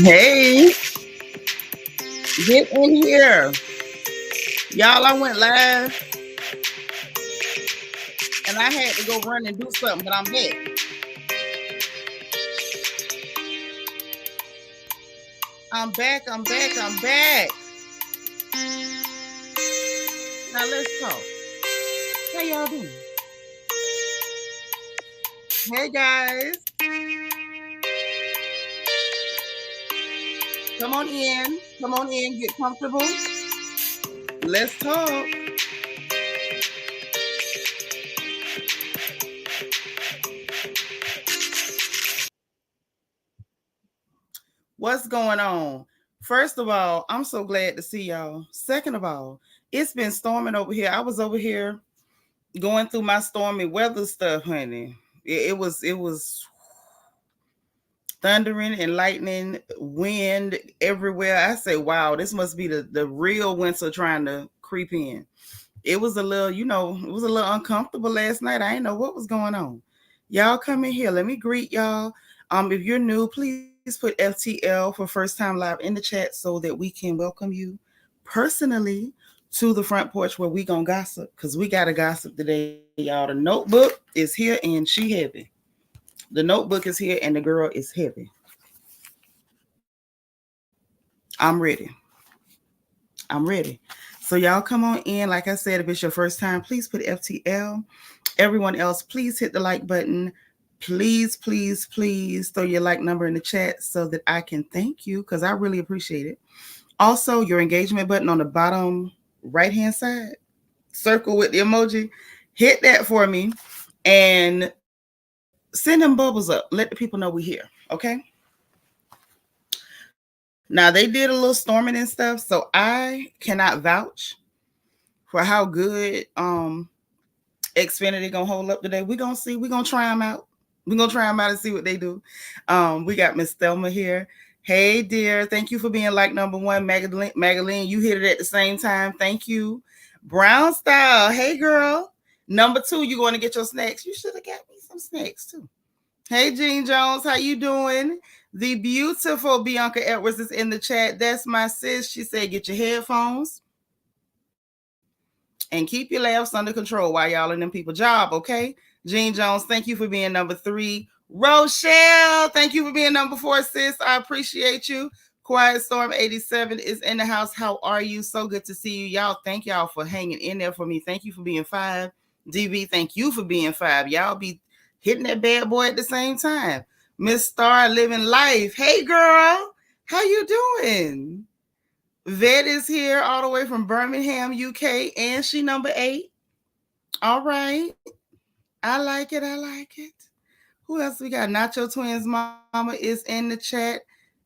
Hey, get in here. Y'all, I went live and I had to go run and do something, but I'm back. I'm back. Now let's talk. How y'all doing? Hey guys. Come on in, get comfortable. Let's talk. What's going on? First of all, I'm so glad to see y'all. Second of all, it's been storming over here. I was over here going through my stormy weather stuff, honey. It was thundering and lightning, wind everywhere. I say, wow, this must be the real winter trying to creep in. It was a little, it was a little uncomfortable last night. I didn't know what was going on. Y'all come in here. Let me greet y'all. If you're new, please put FTL for first time live in the chat so that we can welcome you personally to the front porch where we gonna gossip, because we gotta gossip today, y'all. The notebook is here and she heavy. The notebook is here and the girl is heavy. I'm ready. So y'all come on in. Like I said, if it's your first time, please put FTL. Everyone else, please hit the like button. Please throw your like number in the chat so that I can thank you, because I really appreciate it. Also, your engagement button on the bottom right-hand side, circle with the emoji, hit that for me and send them bubbles up. Let the people know we're here, okay? Now, they did a little storming and stuff, so I cannot vouch for how good Xfinity gonna hold up today. We're gonna see. We're gonna try them out. We're gonna try them out and see what they do. We got Miss Thelma here. Hey, dear. Thank you for being like number one. Magdalene, you hit it at the same time. Thank you. Brown Style. Hey, girl. Number two, you going to get your snacks. You should have got me some snacks, too. Hey, Jean Jones. How you doing? The beautiful Bianca Edwards is in the chat. That's my sis. She said, get your headphones and keep your laughs under control while y'all in them people job, okay? Jean Jones, thank you for being number three. Rochelle, thank you for being number four, sis. I appreciate you. Quiet Storm 87 is in the house. How are you? So good to see you. Y'all, thank y'all for hanging in there for me. Thank you for being five. DB, thank you for being five. Y'all be hitting that bad boy at the same time. Miss Star living life. Hey, girl. How you doing? Vet is here all the way from Birmingham, UK, and she number 8. All right. I like it. Who else we got? Nacho Twins Mama is in the chat,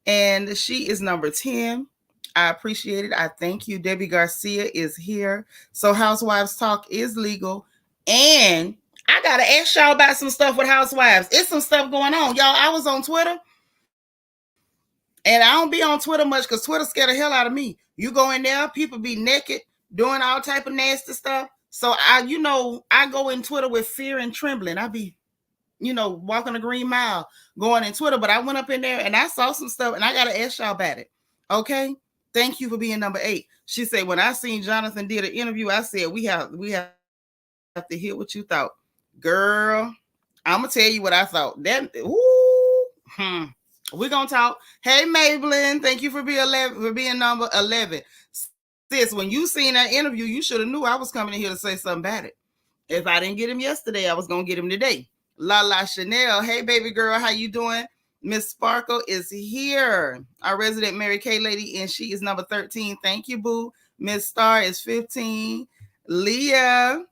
and she is number 10. I appreciate it. I thank you. Debbie Garcia is here. So Housewives Talk is legal. And I got to ask y'all about some stuff with Housewives. It's some stuff going on. Y'all, I was on Twitter. And I don't be on Twitter much because Twitter scared the hell out of me. You go in there, people be naked, doing all type of nasty stuff. So I go in Twitter with fear and trembling. I be, walking a green mile going in Twitter. But I went up in there and I saw some stuff and I got to ask y'all about it. Okay? Thank you for being number 8. She said, when I seen Jonathon did an interview, I said, we have to hear what you thought. Girl, I'm going to tell you what I thought. We're going to talk. Hey, Maybelline, thank you for being number 11. Sis, when you seen that interview, you should have knew I was coming in here to say something about it. If I didn't get him yesterday, I was going to get him today. La Chanel, hey, baby girl, how you doing? Miss Sparkle is here. Our resident Mary Kay lady, and she is number 13. Thank you, boo. Miss Star is 15. Leah,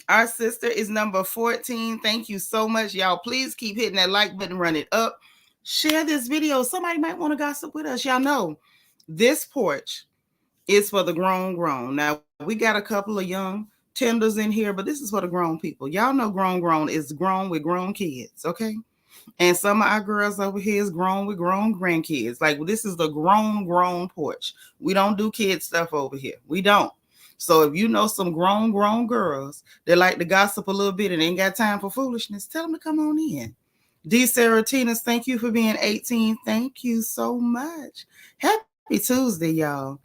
our sister, is number 14. Thank you so much. Y'all, please keep hitting that like button, run it up. Share this video. Somebody might want to gossip with us. Y'all know this porch is for the grown. Now, we got a couple of young tenders in here, but this is for the grown people. Y'all know grown is grown with grown kids, okay? And some of our girls over here is grown with grown grandkids. Like, this is the grown porch. We don't do kid stuff over here. We don't. So if you know some grown girls that like to gossip a little bit and ain't got time for foolishness, tell them to come on in. D. Seratinas, thank you for being 18. Thank you so much. Happy Tuesday, y'all.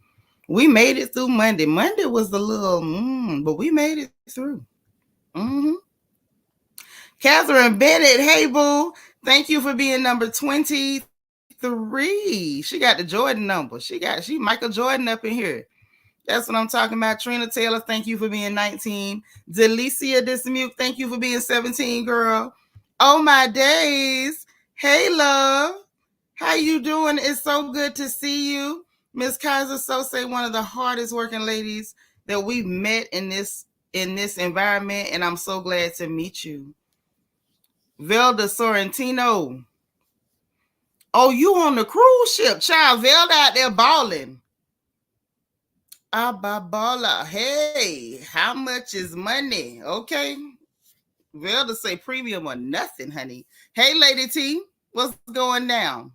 We made it through Monday. Monday was the little, but we made it through. Mm-hmm. Catherine Bennett, hey boo. Thank you for being number 23. She got the Jordan number. She Michael Jordan up in here. That's what I'm talking about. Trina Taylor, thank you for being 19. Delicia Dismute, thank you for being 17, girl. Oh my days. Hey love. How you doing? It's so good to see you. Miss Kaiser Sose, one of the hardest working ladies that we've met in this environment, and I'm so glad to meet you. Velda Sorrentino. Oh, you on the cruise ship, child. Velda out there balling. Ababala. Hey, how much is money? Okay. Velda say premium or nothing, honey. Hey, Lady T, what's going down?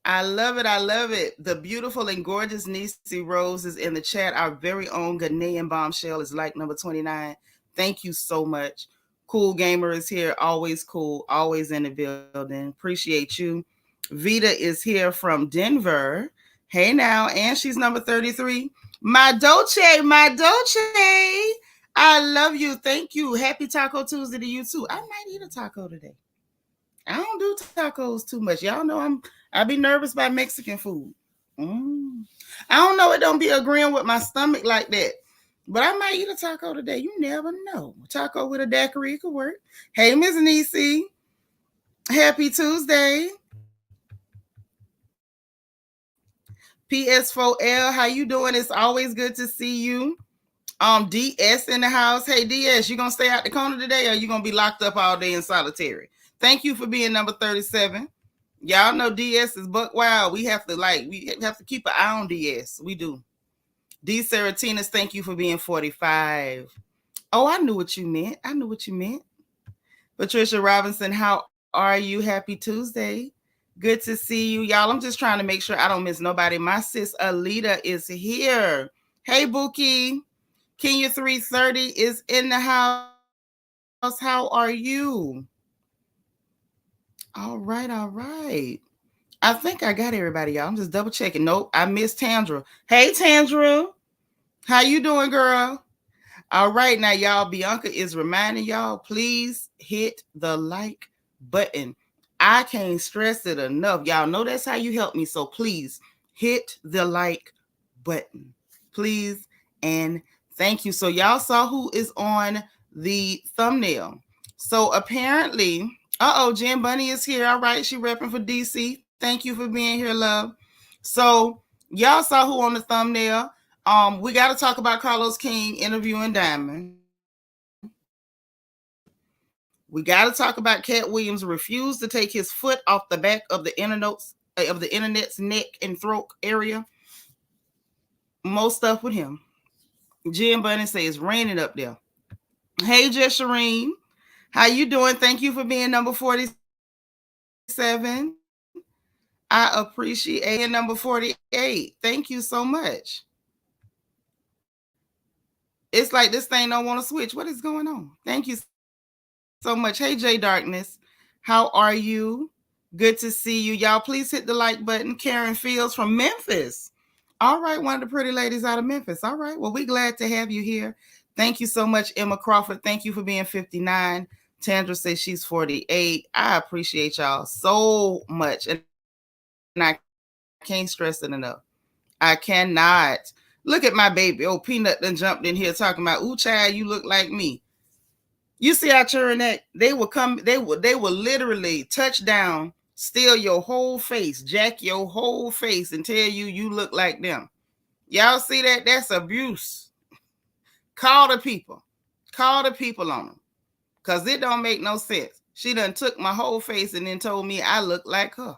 I love it. I love it. The beautiful and gorgeous Nisi Rose is in the chat. Our very own Ghanaian bombshell is like number 29. Thank you so much. Cool Gamer is here. Always cool. Always in the building. Appreciate you. Vita is here from Denver. Hey now. And she's number 33. My Dolce. I love you. Thank you. Happy Taco Tuesday to you too. I might eat a taco today. I don't do tacos too much. Y'all know I be nervous by Mexican food. I don't know. It don't be agreeing with my stomach like that. But I might eat a taco today. You never know. Taco with a daiquiri could work. Hey, Miss Nisi. Happy Tuesday. PS4L, how you doing? It's always good to see you. DS in the house. Hey, DS, you gonna stay out the corner today, or you gonna be locked up all day in solitary? Thank you for being number 37. Y'all know DS is buck wild. We have to keep an eye on DS. We do. D. Seratinas, thank you for being 45. Oh, I knew what you meant. Patricia Robinson, how are you? Happy Tuesday. Good to see you. Y'all, I'm just trying to make sure I don't miss nobody. My sis Alita is here. Hey, Buki. Kenya 330 is in the house. How are you? All right. I think I got everybody, y'all. I'm just double checking. Nope, I missed Tandra. Hey, Tandra. How you doing, girl? All right, now, y'all, Bianca is reminding y'all, please hit the like button. I can't stress it enough. Y'all know that's how you help me, so please hit the like button. Please and thank you. So y'all saw who is on the thumbnail. So apparently... Jen Bunny is here. All right, she repping for DC. Thank you for being here, love. So y'all saw who on the thumbnail. We got to talk about Carlos King interviewing Diamond. We got to talk about Katt Williams refused to take his foot off the back of the internet's neck and throat area. Most stuff with him. Jen Bunny says it's raining up there. Hey, Jesharine. How you doing? Thank you for being number 47. I appreciate number 48. Thank you so much. It's like this thing don't want to switch. What is going on? Thank you so much. Hey, J Darkness. How are you? Good to see you. Y'all, please hit the like button. Karen Fields from Memphis. All right, one of the pretty ladies out of Memphis. All right. Well, we're glad to have you here. Thank you so much, Emma Crawford. Thank you for being 59. Tandra says she's 48. I appreciate y'all so much. And I can't stress it enough. I cannot. Look at my baby. Oh, Peanut done jumped in here talking about, ooh, child, you look like me. You see how churning that? They will literally touch down, steal your whole face, jack your whole face, and tell you look like them. Y'all see that? That's abuse. Call the people on them. Because it don't make no sense. She done took my whole face and then told me I look like her.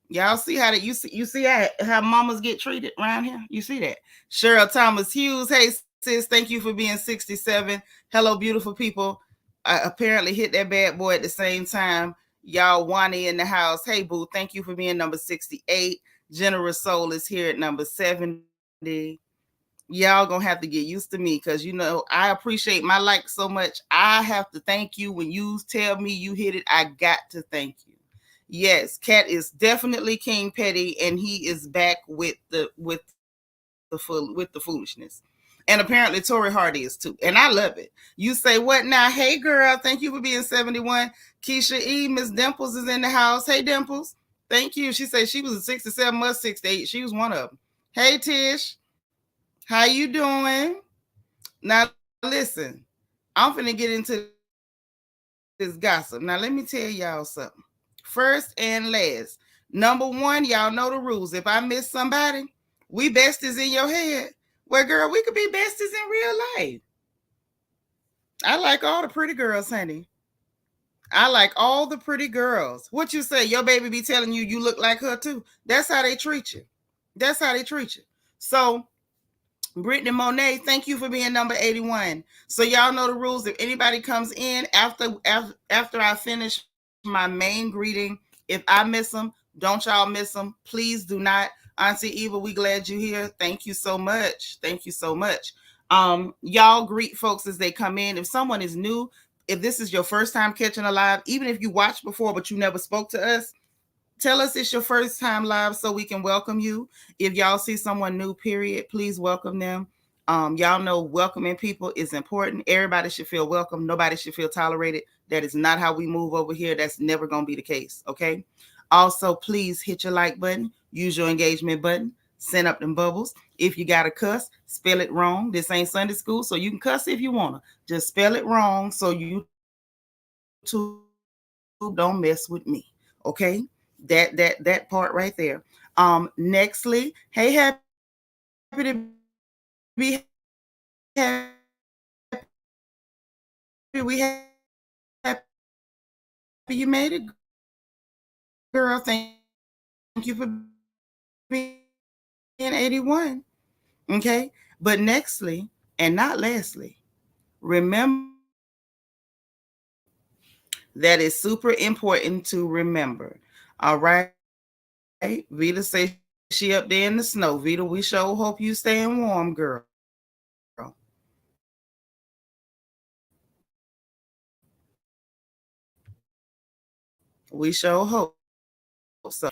Y'all see how that you see how mamas get treated around here? You see that? Cheryl Thomas Hughes. Hey, sis, thank you for being 67. Hello, beautiful people. I apparently hit that bad boy at the same time. Y'all, Wani in the house. Hey, boo, thank you for being number 68. Generous Soul is here at number 70. Y'all gonna have to get used to me because I appreciate my like so much. I have to thank you when you tell me you hit it. I got to thank you. Yes, Katt is definitely King Petty, and he is back with the foolishness. And apparently Tory Hart is too. And I love it. You say what now? Hey girl, thank you for being 71. Keisha E, Miss Dimples is in the house. Hey Dimples. Thank you. She said she was a 67 months, 68. She was one of them. Hey Tish. How you doing? Now listen, I'm finna get into this gossip. Now let me tell y'all something. First and last. Number one, y'all know the rules. If I miss somebody, we besties in your head. Well, girl, we could be besties in real life. I like all the pretty girls, honey. I like all the pretty girls. What you say? Your baby be telling you look like her too. That's how they treat you. That's how they treat you. So Brittany Monet, thank you for being number 81. So y'all know the rules. If anybody comes in after I finish my main greeting, if I miss them, don't y'all miss them. Please do not. Auntie Eva, we glad you here. Thank you so much. Thank you so much. Y'all greet folks as they come in. If someone is new, if this is your first time catching a live, even if you watched before but you never spoke to us, tell us it's your first time live so we can welcome you. If y'all see someone new, period, please welcome them. Y'all know welcoming people is important. Everybody should feel welcome. Nobody should feel tolerated. That is not how we move over here. That's never going to be the case. Okay. Also, please hit your like button, use your engagement button, send up them bubbles. If you got to cuss, spell it wrong. This ain't Sunday school, so you can cuss if you want to. Just spell it wrong so YouTube don't mess with me. Okay. That part right there. Nextly, hey, happy to be happy. We happy you made it, girl. Thank you for being 81. Okay. But nextly, and not lastly, remember that is super important to remember. All right. Vita says she up there in the snow. Vita, we sure hope you staying warm, girl. We sure hope so.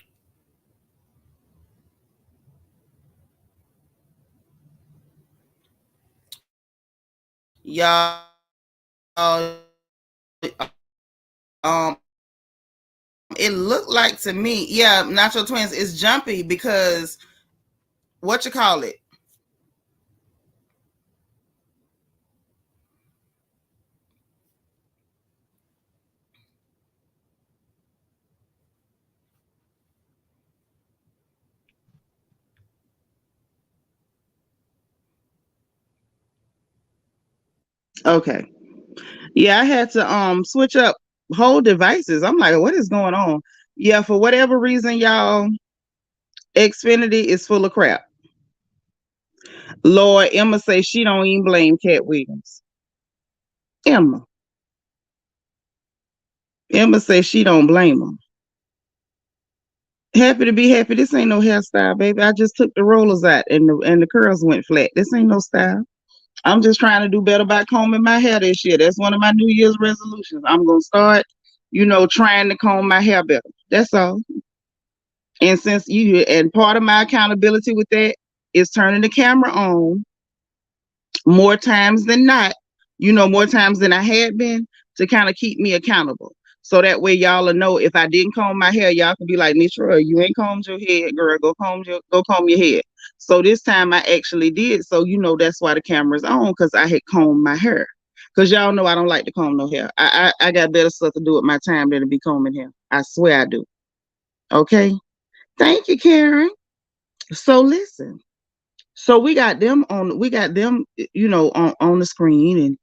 It looked like to me, yeah, Nacho Twins is jumpy because what you call it? Okay. Yeah, I had to switch up whole devices. I'm like, what is going on? Yeah, for whatever reason, y'all, Xfinity is full of crap. Lord, Emma say she don't even blame Katt Williams. Emma. Emma say she don't blame him. Happy to be happy. This ain't no hairstyle, baby. I just took the rollers out and the curls went flat. This ain't no style. I'm just trying to do better by combing my hair this year. That's one of my New Year's resolutions. I'm gonna start, trying to comb my hair better. That's all. And part of my accountability with that is turning the camera on more times than not, more times than I had been to kind of keep me accountable. So that way y'all will know if I didn't comb my hair, y'all can be like, Nitra, you ain't combed your head, girl. Go comb your head. So this time I actually did. So that's why the camera's on, because I had combed my hair. Because y'all know I don't like to comb no hair. I got better stuff to do with my time than to be combing hair. I swear I do. Okay. Thank you, Karen. So listen. So we got them, on the screen and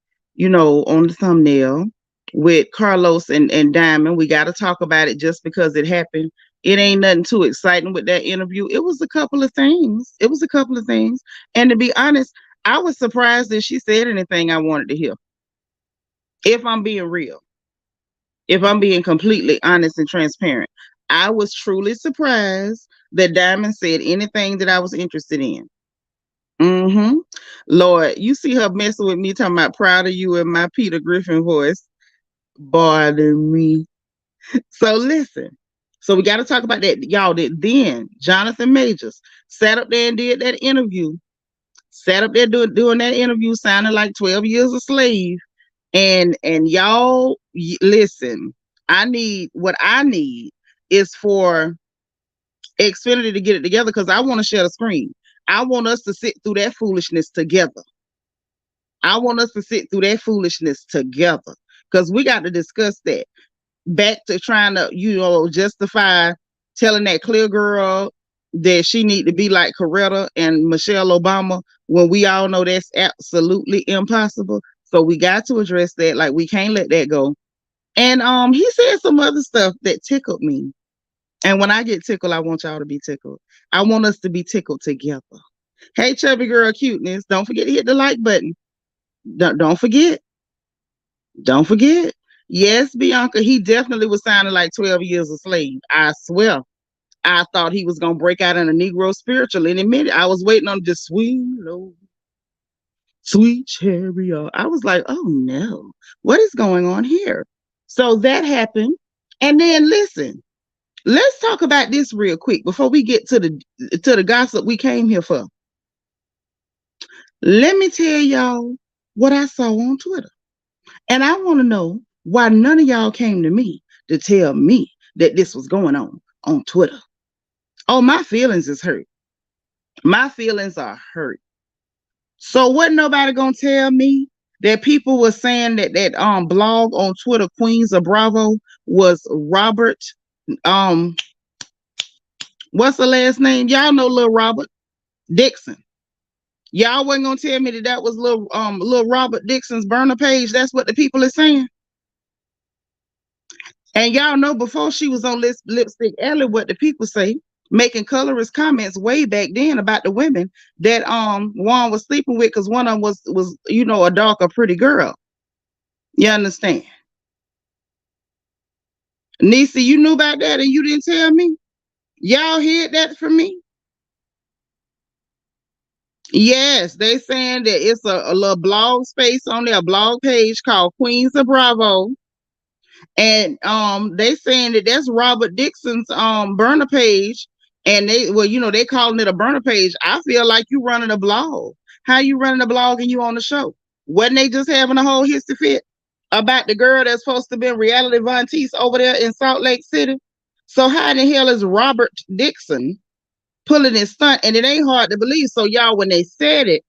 on the thumbnail with Carlos and Diamond. We got to talk about it just because it happened. It ain't nothing too exciting with that interview. It was a couple of things. And to be honest, I was surprised that she said anything I wanted to hear. If I'm being real, if I'm being completely honest and transparent, I was truly surprised that Diamond said anything that I was interested in. Mm-hmm. Lord, you see her messing with me, talking about proud of you in my Peter Griffin voice. Bother me. So listen. So we got to talk about that, y'all. That then Jonathon Majors sat up there and did that interview. Sat up there doing that interview, sounding like 12 years a slave. And y'all listen. What I need is for Xfinity to get it together, because I want to share the screen. I want us to sit through that foolishness together. I want us to sit through that foolishness together, because we got to discuss that. Back to trying to, justify telling that clear girl that she need to be like Coretta and Michelle Obama, when we all know that's absolutely impossible. So we got to address that. Like, we can't let that go. And he said some other stuff that tickled me. And when I get tickled, I want y'all to be tickled. I want us to be tickled together. Hey, chubby girl cuteness, don't forget to hit the like button. Don't forget. Don't forget. Yes, Bianca, he definitely was sounding like 12 years a slave. I swear. I thought he was going to break out in a Negro spiritual in a minute. I was waiting on the sweet chariot. I was like, oh no, what is going on here? So that happened. And then listen, let's talk about this real quick before we get to the gossip we came here for. Let me tell y'all what I saw on Twitter. And I want to know why none of y'all came to me to tell me that this was going on Twitter. Oh, my feelings is hurt. My feelings are hurt. So wasn't nobody gonna tell me that people were saying that blog on Twitter, Queens of Bravo, was Robert, what's the last name? Y'all know little Robert Dixon. Y'all wasn't gonna tell me that was little Robert Dixon's burner page. That's what the people are saying. And y'all know before she was on Lipstick Alley, what the people say, making colorist comments way back then about the women that Juan was sleeping with, because one of them was a darker, pretty girl. You understand? Nisa, you knew about that and you didn't tell me? Y'all heard that from me? Yes, they saying that it's a little blog space on there, a blog page called Queens of Bravo. And they saying that that's Robert Dixon's burner page. And they calling it a burner page. I feel like you running a blog. How you running a blog and you on the show? Wasn't they just having a whole history fit about the girl that's supposed to be reality Von Teese over there in Salt Lake City? So how in the hell is Robert Dixon pulling his stunt? And it ain't hard to believe. So y'all, when they said it,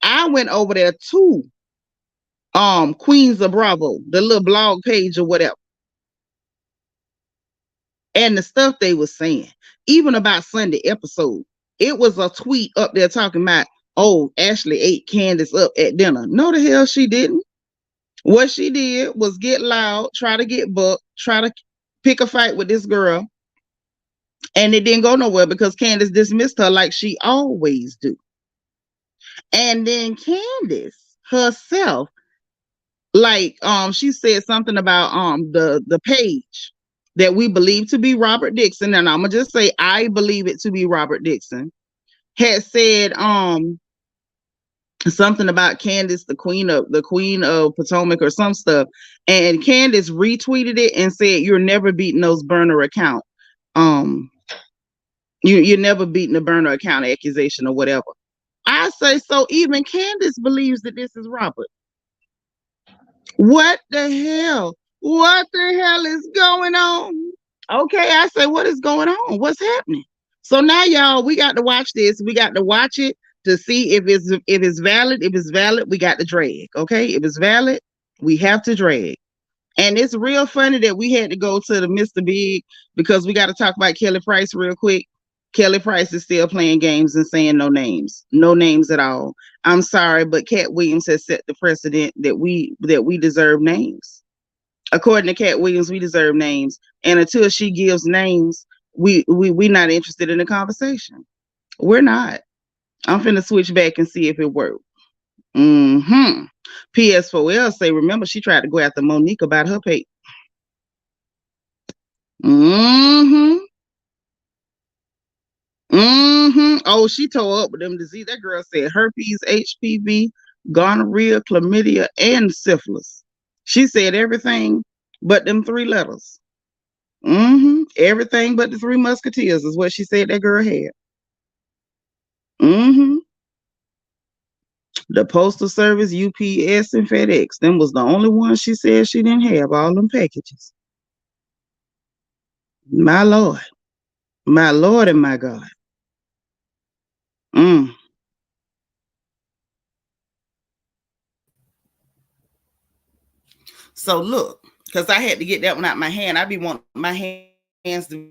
I went over there to Queens of Bravo, the little blog page or whatever. And the stuff they were saying, even about Sunday episode, it was a tweet up there talking about, oh, Ashley ate Candace up at dinner. No, the hell she didn't. What she did was get loud, try to get booked, try to pick a fight with this girl. And it didn't go nowhere because Candace dismissed her like she always do. And then Candace herself, like, she said something about the page that we believe to be Robert Dixon, and I'm gonna just say I believe it to be Robert Dixon, had said something about Candace, the queen of Potomac or some stuff, and Candace retweeted it and said, "You're never beating those burner account. You're never beating the burner account accusation or whatever." I say, so even Candace believes that this is Robert. What the hell? What the hell is going on? Okay, I say, what is going on? What's happening? So now, y'all, we got to watch this. We got to watch it to see if it's valid. If it's valid, we got to drag. Okay, if it's valid, we have to drag. And it's real funny that we had to go to the Mr. Big because we got to talk about Kelly Price real quick. Kelly Price is still playing games and saying no names at all. I'm sorry, but Katt Williams has set the precedent that we deserve names. According to Katt Williams, we deserve names, and until she gives names, we not interested in the conversation. We're not. I'm finna switch back and see if it worked. PS4L say, remember, she tried to go after Monique about her pay. Oh, she tore up with them disease. That girl said herpes, HPV, gonorrhea, chlamydia, and syphilis. She said everything but them 3 letters. Everything but the 3 musketeers is what she said that girl had. The Postal Service, UPS, and FedEx. Them was the only ones she said she didn't have, all them packages. My Lord. My Lord and my God. So look, because I had to get that one out my hand. I be wanting my hands to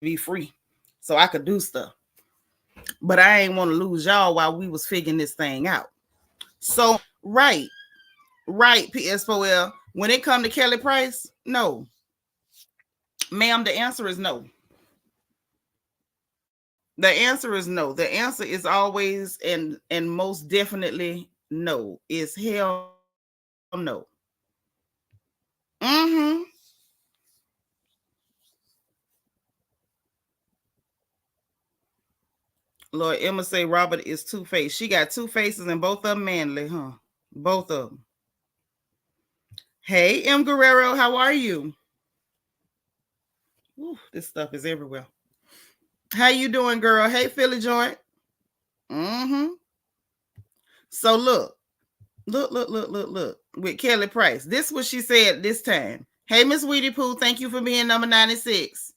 be free so I could do stuff. But I ain't want to lose y'all while we was figuring this thing out. So, right, PS4L. When it come to Kelly Price, no. Ma'am, the answer is no. The answer is no. The answer is always and most definitely no. It's hell no. Lord, Emma say Robert is two-faced. She got 2 faces and both of them manly, huh? Both of them. Hey, M. Guerrero, how are you? Ooh, this stuff is everywhere. How you doing, girl? Hey, Philly Joint. So look. With Kelly Price. This is what she said this time. Hey, Miss Weedy Pooh, thank you for being number 96.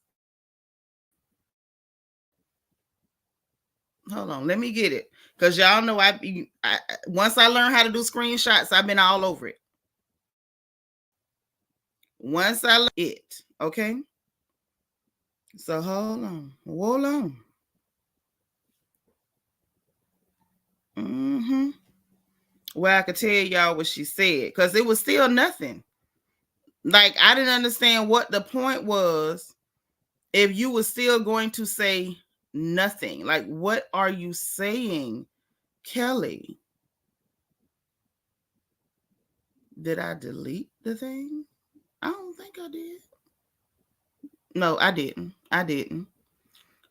Hold on, let me get it. Because y'all know I once I learned how to do screenshots, I've been all over it. Once I learned it, okay? So hold on. Well, I could tell y'all what she said, because it was still nothing. Like, I didn't understand what the point was if you were still going to say nothing. Like, what are you saying, Kelly? Did I delete the thing? I don't think I did. No, I didn't.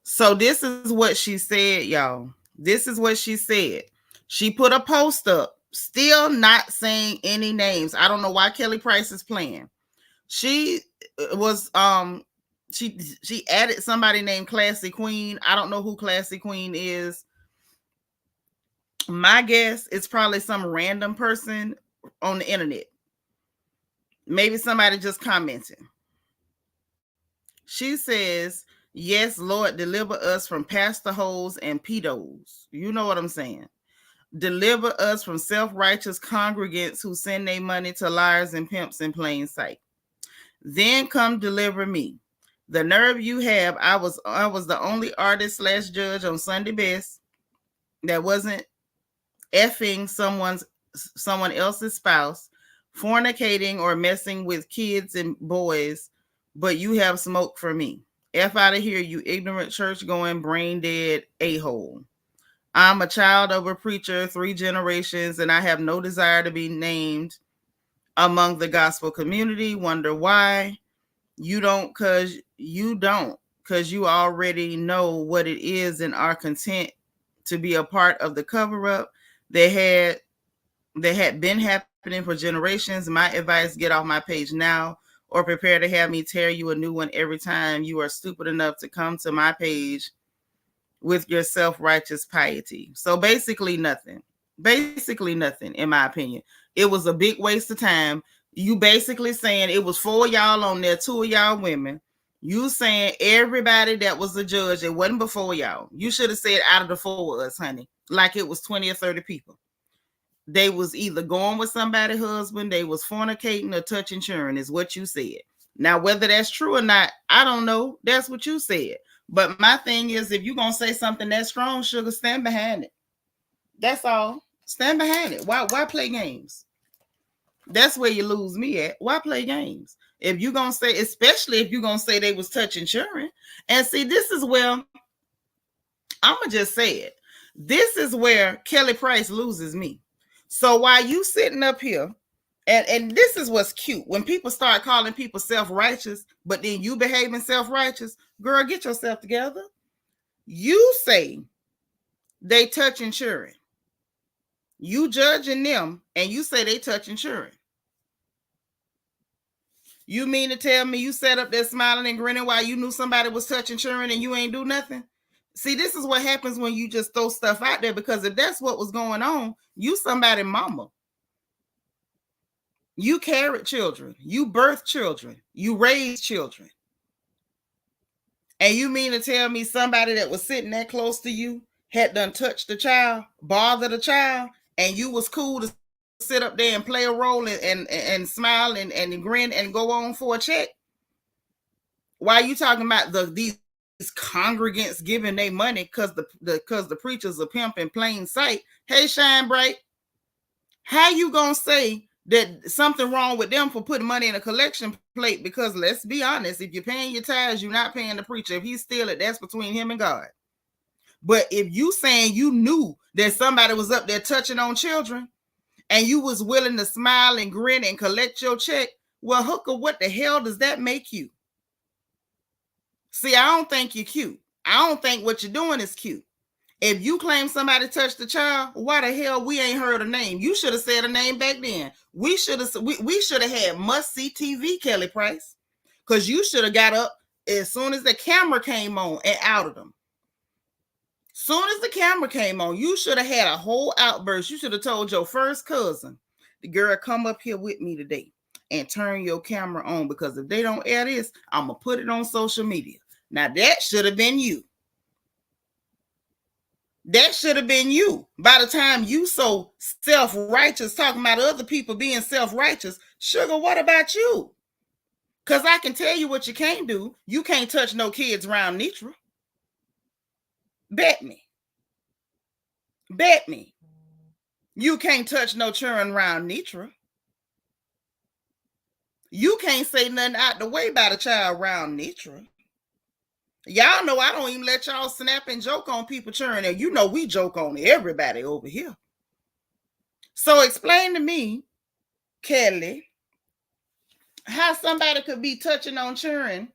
So this is what she said, y'all. This is what she said. She put a post up, still not saying any names. I don't know why Kelly Price is playing. She was she added somebody named Classy Queen. I don't know who Classy Queen is. My guess is probably some random person on the internet. Maybe somebody just commented. She says, yes, Lord, deliver us from pastor hoes and pedos. You know what I'm saying? Deliver us from self-righteous congregants who send their money to liars and pimps in plain sight. Then come deliver me. The nerve you have. I was the only artist / judge on Sunday Best that wasn't effing someone else's spouse, fornicating or messing with kids and boys, but you have smoke for me. F out of here, you ignorant church-going, brain-dead a-hole. I'm a child of a preacher, 3 generations, and I have no desire to be named among the gospel community. Wonder why? You don't, because you already know what it is and are content to be a part of the cover-up that had been happening for generations. My advice, get off my page now, or prepare to have me tear you a new one every time you are stupid enough to come to my page with your self-righteous piety. So basically nothing, in my opinion. It was a big waste of time. You basically saying it was 4 y'all on there, 2 of y'all women. You saying everybody that was a judge, it wasn't before y'all. You should have said out of the 4 of us, honey, like it was 20 or 30 people. They was either going with somebody's husband, they was fornicating or touching children, is what you said. Now, whether that's true or not, I don't know. That's what you said. But my thing is, if you're going to say something that strong, sugar, stand behind it. That's all. Stand behind it. Why play games? That's where you lose me at. Why play games? If you're going to say, especially if you're going to say they was touching children. And see, this is where, I'm going to just say it. This is where Kelly Price loses me. So while you sitting up here, and this is what's cute, when people start calling people self-righteous, but then you behaving self-righteous, girl, get yourself together. You say They touching children. You judging them and you say they touching children. You mean to tell me you sat up there smiling and grinning while you knew somebody was touching children and you ain't do nothing? See, this is what happens when you just throw stuff out there, because if that's what was going on, you somebody mama. You carried children. You birthed children. You raised children. And you mean to tell me somebody that was sitting that close to you had done touched the child, bothered the child, and you was cool to sit up there and play a role and smile and grin and go on for a check? Why are you talking about these congregants giving their money because the preachers are pimp in plain sight? Hey, Shine Bright, how you gonna say that something wrong with them for putting money in a collection plate? Because let's be honest, if you're paying your tithes, you're not paying the preacher. If he steal it, that's between him and God. But if you saying you knew that somebody was up there touching on children and you was willing to smile and grin and collect your check, well, hooker, what the hell does that make you? See, I don't think you're cute. I don't think what you're doing is cute. If you claim somebody touched the child, why the hell we ain't heard a name? You should have said a name back then. We should have had must-see TV, Kelly Price, because you should have got up as soon as the camera came on and outed them. Soon as the camera came on, you should have had a whole outburst. You should have told your first cousin, the girl, come up here with me today and turn your camera on, because if they don't air this, I'm going to put it on social media. Now, that should have been you. That should have been you. By the time you so self-righteous, talking about other people being self-righteous, sugar, what about you? Because I can tell you what you can't do. You can't touch no kids around Nitra. Bet me. Bet me. You can't touch no children around Nitra. You can't say nothing out the way about a child around Nitra. Y'all know I don't even let y'all snap and joke on people churning. And you know we joke on everybody over here. So explain to me, Kelly, how somebody could be touching on children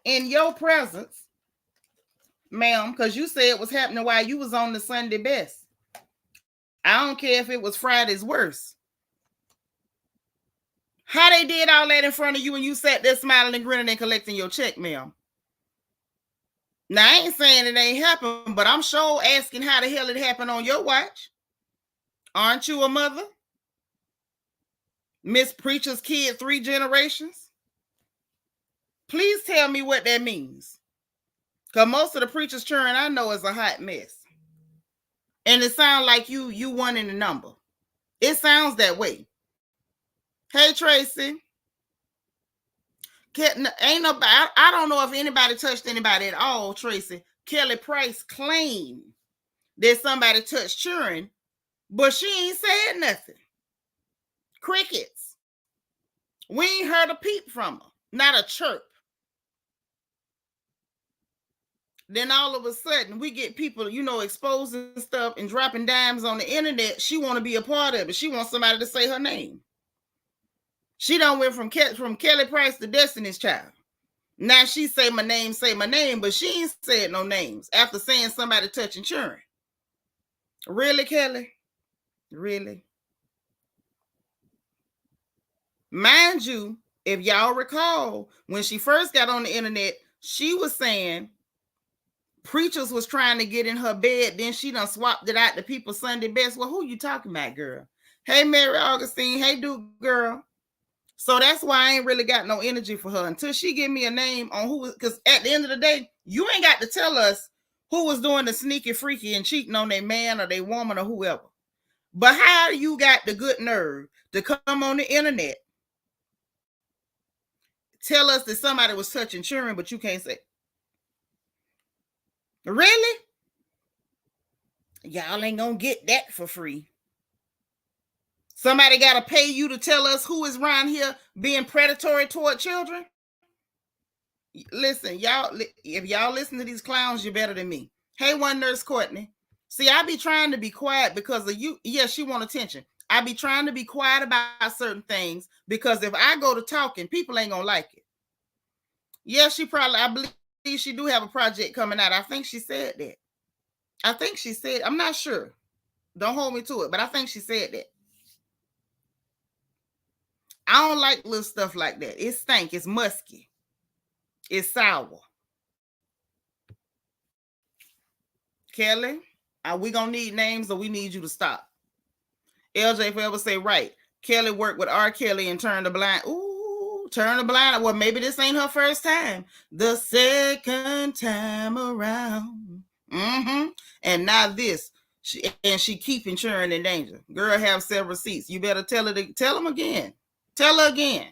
in your presence, ma'am, because you said it was happening while you was on the Sunday best. I don't care if it was Friday's worst. How they did all that in front of you and you sat there smiling and grinning and collecting your check, ma'am? Now, I ain't saying it ain't happened, but I'm sure asking how the hell it happened on your watch. Aren't you a mother? Miss Preacher's kid 3 generations? Please tell me what that means. Because most of the preacher's children I know is a hot mess. And it sounds like you won in the number. It sounds that way. Hey, Tracy. Ain't nobody, I don't know if anybody touched anybody at all, Tracy. Kelly Price claimed that somebody touched children, but she ain't said nothing. Crickets. We ain't heard a peep from her. Not a chirp. Then all of a sudden, we get people, exposing stuff and dropping dimes on the internet. She want to be a part of it. She wants somebody to say her name. She done went from Kelly Price to Destiny's Child. Now she say my name, but she ain't said no names after saying somebody touching children. Really, Kelly? Really? Mind you, if y'all recall, when she first got on the internet, she was saying preachers was trying to get in her bed. Then she done swapped it out to people Sunday best. Well, who you talking about, girl? Hey, Mary Augustine. Hey, Duke girl. So that's why I ain't really got no energy for her until she give me a name on who, because at the end of the day, you ain't got to tell us who was doing the sneaky, freaky, and cheating on their man or their woman or whoever. But how you got the good nerve to come on the internet, tell us that somebody was touching children, but you can't say? Really? Y'all ain't gonna get that for free. Somebody got to pay you to tell us who is around here being predatory toward children? Listen, y'all, if y'all listen to these clowns, you're better than me. Hey, one nurse Courtney. See, I be trying to be quiet because of you. Yes, she want attention. I be trying to be quiet about certain things because if I go to talking, people ain't gonna like it. Yes, I believe she do have a project coming out. I think she said that. I think she said, I'm not sure. Don't hold me to it, but I think she said that. I don't like little stuff like that. It stank. It's musky. It's sour. Kelly, are we gonna need names or we need you to stop? LJ Forever say right. Kelly worked with R. Kelly and turned the blind. Ooh, turn the blind. Well, maybe this ain't her first time. The second time around. Mm-hmm. And now this. She keep insuring in danger. Girl have several seats. You better tell her to tell them again. Tell her again.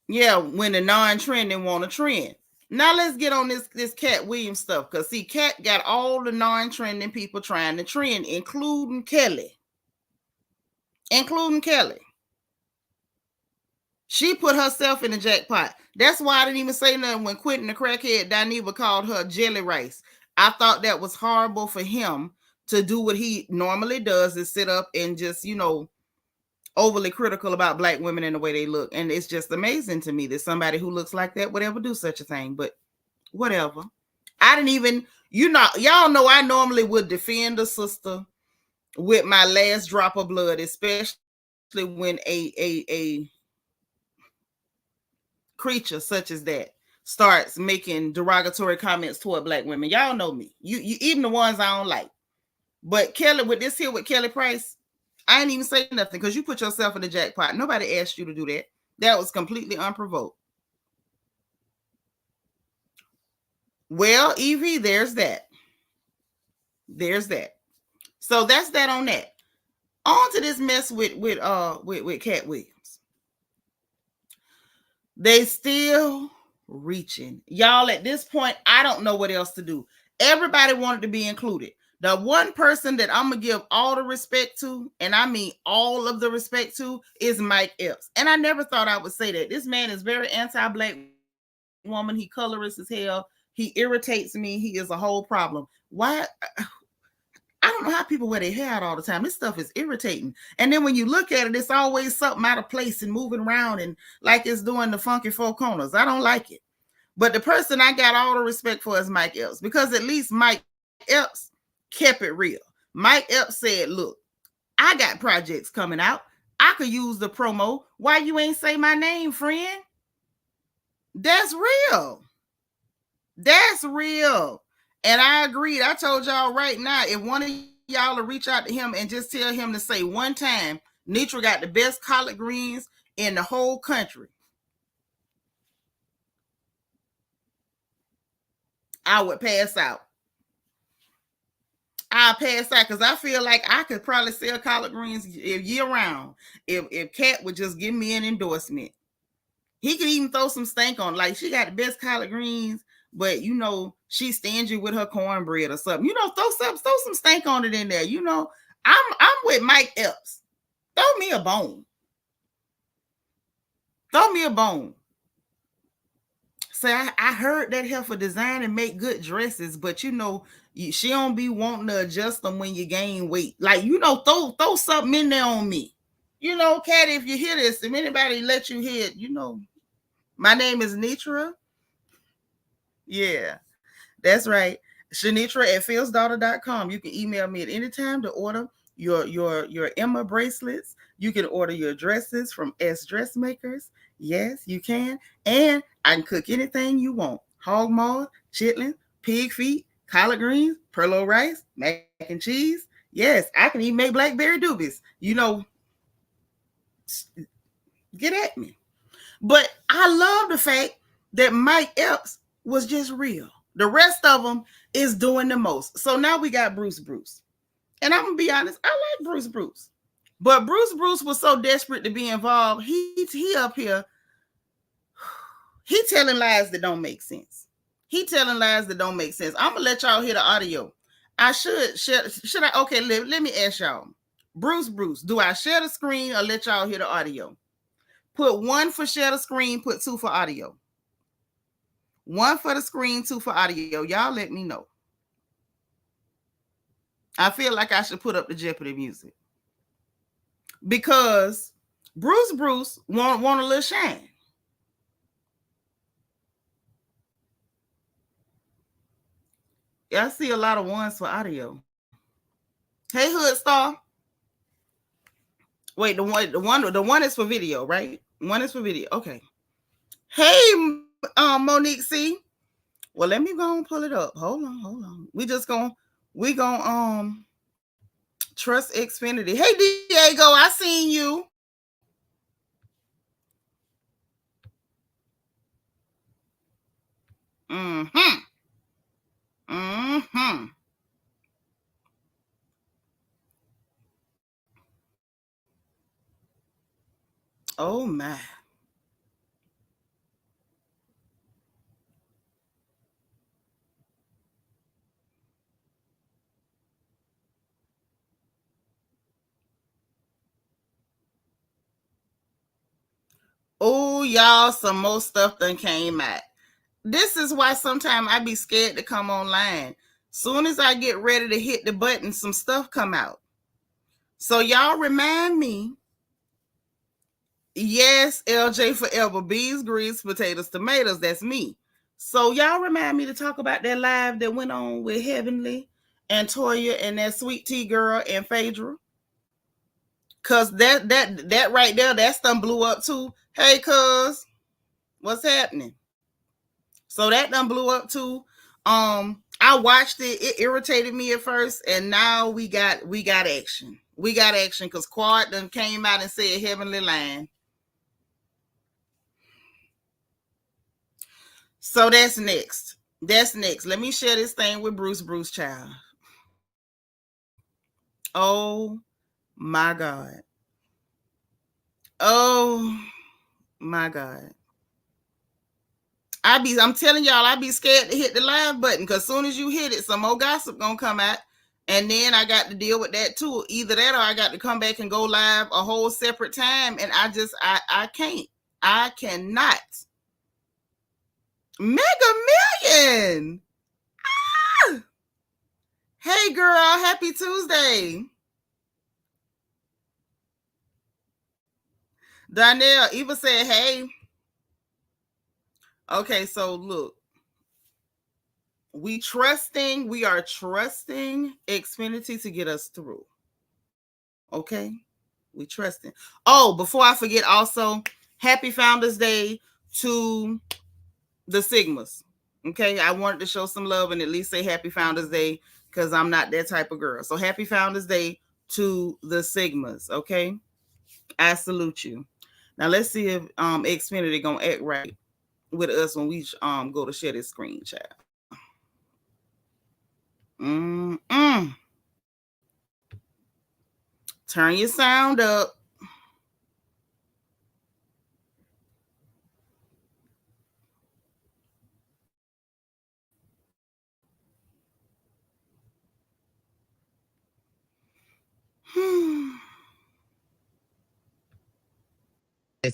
Yeah, when the non-trending want to trend. Now let's get on this Katt Williams stuff. Because see, Katt got all the non-trending people trying to trend, including Kelly. Including Kelly. She put herself in the jackpot. That's why I didn't even say nothing when Quentin the crackhead Dineva called her jelly rice. I thought that was horrible for him to do what he normally does, is sit up and just, overly critical about black women and the way they look. And it's just amazing to me that somebody who looks like that would ever do such a thing. But whatever. I didn't even, y'all know I normally would defend a sister with my last drop of blood, especially when a creature such as that starts making derogatory comments toward black women. Y'all know me. You even the ones I don't like. But Kelly, with this here with Kelly Price, I ain't even say nothing because you put yourself in the jackpot. Nobody asked you to do that. That was completely unprovoked. Well, Evie, there's that. There's that. So that's that on that. On to this mess with Katt Williams. They still reaching. Y'all, at this point, I don't know what else to do. Everybody wanted to be included. The one person that I'm going to give all the respect to, and I mean all of the respect to, is Mike Epps. And I never thought I would say that. This man is very anti-black woman. He colorist as hell. He irritates me. He is a whole problem. Why? I don't know how people wear their hair out all the time. This stuff is irritating. And then when you look at it, it's always something out of place and moving around and like it's doing the funky four corners. I don't like it. But the person I got all the respect for is Mike Epps, because at least Mike Epps kept it real. Mike Epps said, look, I got projects coming out. I could use the promo. Why you ain't say my name, friend? That's real. That's real. And I agreed. I told y'all right now, if one of y'all will reach out to him and just tell him to say one time, Seanitra got the best collard greens in the whole country, I would pass out. I'll pass out because I feel like I could probably sell collard greens year round if Katt would just give me an endorsement. He could even throw some stank on, like she got the best collard greens, but she's stingy with her cornbread or something. Throw some stank on it in there. I'm with Mike Epps. Throw me a bone. Throw me a bone. Say, I heard that heifer design and make good dresses, but she don't be wanting to adjust them when you gain weight. Like, throw something in there on me. Katt, if you hear this, if anybody let you hear it, my name is Seanitra. Yeah, that's right. Seanitra at philsdaughter.com. You can email me at any time to order your Emma bracelets. You can order your dresses from S Dressmakers. Yes, you can. And I can cook anything you want. Hog maw, chitlin, pig feet, collard greens, perlo rice, mac and cheese. Yes, I can even make blackberry doobies. Get at me. But I love the fact that Mike Epps was just real. The rest of them is doing the most. So now we got Bruce. And I'm going to be honest, I like Bruce. But Bruce was so desperate to be involved. He up here, he telling lies that don't make sense. I'm going to let y'all hear the audio. I should I? Okay, let me ask y'all. Bruce, do I share the screen or let y'all hear the audio? Put 1 for share the screen, put 2 for audio. 1 for the screen, 2 for audio. Y'all let me know. I feel like I should put up the Jeopardy music. Because Bruce want a little shine. I see a lot of ones for audio. Hey, Hood Star. Wait, the one is for video, right? One is for video. Okay. Hey, Monique C. Well, let me go and pull it up. Hold on. We gonna trust Xfinity. Hey, Diego, I seen you. Mm-hmm. Mm-hmm. Oh my. Oh, y'all, some more stuff done came out. This is why sometimes I be scared to come online. Soon as I get ready to hit the button, some stuff come out. So y'all remind me. Yes, LJ Forever. Bees, greens, potatoes, tomatoes. That's me. So y'all remind me to talk about that live that went on with Heavenly and Toya and that sweet tea girl and Phaedra. Cause that right there, that stuff blew up too. Hey, cuz, what's happening? So that done blew up too. I watched it. It irritated me at first, and now we got action. We got action because Quad done came out and said Heavenly Line. So that's next. Let me share this thing with Bruce Child. Oh my God. Oh my God. I'm telling y'all, I be scared to hit the live button because as soon as you hit it, some more gossip gonna come out. And then I got to deal with that too. Either that or I got to come back and go live a whole separate time. And I can't. I cannot. Mega Million. Ah! Hey girl, happy Tuesday. Donnell Eva said, hey. Okay, so look. We are trusting Xfinity to get us through. Okay? We trusting. Oh, before I forget, also, happy Founders Day to the Sigmas. Okay, I wanted to show some love and at least say happy Founders Day because I'm not that type of girl. So happy Founders Day to the Sigmas. Okay, I salute you. Now let's see if Xfinity gonna act right with us when we go to share this screen, chat. Turn your sound up.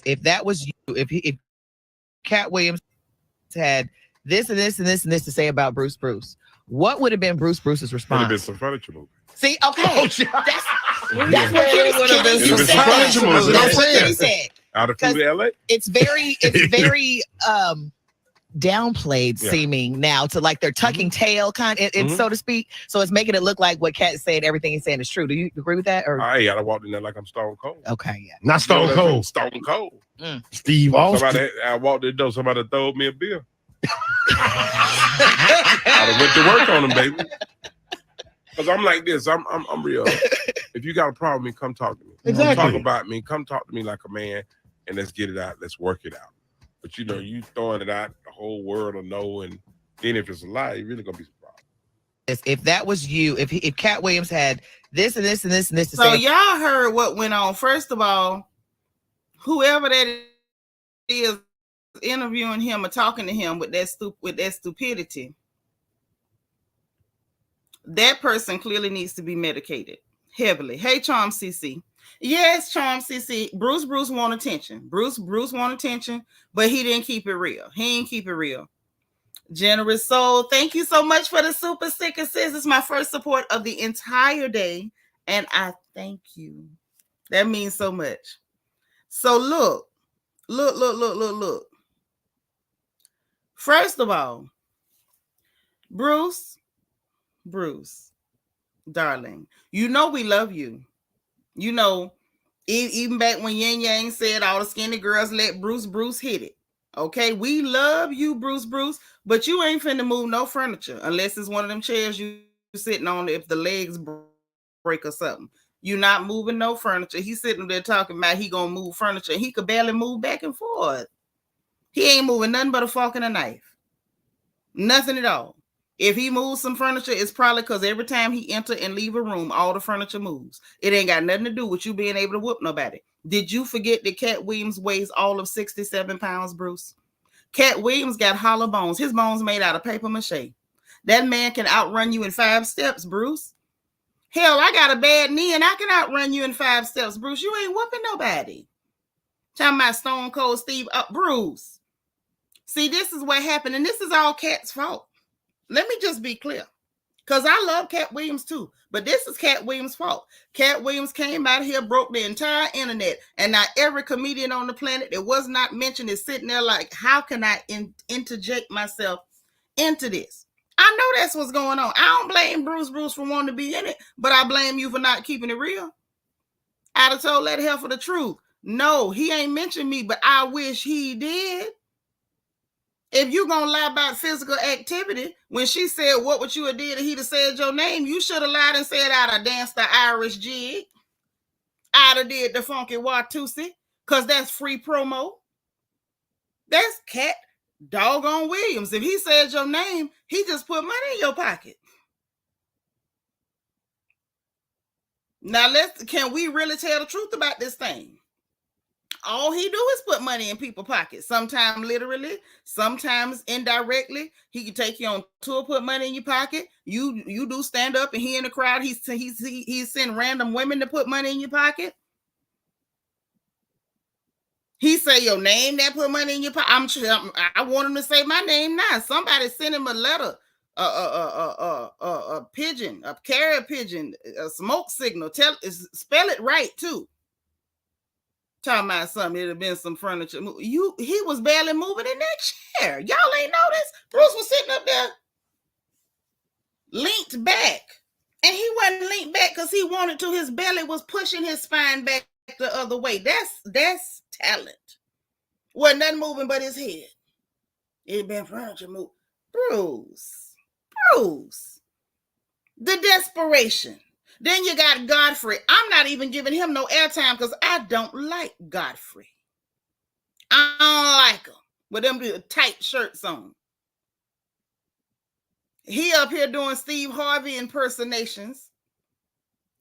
If that was you, if Katt Williams had this and this and this and this to say about Bruce, what would have been Bruce's response? It'd have been some furniture movie. See, okay, that's what Kenny said. Out of food LA. It's very downplayed seeming now to like their tucking tail kind of, so to speak. So it's making it look like what Katt said, everything he's saying is true. Do you agree with that? Or I gotta walk in there like I'm Stone Cold. Okay, yeah. Not Stone Cold. Stone Cold. Steve Austin. I walked in the door, somebody throwed me a beer. I went to work on them, baby. Because I'm like this. I'm real. If you got a problem, come talk to me. Exactly. Talk about me. Come talk to me like a man, and let's get it out. Let's work it out. But you know, you throwing it out, the whole world will know, and then if it's a lie, you're really gonna be surprised. If that was you, if Katt Williams had this and this and this and this to say, y'all heard what went on. First of all, whoever that is interviewing him or talking to him with that stupidity, that person clearly needs to be medicated heavily. Hey, Charm CC. Yes, Charm CC. Bruce want attention. Bruce want attention, but he didn't keep it real. He ain't keep it real. Generous Soul, thank you so much for the super sticker, sis. It's my first support of the entire day, and I thank you. That means so much. So look. First of all, Bruce, Bruce, darling, you know we love you. You know, even back when Yin Yang said all the skinny girls let Bruce hit it. Okay, we love you, Bruce, but you ain't finna move no furniture unless it's one of them chairs you sitting on if the legs break or something. You not moving no furniture. He's sitting there talking about he gonna move furniture. He could barely move back and forth. He ain't moving nothing but a fork and a knife. Nothing at all. If he moves some furniture, it's probably because every time he enter and leave a room, all the furniture moves. It ain't got nothing to do with you being able to whoop nobody. Did you forget that Katt Williams weighs all of 67 pounds, Bruce? Katt Williams got hollow bones. His bones made out of paper mache. That man can outrun you in 5 steps, Bruce. Hell, I got a bad knee and I can outrun you in 5 steps, Bruce. You ain't whooping nobody. Talking about Stone Cold Steve up, Bruce. See, this is what happened, and this is all Katt's fault. Let me just be clear, because I love Katt Williams too, but this is Katt Williams' fault. Katt Williams came out here, broke the entire internet, and now every comedian on the planet that was not mentioned is sitting there like, how can I interject myself into this? I know that's what's going on. I don't blame Bruce for wanting to be in it, but I blame you for not keeping it real. I'd have told that heifer the truth. No, he ain't mentioned me, but I wish he did. If you gonna lie about physical activity, when she said, what would you have did if he'd have said your name, you should have lied and said, I'd have danced the Irish jig. I'd have did the funky Watusi, because that's free promo. That's Katt doggone Williams. If he said your name, he just put money in your pocket. Now, can we really tell the truth about this thing? All he do is put money in people's pockets. Sometimes literally, sometimes indirectly. He can take you on tour, put money in your pocket. You do stand up and he in the crowd. He send random women to put money in your pocket. He say your name that put money in your pocket. I want him to say my name now. Somebody send him a letter, a pigeon, a carrier pigeon, a smoke signal. Spell it right too. Talking about something, it'd have been some furniture. He was barely moving in that chair. Y'all ain't noticed? Bruce was sitting up there, linked back. And he wasn't linked back because he wanted to. His belly was pushing his spine back the other way. That's talent. Wasn't nothing moving but his head. It'd been furniture move. Bruce. The desperation. Then you got Godfrey. I'm not even giving him no airtime because I don't like Godfrey. I don't like him with them tight shirts on. He up here doing Steve Harvey impersonations,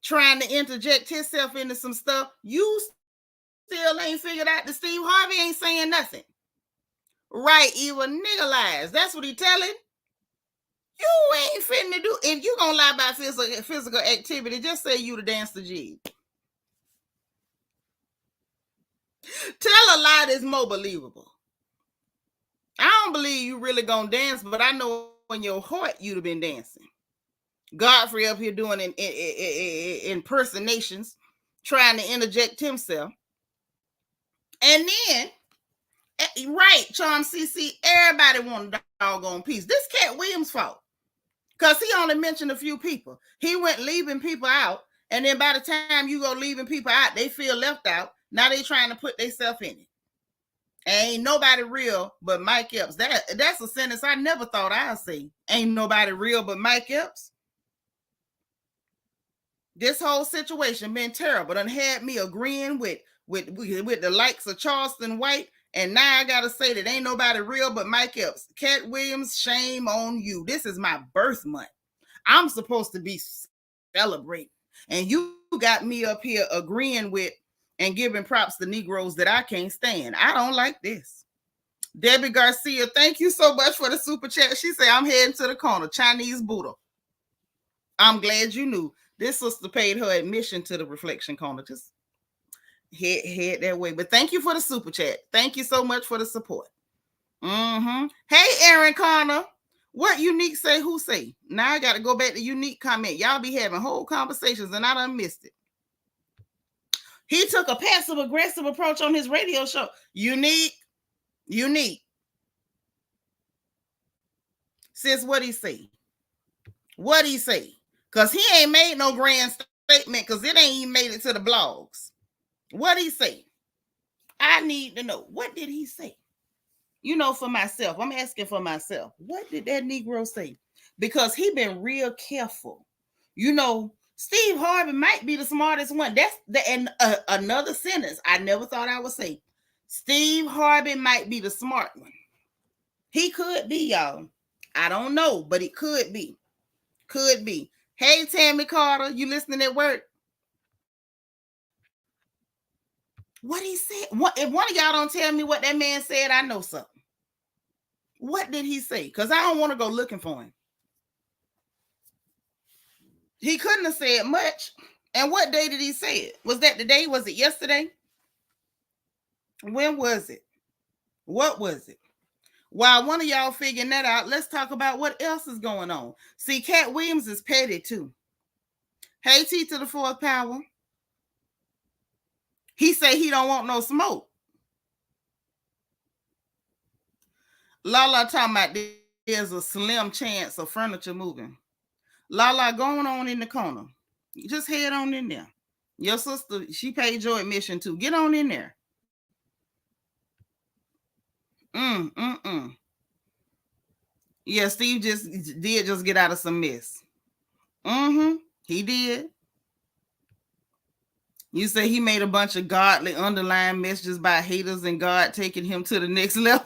trying to interject himself into some stuff. You still ain't figured out that Steve Harvey ain't saying nothing. Right, evil nigga lies. That's what he telling. You ain't finna do. If you gonna lie about physical activity, just say you to dance the jig. Tell a lie that's more believable. I don't believe you really gonna dance, but I know in your heart you'd have been dancing. Godfrey up here doing impersonations, trying to interject himself. And then, right, Charm CC, everybody want a doggone piece. This Katt Williams' fault. Because he only mentioned a few people. He went leaving people out. And then by the time you go leaving people out, they feel left out. Now they trying to put themselves in it. Ain't nobody real but Mike Epps. That's a sentence I never thought I'd say. Ain't nobody real but Mike Epps. This whole situation been terrible. Done had me agreeing with the likes of Charleston White. And now I got to say that ain't nobody real but Mike Epps. Katt Williams, shame on you. This is my birth month. I'm supposed to be celebrating. And you got me up here agreeing with and giving props to Negroes that I can't stand. I don't like this. Debbie Garcia, thank you so much for the super chat. She said, I'm heading to the corner. Chinese Buddha. I'm glad you knew. This sister paid her admission to the reflection corner. Just head that way. But thank you for the super chat. Thank you so much for the support. Hey, Aaron Connor. What Unique say? Who say? Now I got to go back to Unique comment. Y'all be having whole conversations and I done missed it. He took a passive-aggressive approach on his radio show. Unique. Sis, what he say? What he say? Because he ain't made no grand statement because it ain't even made it to the blogs. What he say? I need to know. What did he say? For myself. I'm asking for myself. What did that Negro say? Because he been real careful. Steve Harvey might be the smartest one. Another sentence I never thought I would say. Steve Harvey might be the smart one. He could be, y'all. I don't know, but it could be. Could be. Hey, Tammy Carter, you listening at work? What he said? If one of y'all don't tell me what that man said, I know something. What did he say? Because I don't want to go looking for him. He couldn't have said much. And what day did he say it? Was that the day? Was it yesterday? When was it? What was it? While one of y'all figuring that out, let's talk about what else is going on. See, Katt Williams is petty too. Hey, T to the fourth power. He say he don't want no smoke. Lala talking about there's a slim chance of furniture moving. Lala going on in the corner. Just head on in there. Your sister, she paid your admission too. Get on in there. Yeah, Steve did get out of some mess. He did. You say he made a bunch of godly underlying messages by haters and God taking him to the next level.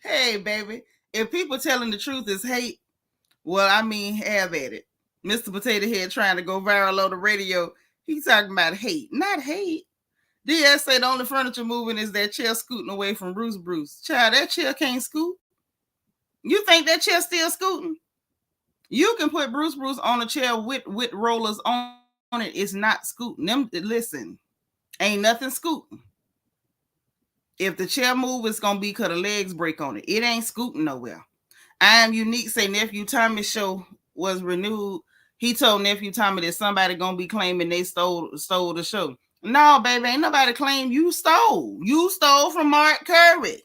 Hey, baby, if people telling the truth is hate, well, I mean, have at it. Mr. Potato Head trying to go viral on the radio. He's talking about hate, not hate. DS say the only furniture moving is that chair scooting away from Bruce. Child, that chair can't scoot. You think that chair still scooting? You can put Bruce on a chair with rollers on it. It's not scooting. Listen, ain't nothing scooting. If the chair move, it's going to be because the legs break on it. It ain't scooting nowhere. I Am Unique say Nephew Tommy show was renewed. He told Nephew Tommy that somebody going to be claiming they stole the show. No, baby, ain't nobody claim you stole. You stole from Mark Curry.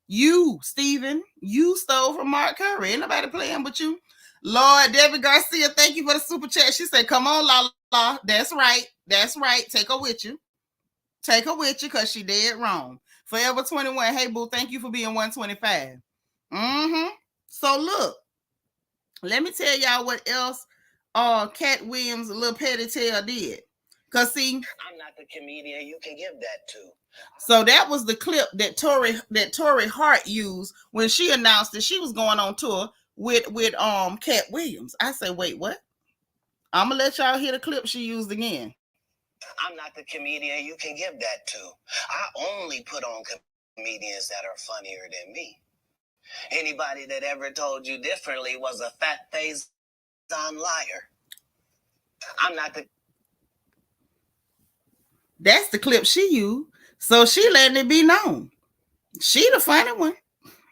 You, Steven, you stole from Mark Curry. Ain't nobody playing but you. Lord, Debbie Garcia, thank you for the super chat. She said, come on, La. That's right. Take her with you. Because she dead wrong. Forever 21. Hey, boo, thank you for being 125. So, look. Let me tell y'all what else Katt Williams' little petty tail did. Because, see, I'm not the comedian you can give that to. So that was the clip that Tory Hart used when she announced that she was going on tour with Katt Williams. I said, wait, what? I'm gonna let y'all hear the clip she used again. I'm not the comedian you can give that to. I only put on comedians that are funnier than me. Anybody that ever told you differently was a fat-faced liar. I'm not the... That's the clip she used. So she letting it be known. She the funny one.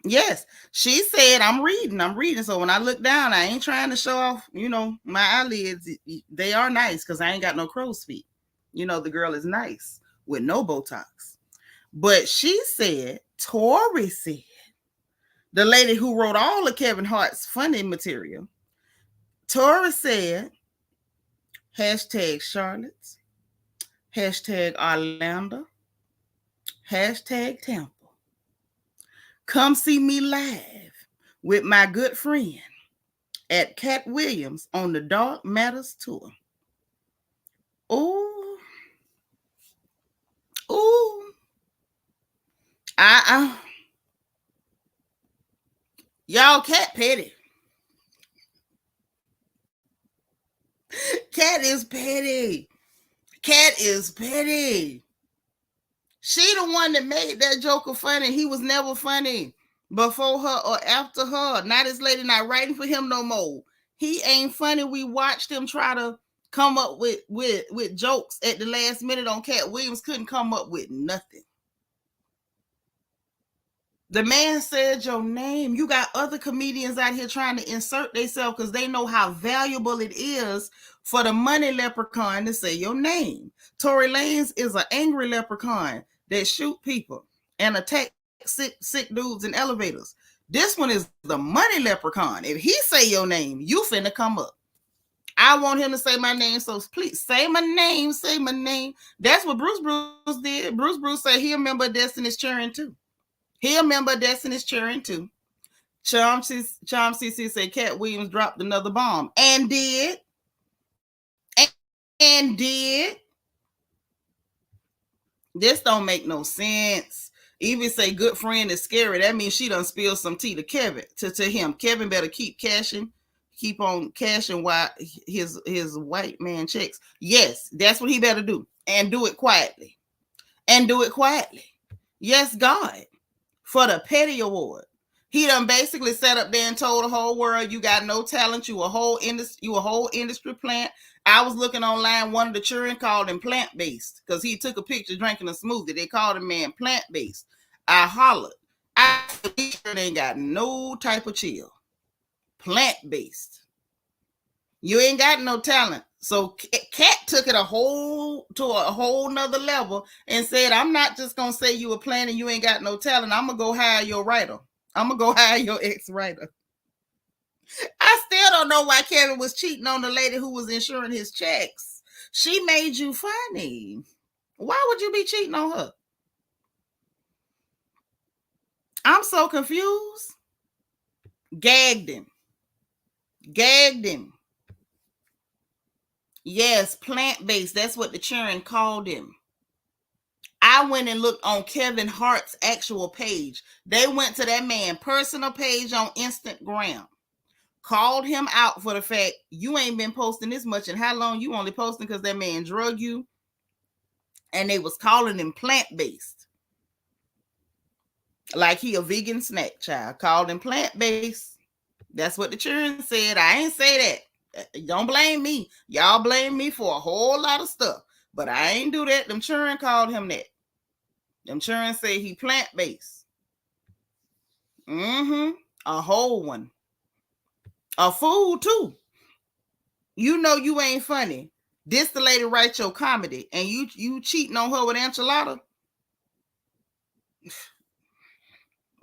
Yes. She said, I'm reading. So when I look down, I ain't trying to show off, my eyelids. They are nice because I ain't got no crow's feet. The girl is nice with no Botox. But she said, Torrie said, the lady who wrote all of Kevin Hart's funny material, Torrie said, #Charlotte, #Orlando, #Tampa. Come see me live with my good friend at Katt Williams on the Dark Matters tour. Ooh. Y'all, Katt petty. Katt is petty. She the one that made that Joker funny. He was never funny before her or after her. Now this lady not writing for him no more. He ain't funny. We watched him try to come up with jokes at the last minute on Katt Williams. Couldn't come up with nothing. The man said your name. You got other comedians out here trying to insert themselves because they know how valuable it is for the money leprechaun to say your name. Tory Lanez is an angry leprechaun that shoot people and attack sick dudes in elevators. This one is the money leprechaun. If he say your name, you finna come up. I want him to say my name, so please say my name, say my name. That's what Bruce did. Bruce said he a member of Destiny's Children too. He a member of Destiny's Children too. Charm CC said Katt Williams dropped another bomb. And did. And did. This don't make no sense. Even say good friend is scary. That means she done spilled some tea to Kevin, to him. Kevin better keep on cashing while his white man checks. Yes, that's what he better do. And do it quietly. Yes, God. For the Petty Award. He done basically sat up there and told the whole world, you got no talent, you a whole industry plant. I was looking online, one of the children called him plant-based because he took a picture drinking a smoothie. They called him man plant-based. I hollered. I ain't got no type of chill. Plant-based. You ain't got no talent. So Katt took it to a whole nother level and said, I'm not just going to say you a plant and you ain't got no talent. I'm going to go hire your writer. I'm going to go hire your ex-writer. I still don't know why Kevin was cheating on the lady who was insuring his checks. She made you funny. Why would you be cheating on her? I'm so confused. Gagged him. Yes, plant-based. That's what the children called him. I went and looked on Kevin Hart's actual page. They went to that man's personal page on Instagram. Called him out for the fact you ain't been posting this much. And how long you only posting because that man drug you? And they was calling him plant-based. Like he a vegan snack child. Called him plant-based. That's what the children said. I ain't say that. Don't blame me. Y'all blame me for a whole lot of stuff. But I ain't do that. Them children called him that. Them children say he plant-based. A whole one. A fool too. You know you ain't funny. This the lady write your comedy and you cheating on her with enchilada.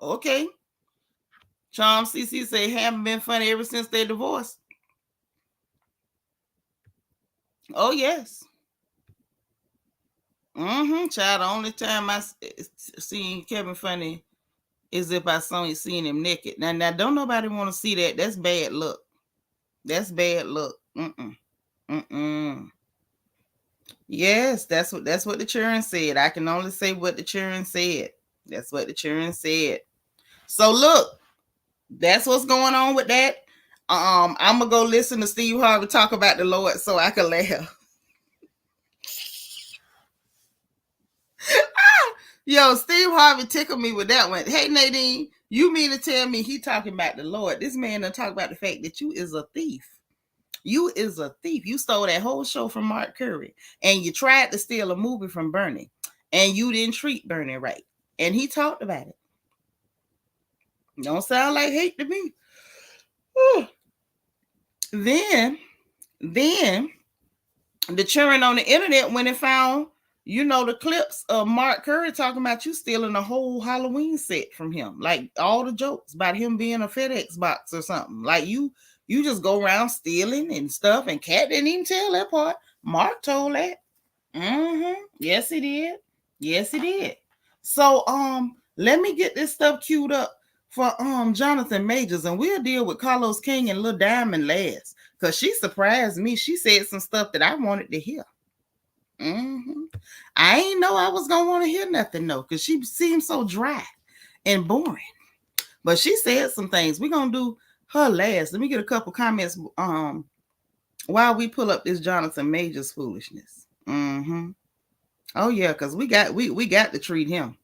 Okay. Charm CC say haven't been funny ever since they divorced. Oh yes. Child, the only time I seen Kevin funny is if I seen him naked. Now don't nobody want to see that. That's bad luck. Yes, that's what the children said. I can only say what the children said. That's what the children said. So look, that's what's going on with that. I'm gonna go listen to Steve Harvey talk about the Lord so I can laugh. Yo, Steve Harvey tickled me with that one. Hey Nadine, you mean to tell me he talking about the Lord? This man done talk about the fact that you is a thief. You is a thief. You stole that whole show from Mark Curry, and you tried to steal a movie from Bernie, and you didn't treat Bernie right. And he talked about it. Don't sound like hate to me. Whew. Then the children on the internet went and found, the clips of Mark Curry talking about you stealing a whole Halloween set from him. Like all the jokes about him being a FedEx box or something. Like you just go around stealing and stuff. And Katt didn't even tell that part. Mark told that. Yes, he did. So let me get this stuff queued up for Jonathon Majors, and we'll deal with Carlos King and Lil Diamond last. Because she surprised me. She said some stuff that I wanted to hear. I ain't know I was gonna want to hear nothing though, because she seemed so dry and boring. But she said some things. We're gonna do her last. Let me get a couple comments while we pull up this Jonathon Majors foolishness. Oh yeah, because we got to treat him.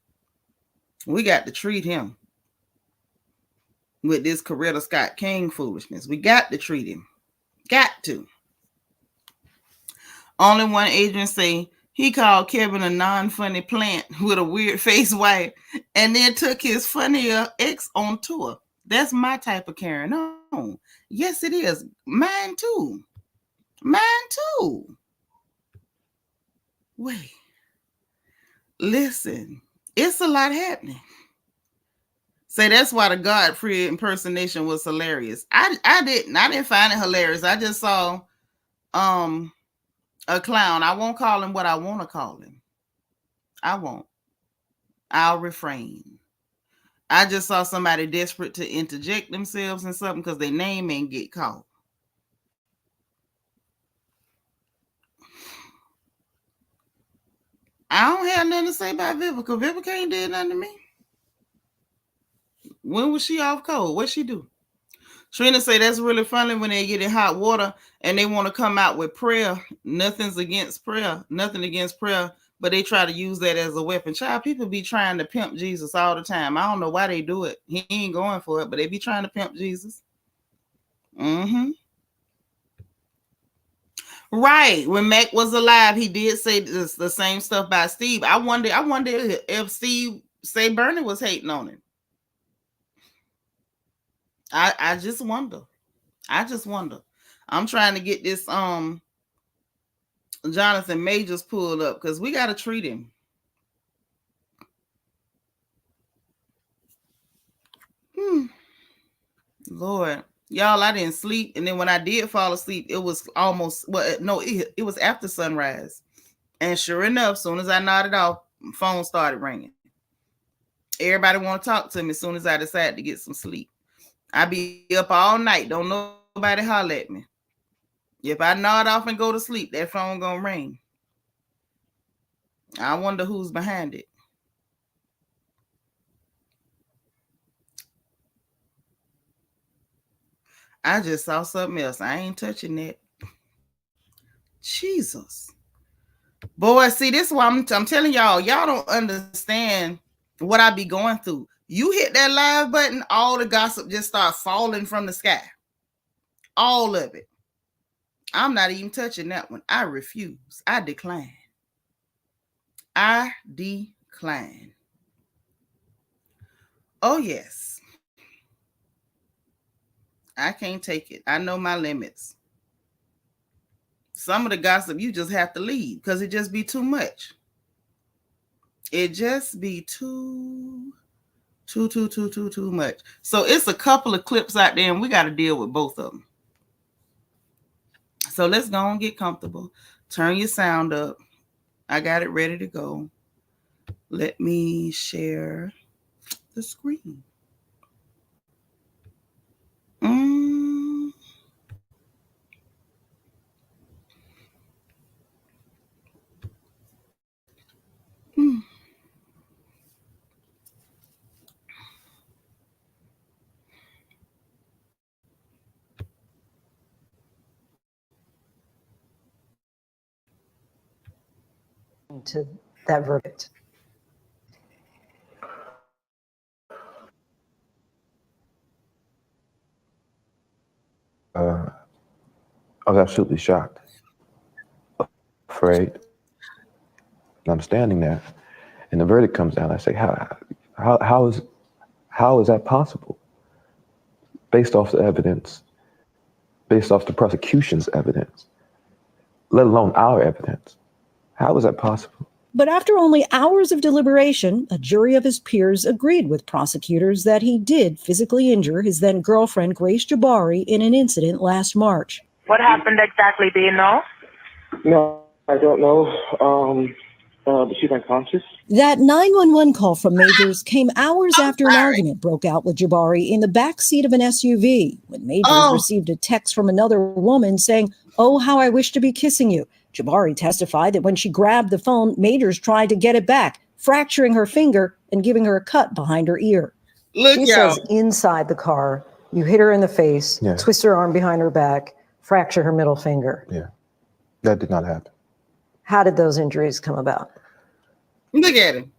We got to treat him with this Coretta King foolishness. We got to treat him. Got to. Only one agent say he called Kevin a non-funny plant with a weird face wife and then took his funnier ex on tour. That's my type of carrying on. Yes, it is. Mine too. Wait. Listen. It's a lot happening. Say that's why the Godfrey impersonation was hilarious. I didn't find it hilarious. I just saw a clown. I won't call him what I want to call him. I won't. I'll refrain. I just saw somebody desperate to interject themselves in something because their name ain't get called. I don't have nothing to say about Vivica. Vivica ain't did nothing to me. When was she off cold? What'd she do? Trina say that's really funny when they get in hot water and they want to come out with prayer. Nothing against prayer, but they try to use that as a weapon. Child, people be trying to pimp Jesus all the time. I don't know why they do it. He ain't going for it, but they be trying to pimp Jesus. Right. When Mac was alive, he did say this, the same stuff about Steve. I wonder if Steve say Bernie was hating on him. I just wonder. I'm trying to get this Jonathon Majors pulled up because we got to treat him. Lord, y'all, I didn't sleep, and then when I did fall asleep, it was almost it was after sunrise, and sure enough, as soon as I nodded off, phone started ringing. Everybody want to talk to me as soon as I decided to get some sleep. I be up all night, don't nobody holler at me. If I nod off and go to sleep, that phone gonna ring. I wonder who's behind it. I just saw something else. I ain't touching that. Jesus. Boy, see, this is why I'm telling y'all don't understand what I be going through. You hit that live button, all the gossip just start falling from the sky. All of it. I'm not even touching that one. I refuse. I decline. Oh, yes. I can't take it. I know my limits. Some of the gossip you just have to leave because it just be too much. It just be too much. So it's a couple of clips out there and we got to deal with both of them. So let's go and get comfortable. Turn your sound up. I got it ready to go. Let me share the screen. To that verdict. I was absolutely shocked, afraid. And I'm standing there, and the verdict comes down. I say, how is that possible? Based off the evidence, based off the prosecution's evidence, let alone our evidence. How is that possible? But after only hours of deliberation, a jury of his peers agreed with prosecutors that he did physically injure his then girlfriend, Grace Jabari, in an incident last March. What happened exactly? Do you know? No, I don't know. But she's unconscious. That 911 call from Majors came hours after an argument broke out with Jabari in the backseat of an SUV when Majors received a text from another woman saying, "Oh, how I wish to be kissing you." Jabari testified that when she grabbed the phone, Majors tried to get it back, fracturing her finger and giving her a cut behind her ear. She says inside the car, you hit her in the face, twist her arm behind her back, fracture her middle finger. Yeah, that did not happen. How did those injuries come about? Look at him.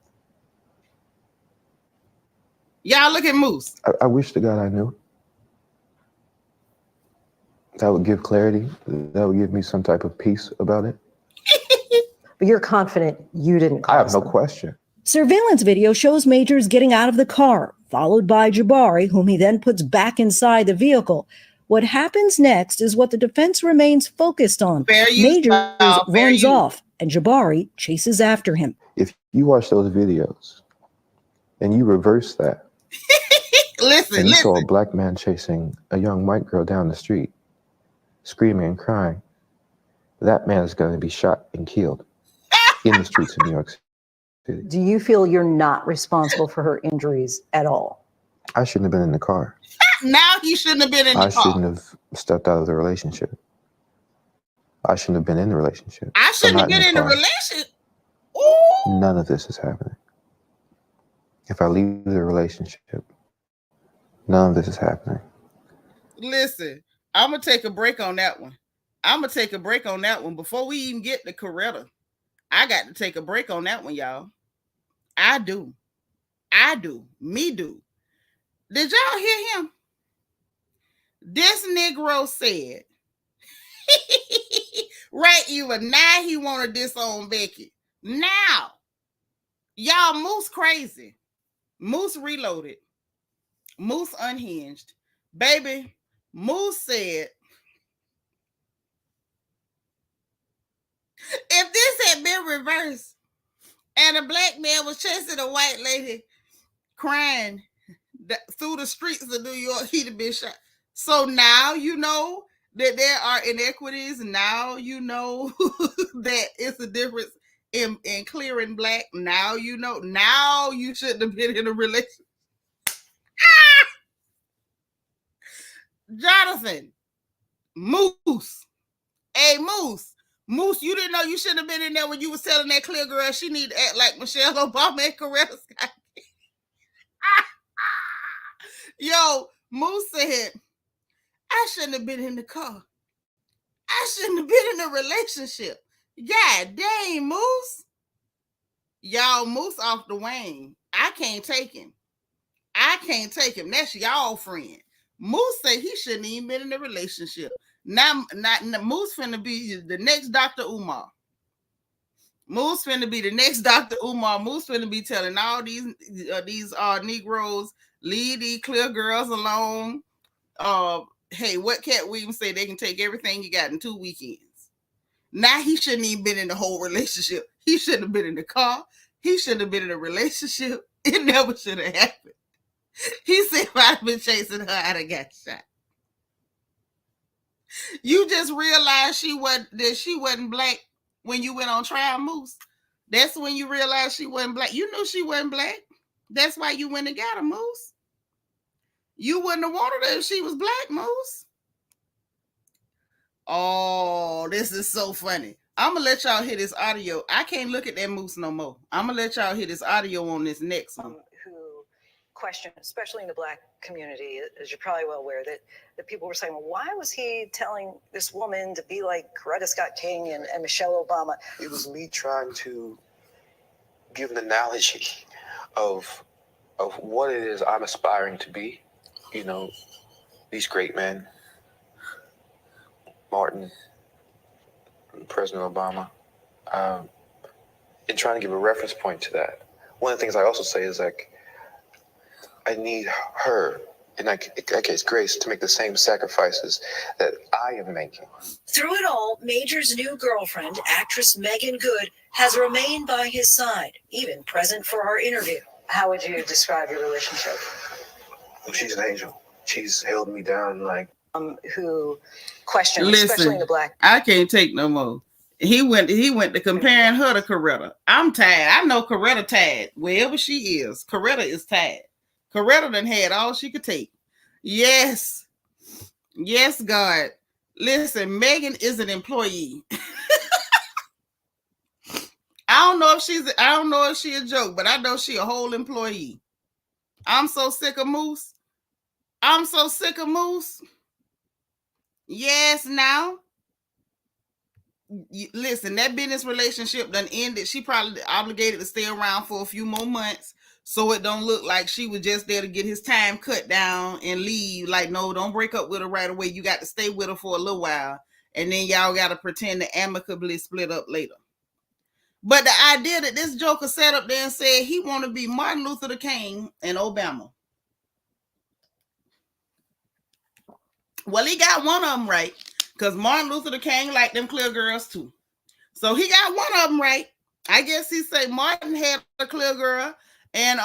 Y'all look at Moose. I wish to God I knew. That would give clarity. That would give me some type of peace about it. But you're confident you didn't cause I have no them. question. Surveillance video shows Majors getting out of the car, followed by Jabari, whom he then puts back inside the vehicle. What happens next is what the defense remains focused on. Majors runs off, and Jabari chases after him. If you watch those videos and you reverse that and you saw a black man chasing a young white girl down the street, screaming and crying, that man is going to be shot and killed in the streets of New York City. Do you feel you're not responsible for her injuries at all? I shouldn't have been in the car. Now he shouldn't have been in the car. I shouldn't have stepped out of the relationship. I shouldn't have been in the relationship. I shouldn't have been in the relationship. Ooh. None of this is happening. If I leave the relationship, none of this is happening. Listen, I'm going to take a break on that one. Before we even get to Coretta. I got to take a break on that one, y'all. I do. Me do. Did y'all hear him? This Negro said, right, even now he want to disown Becky. Now, y'all, Moose crazy. Moose reloaded. Moose unhinged. Baby, Moose said, if this had been reversed and a black man was chasing a white lady crying through the streets of New York, he'd have been shot. So now you know that there are inequities. Now you know that it's a difference in clearing black. Now you know. Now you shouldn't have been in a relationship. Jonathon, Moose. Hey, Moose, you didn't know you shouldn't have been in there when you was telling that clear girl she need to act like Michelle Obama and Coretta Scott. Yo, Moose said, I shouldn't have been in the car. I shouldn't have been in a relationship. God dang, Moose. Y'all, Moose off the wing. I can't take him. That's y'all friend. Moose said he shouldn't even been in a relationship. Now Moose finna be the next Dr. Umar. Moose finna be the next Dr. Umar. Moose finna be telling all these Negroes, leave these clear girls alone. Hey, what Katt Williams say, they can take everything you got in 2 weekends. Now he shouldn't even been in the whole relationship. He shouldn't have been in the car. He shouldn't have been in a relationship. It never should have happened. He said, if I'd been chasing her, I'd have got shot. You just realized she wasn't black when you went on trial, Moose. That's when you realized she wasn't black. You knew she wasn't black. That's why you went and got her, Moose. You wouldn't have wanted her if she was black, Moose. Oh, this is so funny. I'm going to let y'all hear this audio. I can't look at that Moose no more. I'm going to let y'all hear this audio on this next one. Who question, especially in the black community, as you're probably well aware, that people were saying, well, why was he telling this woman to be like Coretta King and Michelle Obama? It was me trying to give an analogy of what it is I'm aspiring to be. You know, these great men, Martin, President Obama, and trying to give a reference point to that. One of the things I also say is, like, I need her, in that case, Grace, to make the same sacrifices that I am making. Through it all, Major's new girlfriend, actress Megan Good, has remained by his side, even present for our interview. How would you describe your relationship? Well, she's an angel. She's held me down like... Who question, Listen, especially in the black... I can't take no more. He went to comparing her to Coretta. I'm tired. I know Coretta tired. Wherever she is, Coretta is tired. Coretta done had all she could take. Yes. Yes, God. Listen, Megan is an employee. I don't know if she's a joke, but I know she a whole employee. I'm so sick of Moose. Yes, now. Listen, that business relationship done ended. She probably obligated to stay around for a few more months, so it don't look like she was just there to get his time cut down and leave. Like, no, don't break up with her right away. You got to stay with her for a little while, and then y'all got to pretend to amicably split up later. But the idea that this joker sat up there and said he want to be Martin Luther King in Obama. Well, he got one of them right, because Martin Luther King liked them clear girls too. So he got one of them right. I guess he said Martin had a clear girl, and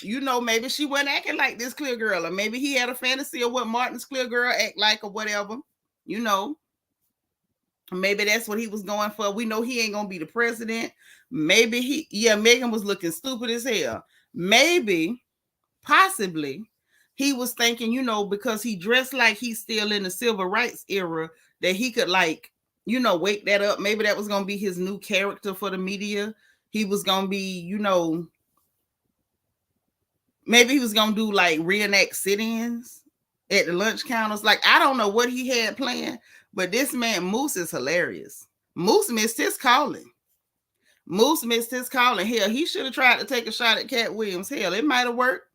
you know, maybe she wasn't acting like this clear girl, or maybe he had a fantasy of what Martin's clear girl act like, or whatever. You know, maybe that's what he was going for. We know he ain't gonna be the president. Maybe Megan was looking stupid as hell. Maybe, possibly, he was thinking, you know, because he dressed like he's still in the civil rights era, that he could, like, you know, wake that up. Maybe that was gonna be his new character for the media. He was gonna be, you know, maybe he was gonna do like reenact sit-ins at the lunch counters. Like, I don't know what he had planned, but this man Moose is hilarious. Moose missed his calling. Hell, he should have tried to take a shot at Katt Williams. Hell, it might have worked.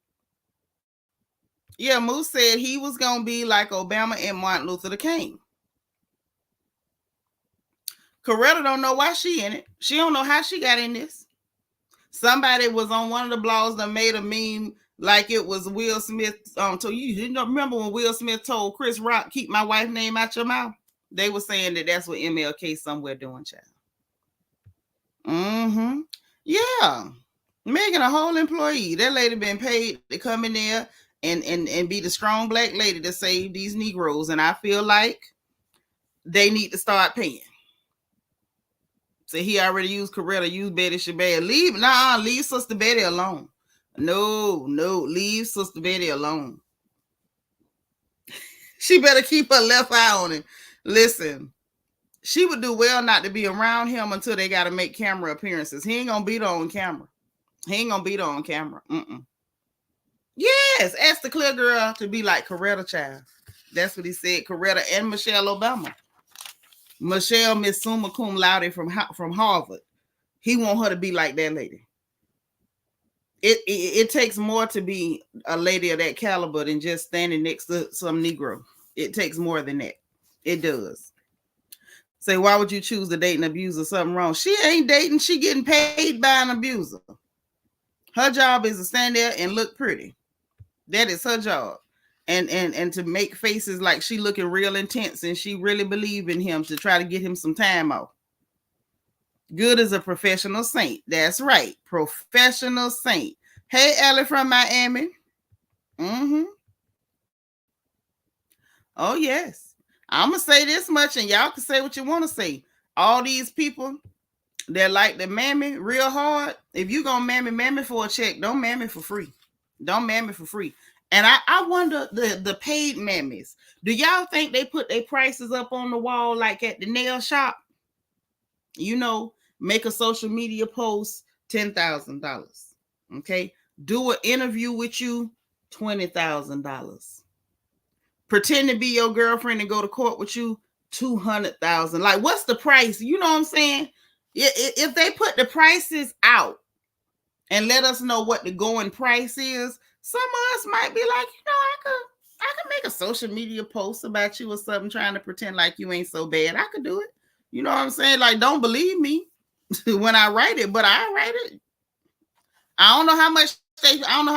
Yeah, Moose said he was gonna be like Obama and Martin Luther King. Coretta don't know why she in it. She don't know how she got in this. Somebody was on one of the blogs that made a meme like it was Will Smith. So you know, remember when Will Smith told Chris Rock, "Keep my wife's name out your mouth"? They were saying that that's what MLK somewhere doing, child. Yeah, Megan a whole employee. That lady been paid to come in there and be the strong black lady to save these Negroes, and I feel like they need to start paying. So he already used Coretta, use Betty Shabazz. Leave Sister Betty alone. No, leave Sister Betty alone. She better keep her left eye on him. Listen, she would do well not to be around him until they got to make camera appearances. He ain't gonna beat her on camera. Yes, ask the clear girl to be like Coretta, child. That's what he said. Coretta and Michelle Obama. Michelle, Miss Summa Cum Laude from Harvard. He want her to be like that lady. It takes more to be a lady of that caliber than just standing next to some Negro. It takes more than that. It does. Say, why would you choose to date an abuser? Something wrong. She ain't dating. She getting paid by an abuser. Her job is to stand there and look pretty. That is her job. And to make faces like she looking real intense and she really believe in him to try to get him some time off. Good as a professional saint. That's right. Professional saint. Hey, Ellie from Miami. Oh, yes. I'm going to say this much and y'all can say what you want to say. All these people that like the mammy real hard, if you going to mammy for a check, don't mammy for free. And I wonder, the paid mammies, do y'all think they put their prices up on the wall like at the nail shop? You know, make a social media post, $10,000. Okay. Do an interview with you, $20,000. Pretend to be your girlfriend and go to court with you, $200,000. Like, what's the price? You know what I'm saying? If they put the prices out and let us know what the going price is, some of us might be like, you know, I could make a social media post about you or something, trying to pretend like you ain't so bad. I could do it. You know what I'm saying? Like, don't believe me when I write it, but I write it. I don't know how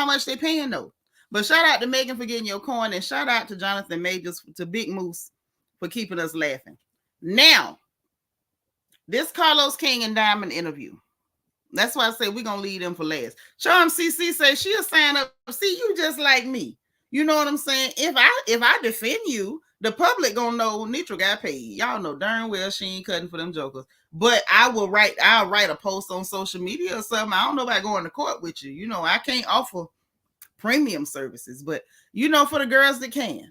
much they paying though. But shout out to Megan for getting your coin, and shout out to Jonathon Majors, to Big Moose for keeping us laughing. Now, this Carlos King and Diamond interview. That's why I say we're going to leave them for last. Charm CC says she'll sign up. See, you just like me. You know what I'm saying? If I defend you, the public going to know Nitra got paid. Y'all know darn well she ain't cutting for them jokers. But I'll write a post on social media or something. I don't know about going to court with you. You know, I can't offer premium services. But, you know, for the girls that can.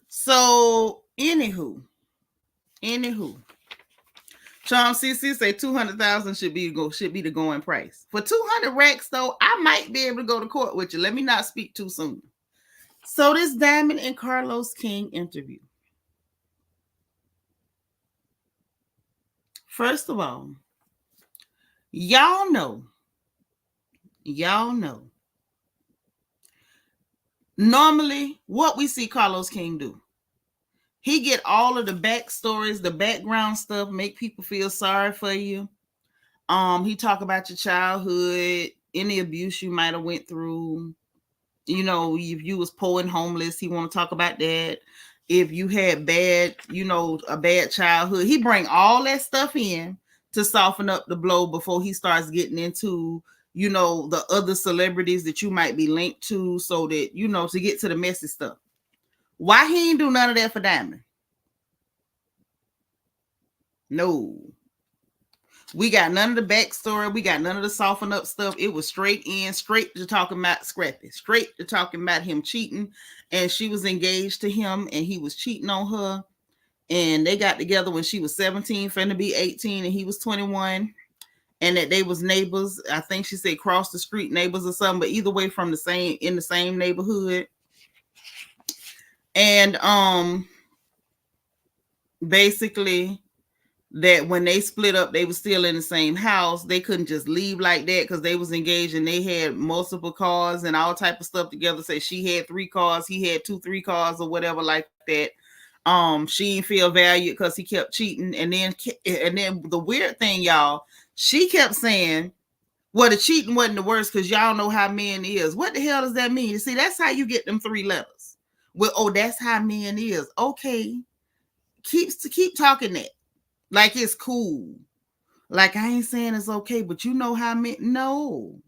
So, anywho, Charm CC say 200,000 should be the going price. For 200 racks, though, I might be able to go to court with you. Let me not speak too soon. So this Diamond and Carlos King interview. First of all, y'all know. Normally, what we see Carlos King do, he get all of the backstories, the background stuff, make people feel sorry for you. He talk about your childhood, any abuse you might have went through. You know, if you was poor and homeless, he want to talk about that. if you had bad, a bad childhood. He bring all that stuff in to soften up the blow before he starts getting into, the other celebrities that you might be linked to, so that, to get to the messy stuff. Why he ain't do none of that for Diamond? No. We got none of the backstory. We got none of the soften up stuff. It was straight to talking about Scrappy, straight to talking about him cheating. And she was engaged to him and he was cheating on her. And they got together when she was 17, finna be 18, and he was 21. And that they was neighbors. I think she said cross the street neighbors or something, but either way in the same neighborhood. And basically that when they split up, they were still in the same house. They couldn't just leave like that because they was engaged and they had multiple cars and all type of stuff together. Say she had 3 cars, he had 2-3 cars or whatever like that. She didn't feel valued because he kept cheating. And then the weird thing, y'all, she kept saying, well, the cheating wasn't the worst because y'all know how men is. What the hell does that mean? You see, that's how you get them 3 letters. Well, oh, that's how men is. Okay. Keep talking that. Like it's cool. Like I ain't saying it's okay, but you know how men. No,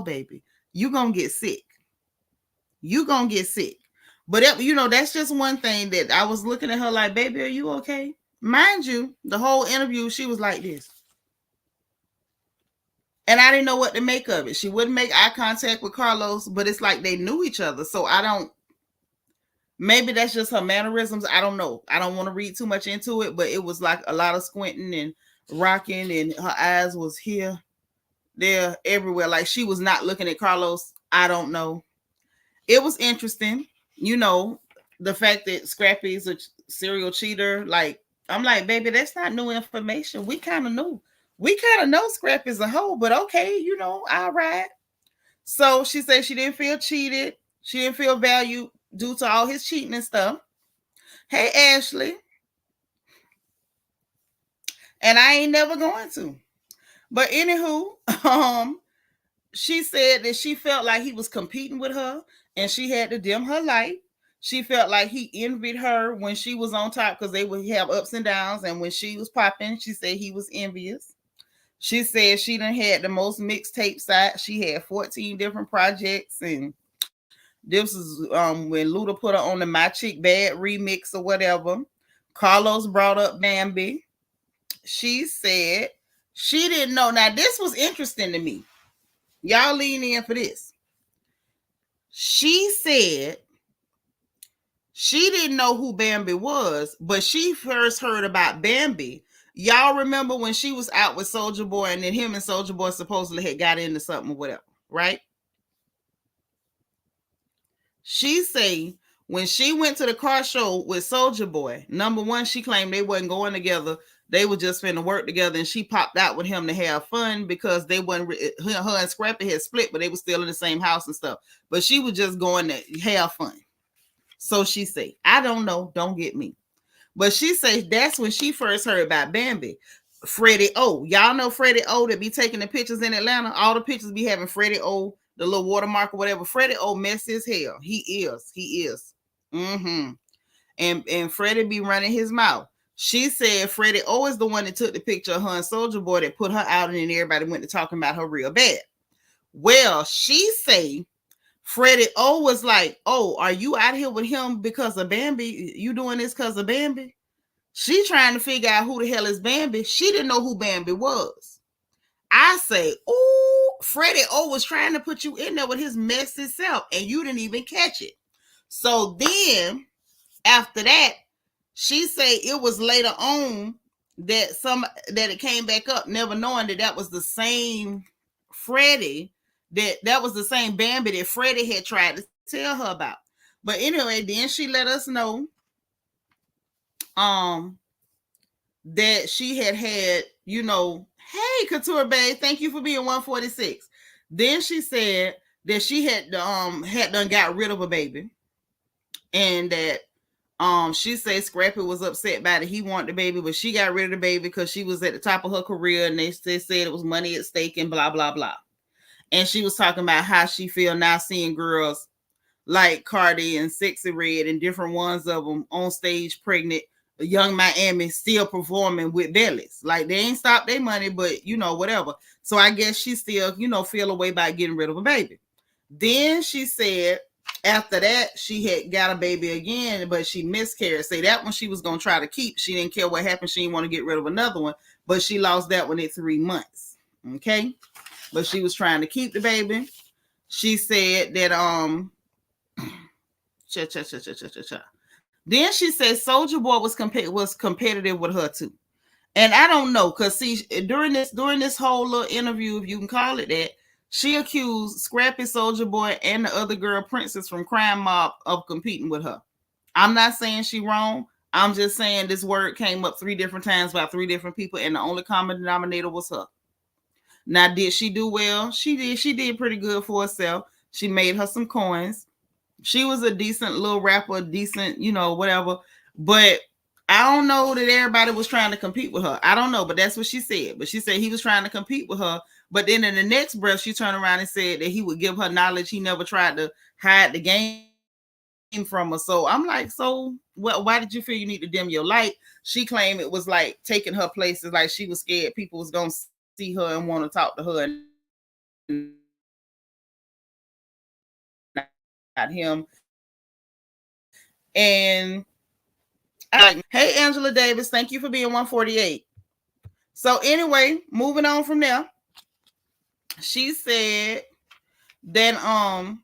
baby. You gonna get sick. But that's just one thing that I was looking at her like, baby, are you okay? Mind you, the whole interview, she was like this. And I didn't know what to make of it. She wouldn't make eye contact with Carlos, but it's like they knew each other. So maybe that's just her mannerisms. I don't know. I don't want to read too much into it, but it was like a lot of squinting and rocking, and her eyes was here, there, everywhere. Like she was not looking at Carlos. I don't know. It was interesting. The fact that Scrappy is a serial cheater. Like, I'm like, baby, that's not new information. We kind of knew. We kind of know Scrappy's a hoe, but okay, all right. So she said she didn't feel cheated. She didn't feel valued due to all his cheating and stuff. Hey, Ashley. And I ain't never going to. But anywho, she said that she felt like he was competing with her and she had to dim her light. She felt like he envied her when she was on top because they would have ups and downs. And when she was popping, she said he was envious. She said she done had the most mixtapes out. She had 14 different projects. And this is when Luda put her on the My Chick Bad remix or whatever. Carlos brought up Bambi. She said she didn't know. Now, this was interesting to me. Y'all lean in for this. She said she didn't know who Bambi was, but she first heard about Bambi. Y'all remember when she was out with Soulja Boy and then him and Soulja Boy supposedly had got into something or whatever, right? She say when she went to the car show with Soulja Boy, number one, she claimed they wasn't going together. They were just finna work together, and she popped out with him to have fun because they wasn't. Her and Scrappy had split, but they were still in the same house and stuff. But she was just going to have fun. So she say, I don't know, don't get me. But she says that's when she first heard about Bambi. Freddie O. Y'all know Freddie O that be taking the pictures in Atlanta. All the pictures be having Freddie O, the little watermark or whatever. Freddie O messy as hell. He is. Mm-hmm. And Freddie be running his mouth. She said Freddie O is the one that took the picture of her and Soulja Boy that put her out, and then everybody went to talking about her real bad. Well, she say Freddie O was like, oh, are you out here with him because of Bambi? You doing this because of Bambi? She trying to figure out who the hell is Bambi. She didn't know who Bambi was. I say, oh, Freddie O was trying to put you in there with his messy self, and you didn't even catch it. So then, after that, she say it was later on that it came back up, never knowing that was the same Freddie, that was the same Bambi that Freddie had tried to tell her about. But anyway, then she let us know that she had, hey, Couture Babe, thank you for being 146. Then she said that she had done got rid of a baby, and that she said Scrappy was upset by it. He wanted the baby, but she got rid of the baby because she was at the top of her career, and they said it was money at stake and blah blah blah. And she was talking about how she feel now seeing girls like Cardi and Sexy Red and different ones of them on stage pregnant. Young Miami still performing with bellies. Like they ain't stopped their money, but you know, whatever. So I guess she still, you know, feel a way by getting rid of a baby. Then she said after that she had got a baby again, but she miscarried. Say that one she was gonna try to keep. She didn't care what happened. She didn't want to get rid of another one, but she lost that one at 3 months. Okay, but she was trying to keep the baby. She said that Then she said Soulja Boy was competitive with her too. And I don't know, because see, during this whole little interview, if you can call it that, she accused Scrappy, Soulja Boy, and the other girl, Princess from Crime Mob, of competing with her. I'm not saying she wrong. I'm just saying this word came up 3 different times by 3 different people, and the only common denominator was her. Now, did she do well? She did. She did pretty good for herself. She made her some coins. She was a decent little rapper, decent, you know, whatever. But I don't know that everybody was trying to compete with her. I don't know, but that's what she said. But she said he was trying to compete with her. But then in the next breath, she turned around and said that he would give her knowledge. He never tried to hide the game from her. So I'm like, so why did you feel you need to dim your light? She claimed it was like taking her places, like she was scared people was going to see her and want to talk to her. And not him. And I'm like, hey, Angela Davis, thank you for being 148. So anyway, moving on from there, she said that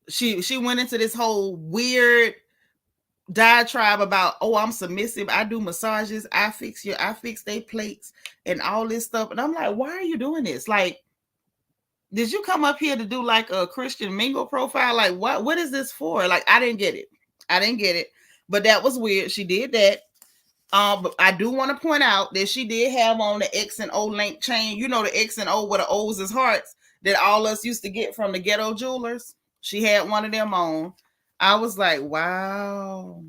she went into this whole weird diatribe about, oh, I'm submissive, I do massages, I fix their plates and all this stuff. And I'm like, why are you doing this? Like, did you come up here to do like a Christian Mingle profile? Like, what is this for? Like, I didn't get it. But that was weird. She did that. But I do want to point out that she did have on the X and O link chain. You know, the X and O where the O's is hearts that all us used to get from the ghetto jewelers. She had one of them on. I was like, wow.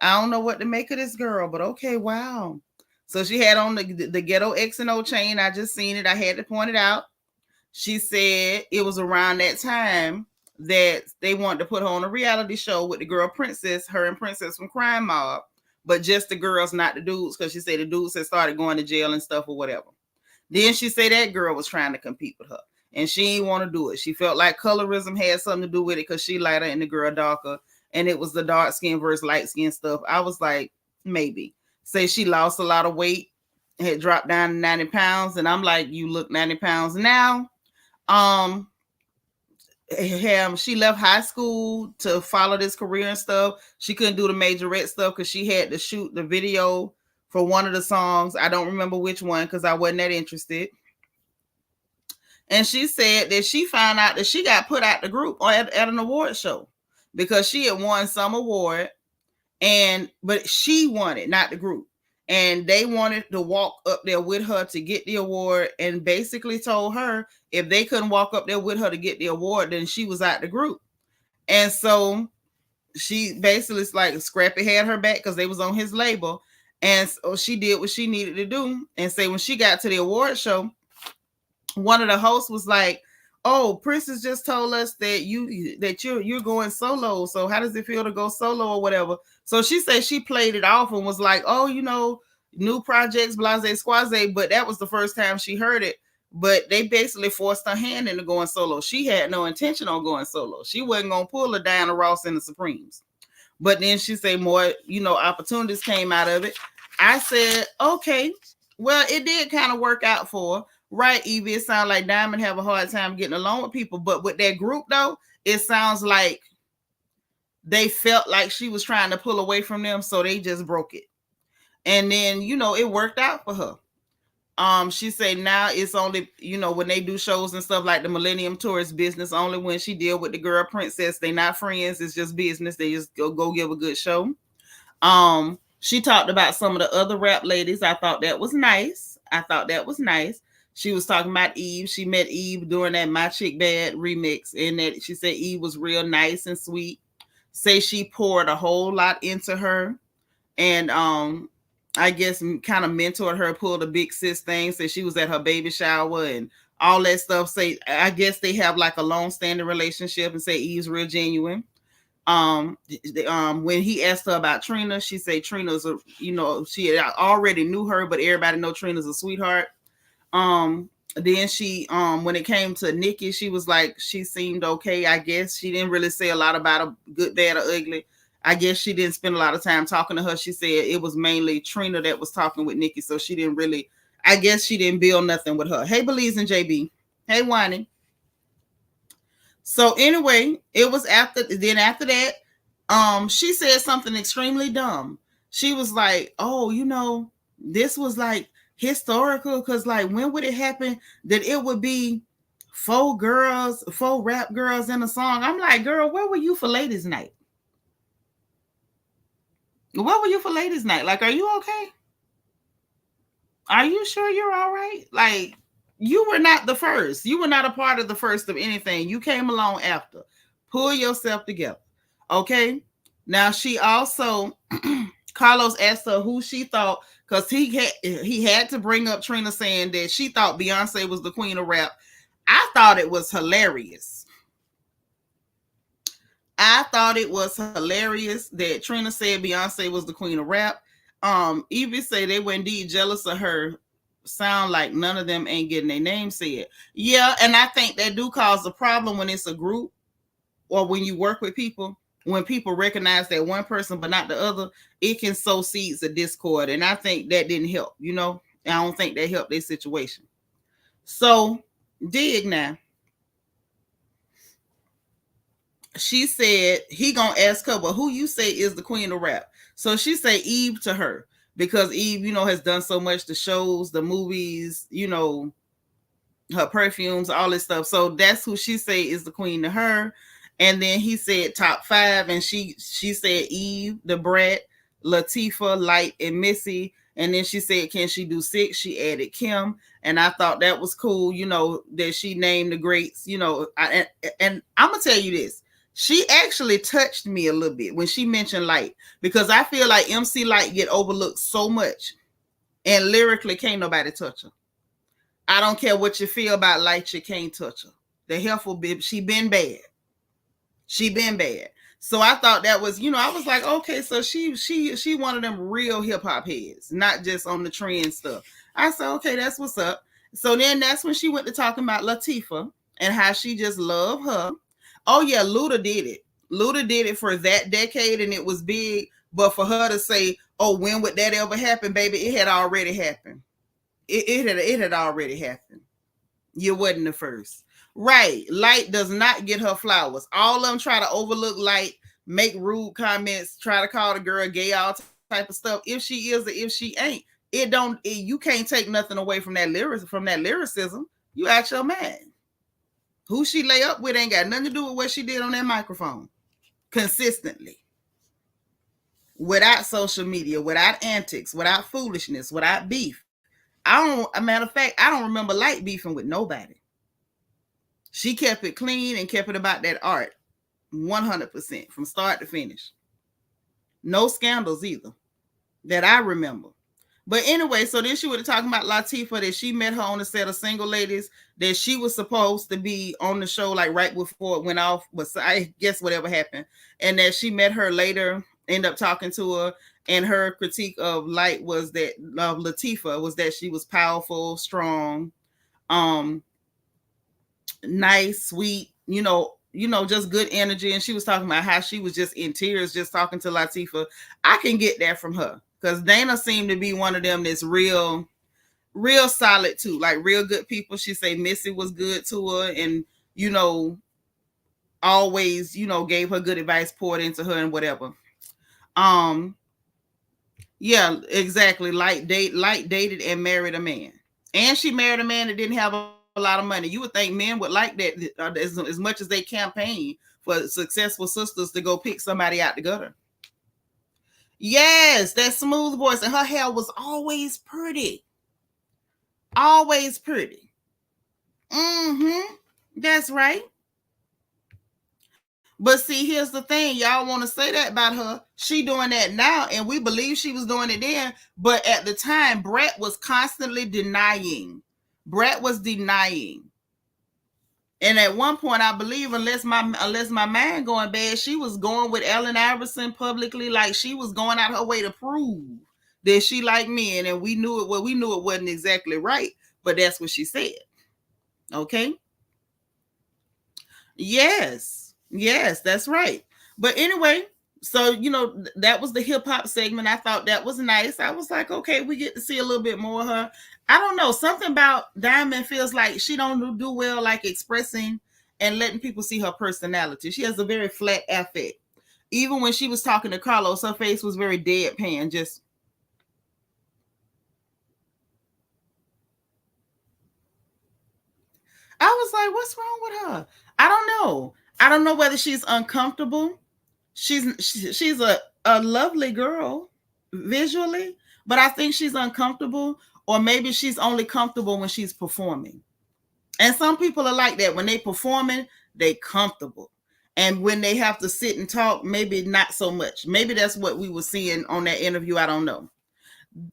I don't know what to make of this girl, but okay, wow. So she had on the ghetto X and O chain. I just seen it. I had to point it out. She said it was around that time that they wanted to put her on a reality show with the girl Princess, her and Princess from Crime Mob, but just the girls, not the dudes, because she said the dudes had started going to jail and stuff or whatever. Then she said that girl was trying to compete with her, and she didn't want to do it. She felt like colorism had something to do with it because she lighter and the girl darker, and it was the dark skin versus light skin stuff. I was like, maybe. Say she lost a lot of weight, had dropped down to 90 pounds, and I'm like, you look 90 pounds now. She left high school to follow this career and stuff. She couldn't do the majorette stuff because she had to shoot the video for one of the songs. I don't remember which one because I wasn't that interested. And she said that she found out that she got put out the group at an award show because she had won some award, but she won it, not the group. And they wanted to walk up there with her to get the award, and basically told her if they couldn't walk up there with her to get the award, then she was out the group. And so she basically, it's like Scrappy had her back because they was on his label. And so she did what she needed to do. And say when she got to the award show, one of the hosts was like, oh, Princess just told us that you're going solo. So how does it feel to go solo or whatever? So she said she played it off and was like, oh, you know, new projects, blase squaze. But that was the first time she heard it. But they basically forced her hand into going solo. She had no intention on going solo. She wasn't going to pull her Diana Ross and the Supremes. But then she said more, you know, opportunities came out of it. I said, okay, well, it did kind of work out for her. Right, Evie, it sounds like Diamond have a hard time getting along with people. But with that group, though, it sounds like they felt like she was trying to pull away from them, so they just broke it. And then, you know, it worked out for her. She said now it's only, you know, when they do shows and stuff like the Millennium Tourist business, only when she deal with the girl Princess. They not friends. It's just business. They just go give a good show. She talked about some of the other rap ladies. I thought that was nice. She was talking about Eve. She met Eve during that My Chick Bad remix, and that she said Eve was real nice and sweet. Say she poured a whole lot into her, and I guess kind of mentored her, pulled a big sis thing. Said she was at her baby shower and all that stuff. Say, I guess they have like a long-standing relationship, and say Eve's real genuine. When he asked her about Trina, she said Trina's a, she already knew her, but everybody know Trina's a sweetheart. Then she, when it came to Nikki, she was like, she seemed okay. I guess she didn't really say a lot about her, good, bad, or ugly. I guess she didn't spend a lot of time talking to her. She said it was mainly Trina that was talking with Nikki, so she didn't really, I guess she didn't build nothing with her. Hey, Belize and JB. Hey, Wani. So anyway, it was after that, she said something extremely dumb. She was like, oh, this was like historical, because like, when would it happen that it would be 4 rap girls in a song? I'm like, girl, where were you for ladies' night? What were you for ladies' night? Like, are you okay? Are you sure you're all right? Like, you were not the first. You were not a part of the first of anything. You came along after. Pull yourself together. Okay? Now, she also, Carlos asked her who she thought, because he had to bring up Trina saying that she thought Beyonce was the queen of rap. I thought it was hilarious. I thought it was hilarious that Trina said Beyonce was the queen of rap. Evie say they were indeed jealous of her. Sound like none of them ain't getting their name said. Yeah, and I think that do cause a problem when it's a group, or when you work with people. When people recognize that one person but not the other, it can sow seeds of discord. And I think that didn't help. I don't think that helped their situation. So, dig now. She said he gonna ask her, well, who you say is the queen of rap? So she say Eve to her, because Eve, has done so much, the shows, the movies, her perfumes, all this stuff. So that's who she say is the queen to her. And then he said top 5, and she said Eve, the Brat, Latifah, Light, and Missy. And then she said, can she do 6? She added Kim. And I thought that was cool, that she named the greats, and I'm gonna tell you this. She actually touched me a little bit when she mentioned Light, because I feel like MC Light get overlooked so much, and lyrically can't nobody touch her. I don't care what you feel about Light, you can't touch her. The heifer bib, she been bad. So I thought that was, I was like, okay, so she one of them real hip hop heads, not just on the trend stuff. I said, okay, that's what's up. So then that's when she went to talking about Latifah and how she just loved her. Oh yeah, Luda did it. Luda did it for that decade, and it was big. But for her to say, "Oh, when would that ever happen, baby?" It had already happened. It had already happened. You wasn't the first, right? Light does not get her flowers. All of them try to overlook Light, make rude comments, try to call the girl gay, all type of stuff. If she is or if she ain't, you can't take nothing away from that lyricism. You out your mind. Who she lay up with ain't got nothing to do with what she did on that microphone consistently. Without social media, without antics, without foolishness, without beef. A matter of fact, I don't remember Light beefing with nobody. She kept it clean and kept it about that art 100% from start to finish. No scandals either that I remember. But anyway, so then she was talking about Latifah, that she met her on the set of Single Ladies, that she was supposed to be on the show like right before it went off, but I guess whatever happened, and that she met her later, ended up talking to her, and her critique of Light was that of Latifah was that she was powerful, strong, nice, sweet, just good energy. And she was talking about how she was just in tears just talking to Latifah. I can get that from her. Because Dana seemed to be one of them that's real solid too, like real good people. She say Missy was good to her, and always gave her good advice, poured into her, and whatever. Yeah, exactly. Light dated and married a man, and she married a man that didn't have a lot of money. You would think men would like that as much as they campaign for successful sisters to go pick somebody out the gutter. Yes, that smooth voice, and her hair was always pretty. Always pretty. That's right. But see, here's the thing. Y'all want to say that about her. She doing that now, and we believe she was doing it then. But at the time, Brett was constantly denying. Brett was denying And at one point, I believe, unless my mind going bad, she was going with Allen Iverson publicly, like she was going out her way to prove that she liked men, and we knew it. Well, we knew it wasn't exactly right, but that's what she said. Okay. Yes, that's right. But anyway, so that was the hip hop segment. I thought that was nice. I was like, okay, we get to see a little bit more of her. I don't know, something about Diamond feels like she don't do well like expressing and letting people see her personality. She has a very flat affect. Even when she was talking to Carlos, her face was very deadpan. Just I was like, what's wrong with her? I don't know. I don't know whether she's uncomfortable. She's a lovely girl visually, but I think she's uncomfortable, or maybe she's only comfortable when she's performing. And some people are like that. When they performing, they comfortable. And when they have to sit and talk, maybe not so much. Maybe that's what we were seeing on that interview. I don't know.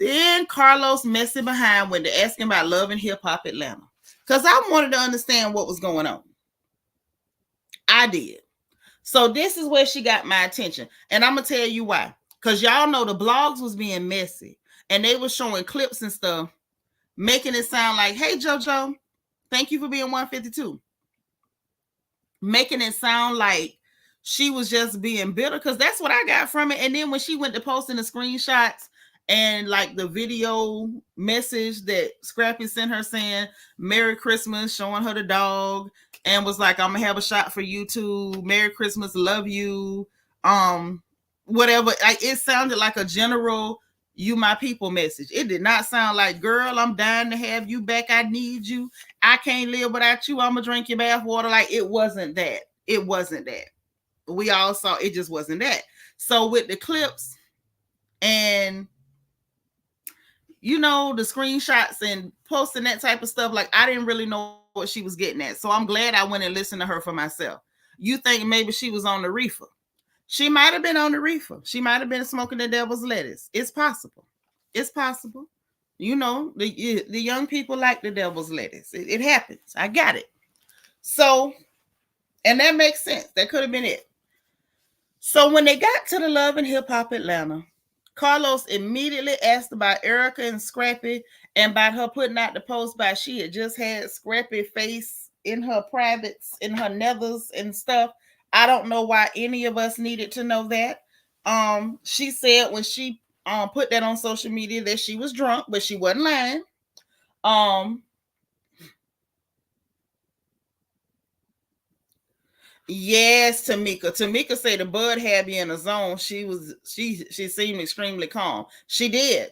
Then Carlos messing behind when they're asking about Love and Hip Hop Atlanta. Because I wanted to understand what was going on. I did. So this is where she got my attention. And I'm going to tell you why. Because y'all know the blogs was being messy. And they were showing clips and stuff, making it sound like, hey, JoJo, thank you for being 152. Making it sound like she was just being bitter, because that's what I got from it. And then when she went to posting the screenshots and like the video message that Scrappy sent her saying Merry Christmas, showing her the dog, and was like, I'm gonna have a shot for you too. Merry Christmas, love you. Whatever. It sounded like a general you my people message. It did not sound like, girl, I'm dying to have you back. I need you. I can't live without you. I'm gonna drink your bath water. Like, it wasn't that. It wasn't that. We all saw it just wasn't that. So with the clips and the screenshots and posting that type of stuff, like, I didn't really know what she was getting at. So I'm glad I went and listened to her for myself. You think maybe she was on the reefer? She might have been on the reefer. She might have been smoking the devil's lettuce. It's possible. It's possible. The young people like the devil's lettuce. It happens. I got it. So, and that makes sense. That could have been it. So when they got to the Love and Hip Hop Atlanta, Carlos immediately asked about Erica and Scrappy and about her putting out the post about she had just had Scrappy face in her privates, in her nethers and stuff. I don't know why any of us needed to know that. She said when she put that on social media that she was drunk, but she wasn't lying. Yes, Tamika. Tamika said the bud had me in a zone. She seemed extremely calm. She did.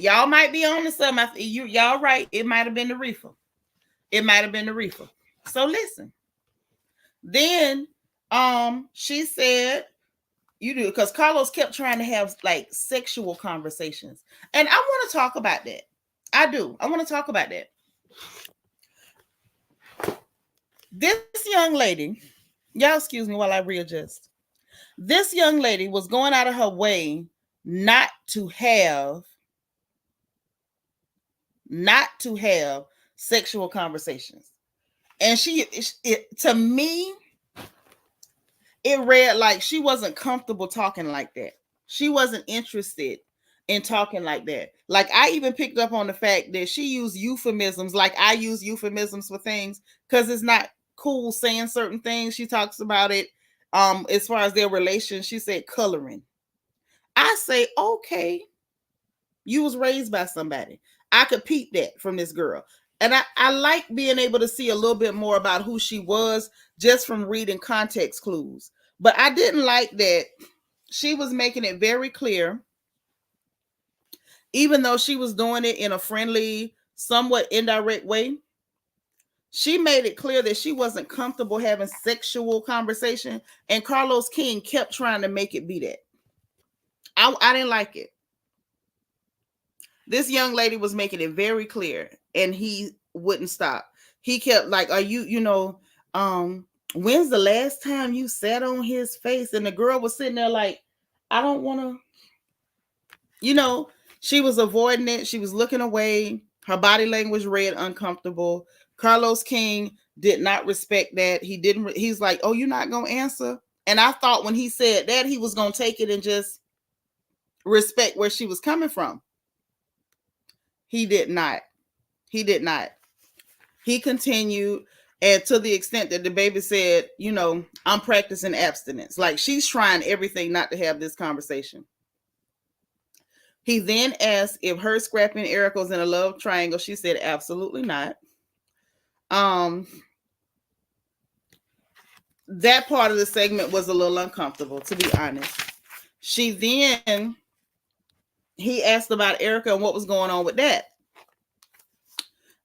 Y'all might be on to something. Y'all right. It might have been the reefer. So listen. Then she said, you do, because Carlos kept trying to have like sexual conversations. And I want to talk about that. I do. I want to talk about that. This young lady, y'all excuse me while I readjust. This young lady was going out of her way not to have sexual conversations. And to me, it read like she wasn't comfortable talking like that. She wasn't interested in talking like that. Like, I even picked up on the fact that she used euphemisms, like I use euphemisms for things, because it's not cool saying certain things. She talks about it as far as their relation. She said coloring. I say, okay, you was raised by somebody. I could peep that from this girl. And I like being able to see a little bit more about who she was just from reading context clues. But I didn't like that she was making it very clear, even though she was doing it in a friendly, somewhat indirect way, she made it clear that she wasn't comfortable having sexual conversation. And Carlos King kept trying to make it be that. I didn't like it. This young lady was making it very clear, and he wouldn't stop. He kept like, are you, when's the last time you sat on his face? And the girl was sitting there like, I don't want to, she was avoiding it. She was looking away. Her body language read uncomfortable. Carlos King did not respect that. He didn't. He's like, oh, you're not going to answer. And I thought when he said that, he was going to take it and just respect where she was coming from. He did not. He did not. He continued, and to the extent that the baby said, you know, I'm practicing abstinence. Like, she's trying everything not to have this conversation. He then asked if her scrapping Erica was in a love triangle. She said, absolutely not. That part of the segment was a little uncomfortable, to be honest. He asked about Erica and what was going on with that.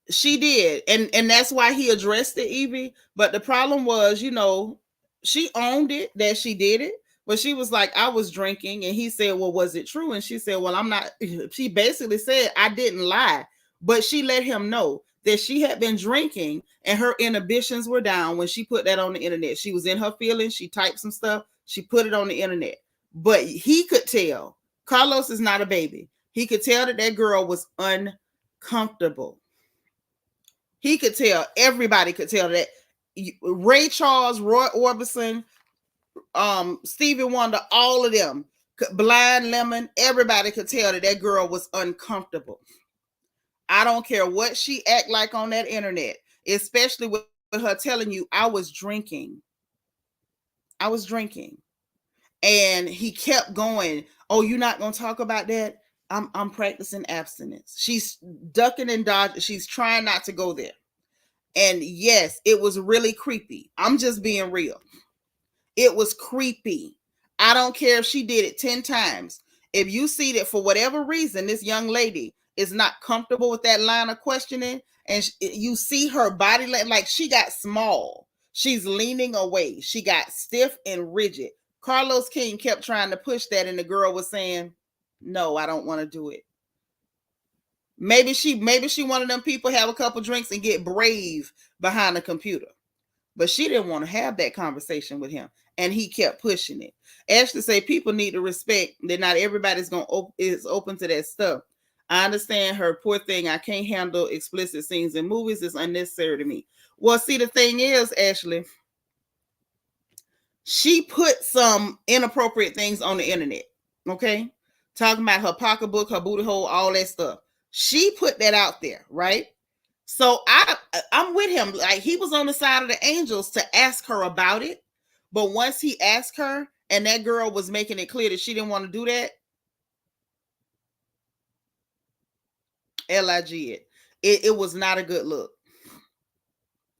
She did, and that's why he addressed it, Evie. But the problem was, you know, she owned it that she did it, but she was like, I was drinking, and he said, well, was it true? And she said, well, I'm not. She basically said, I didn't lie, but she let him know that she had been drinking and her inhibitions were down when she put that on the internet. She was in her feelings. She typed some stuff. She put it on the internet, but he could tell. Carlos is not a baby. He could tell that that girl was uncomfortable. He could tell. Everybody could tell that. Ray Charles, Roy Orbison, Stevie Wonder, all of them, Blind Lemon, everybody could tell that that girl was uncomfortable. I don't care what she act like on that internet, especially with her telling you, I was drinking. I was drinking. And he kept going, oh, you're not going to talk about that? I'm practicing abstinence. She's ducking and dodging. She's trying not to go there. And yes, it was really creepy. I'm just being real. It was creepy. I don't care if she did it 10 times. If you see that for whatever reason, this young lady is not comfortable with that line of questioning, and you see her body like she got small. She's leaning away. She got stiff and rigid. Carlos King kept trying to push that, and the girl was saying, no, I don't want to do it. Maybe she one of them people have a couple drinks and get brave behind the computer. But she didn't want to have that conversation with him, and he kept pushing it. Ashley say people need to respect that not everybody's is open to that stuff. I understand her poor thing. I can't handle explicit scenes in movies. It's unnecessary to me. Well, see, the thing is, Ashley, she put some inappropriate things on the internet. Okay, talking about her pocketbook, her booty hole, all that stuff. She put that out there, right? So I'm with him. Like, he was on the side of the angels to ask her about it. But once he asked her and that girl was making it clear that she didn't want to do that, LIG it was not a good look.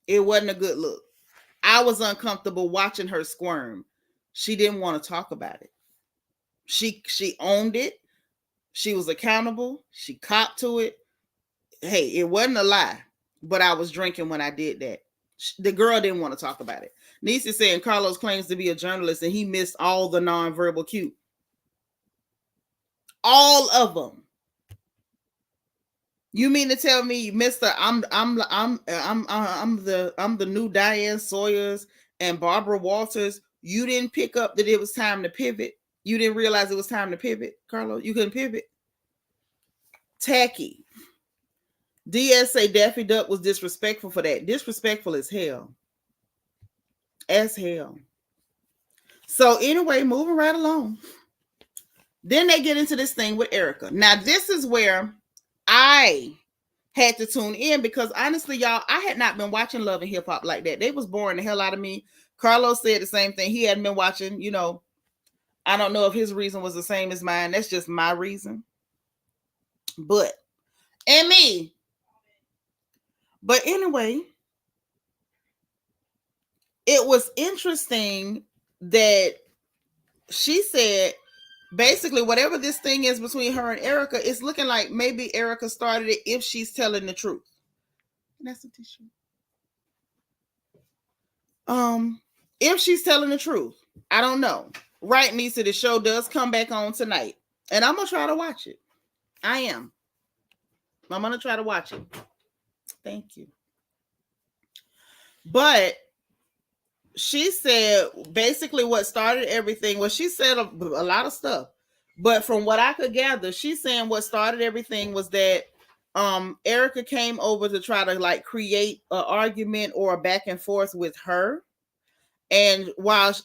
It wasn't a good look. I was uncomfortable watching her squirm. She didn't want to talk about it. She owned it. She was accountable. She copped to it. Hey, it wasn't a lie, but I was drinking when I did that. The girl didn't want to talk about it. Nisa saying Carlos claims to be a journalist and he missed all the nonverbal cue. All of them. You mean to tell me, Mister, I'm the new Diane Sawyers and Barbara Walters. You didn't pick up that it was time to pivot. You didn't realize it was time to pivot, Carlos. You couldn't pivot. Tacky. DS say Daffy Duck was disrespectful for that. Disrespectful as hell. As hell. So anyway, moving right along. Then they get into this thing with Erica. Now, this is where I had to tune in because honestly, y'all, I had not been watching Love and Hip Hop like that. They was boring the hell out of me. Carlos said the same thing. He hadn't been watching, you know. I don't know if his reason was the same as mine. That's just my reason. But anyway, it was interesting that she said basically whatever this thing is between her and Erica, it's looking like maybe Erica started it if she's telling the truth. That's a tissue. If she's telling the truth, I don't know. Right, Nisa, the show does come back on tonight, and I'm gonna try to watch it. I am. I'm gonna try to watch it. Thank you. But she said basically what started everything. Well, she said a lot of stuff, but from what I could gather, she's saying what started everything was that Erica came over to try to like create an argument or a back and forth with her. And while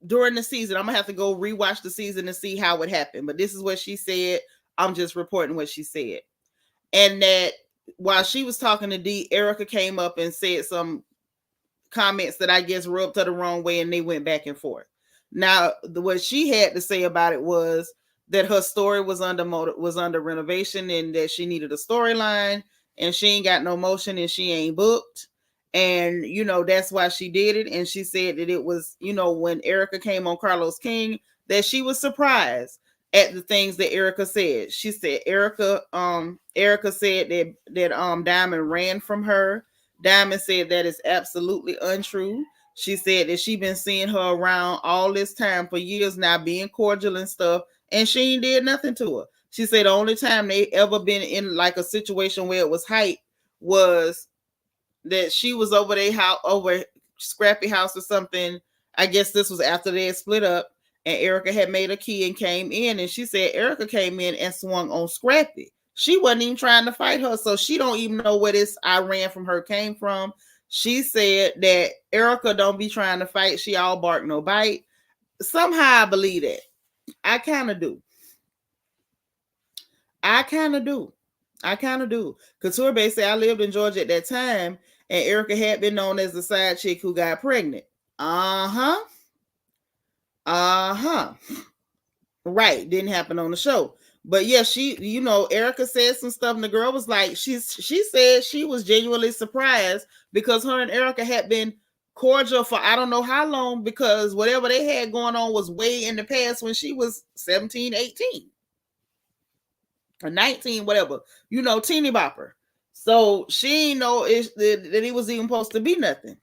during the season, I'm gonna have to go rewatch the season to see how it happened. But this is what she said. I'm just reporting what she said. And that while she was talking to D, Erica came up and said some comments that I guess rubbed her the wrong way, and they went back and forth. Now, what she had to say about it was that her story was under renovation, and that she needed a storyline, and she ain't got no motion, and she ain't booked. And that's why she did it. And she said that it was, when Erica came on Carlos King, that she was surprised at the things that Erica said. She said Erica said that Diamond ran from her. Diamond said that is absolutely untrue. She said that she been seeing her around all this time for years now, being cordial and stuff, and she ain't did nothing to her. She said the only time they ever been in like a situation where it was hype was that she was over their house, over Scrappy house or something. I guess this was after they had split up, and Erica had made a key and came in, and she said Erica came in and swung on Scrappy. She wasn't even trying to fight her, so she don't even know where this I ran from her came from. She said that Erica don't be trying to fight. She all bark, no bite. Somehow I believe that. I kind of do. Because Torrie said I lived in Georgia at that time, and Erica had been known as the side chick who got pregnant. Right. Didn't happen on the show. But yeah, she, Erica said some stuff, and the girl was like, she said she was genuinely surprised because her and Erica had been cordial for I don't know how long, because whatever they had going on was way in the past when she was 17, 18 or 19, whatever, teeny bopper. So she didn't know that he was even supposed to be nothing.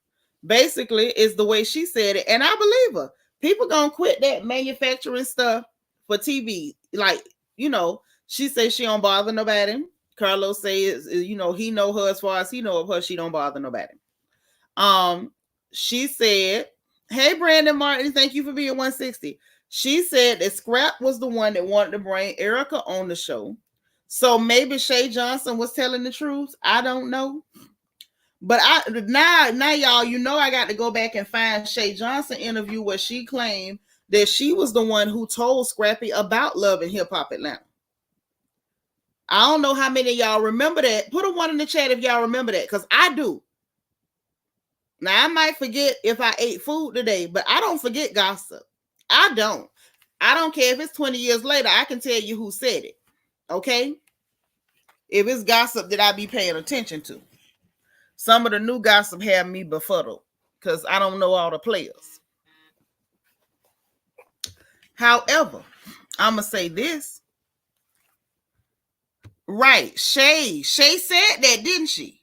Basically, is the way she said it, and I believe her. People gonna quit that manufacturing stuff for TV. Like, she says she don't bother nobody. Carlos says, he know her as far as he know of her. She don't bother nobody. She said, hey, Brandon Martin, thank you for being 160. She said that Scrap was the one that wanted to bring Erica on the show. So maybe Shay Johnson was telling the truth. I don't know. But now y'all, I got to go back and find Shay Johnson interview where she claimed that she was the one who told Scrappy about Love and Hip Hop Atlanta. I don't know how many of y'all remember that. Put a one in the chat if y'all remember that, because I do. Now, I might forget if I ate food today, but I don't forget gossip. I don't care if it's 20 years later. I can tell you who said it. Okay? If it's gossip that I be paying attention to. Some of the new gossip have me befuddled because I don't know all the players. However, I'm going to say this. Right. Shay said that, didn't she?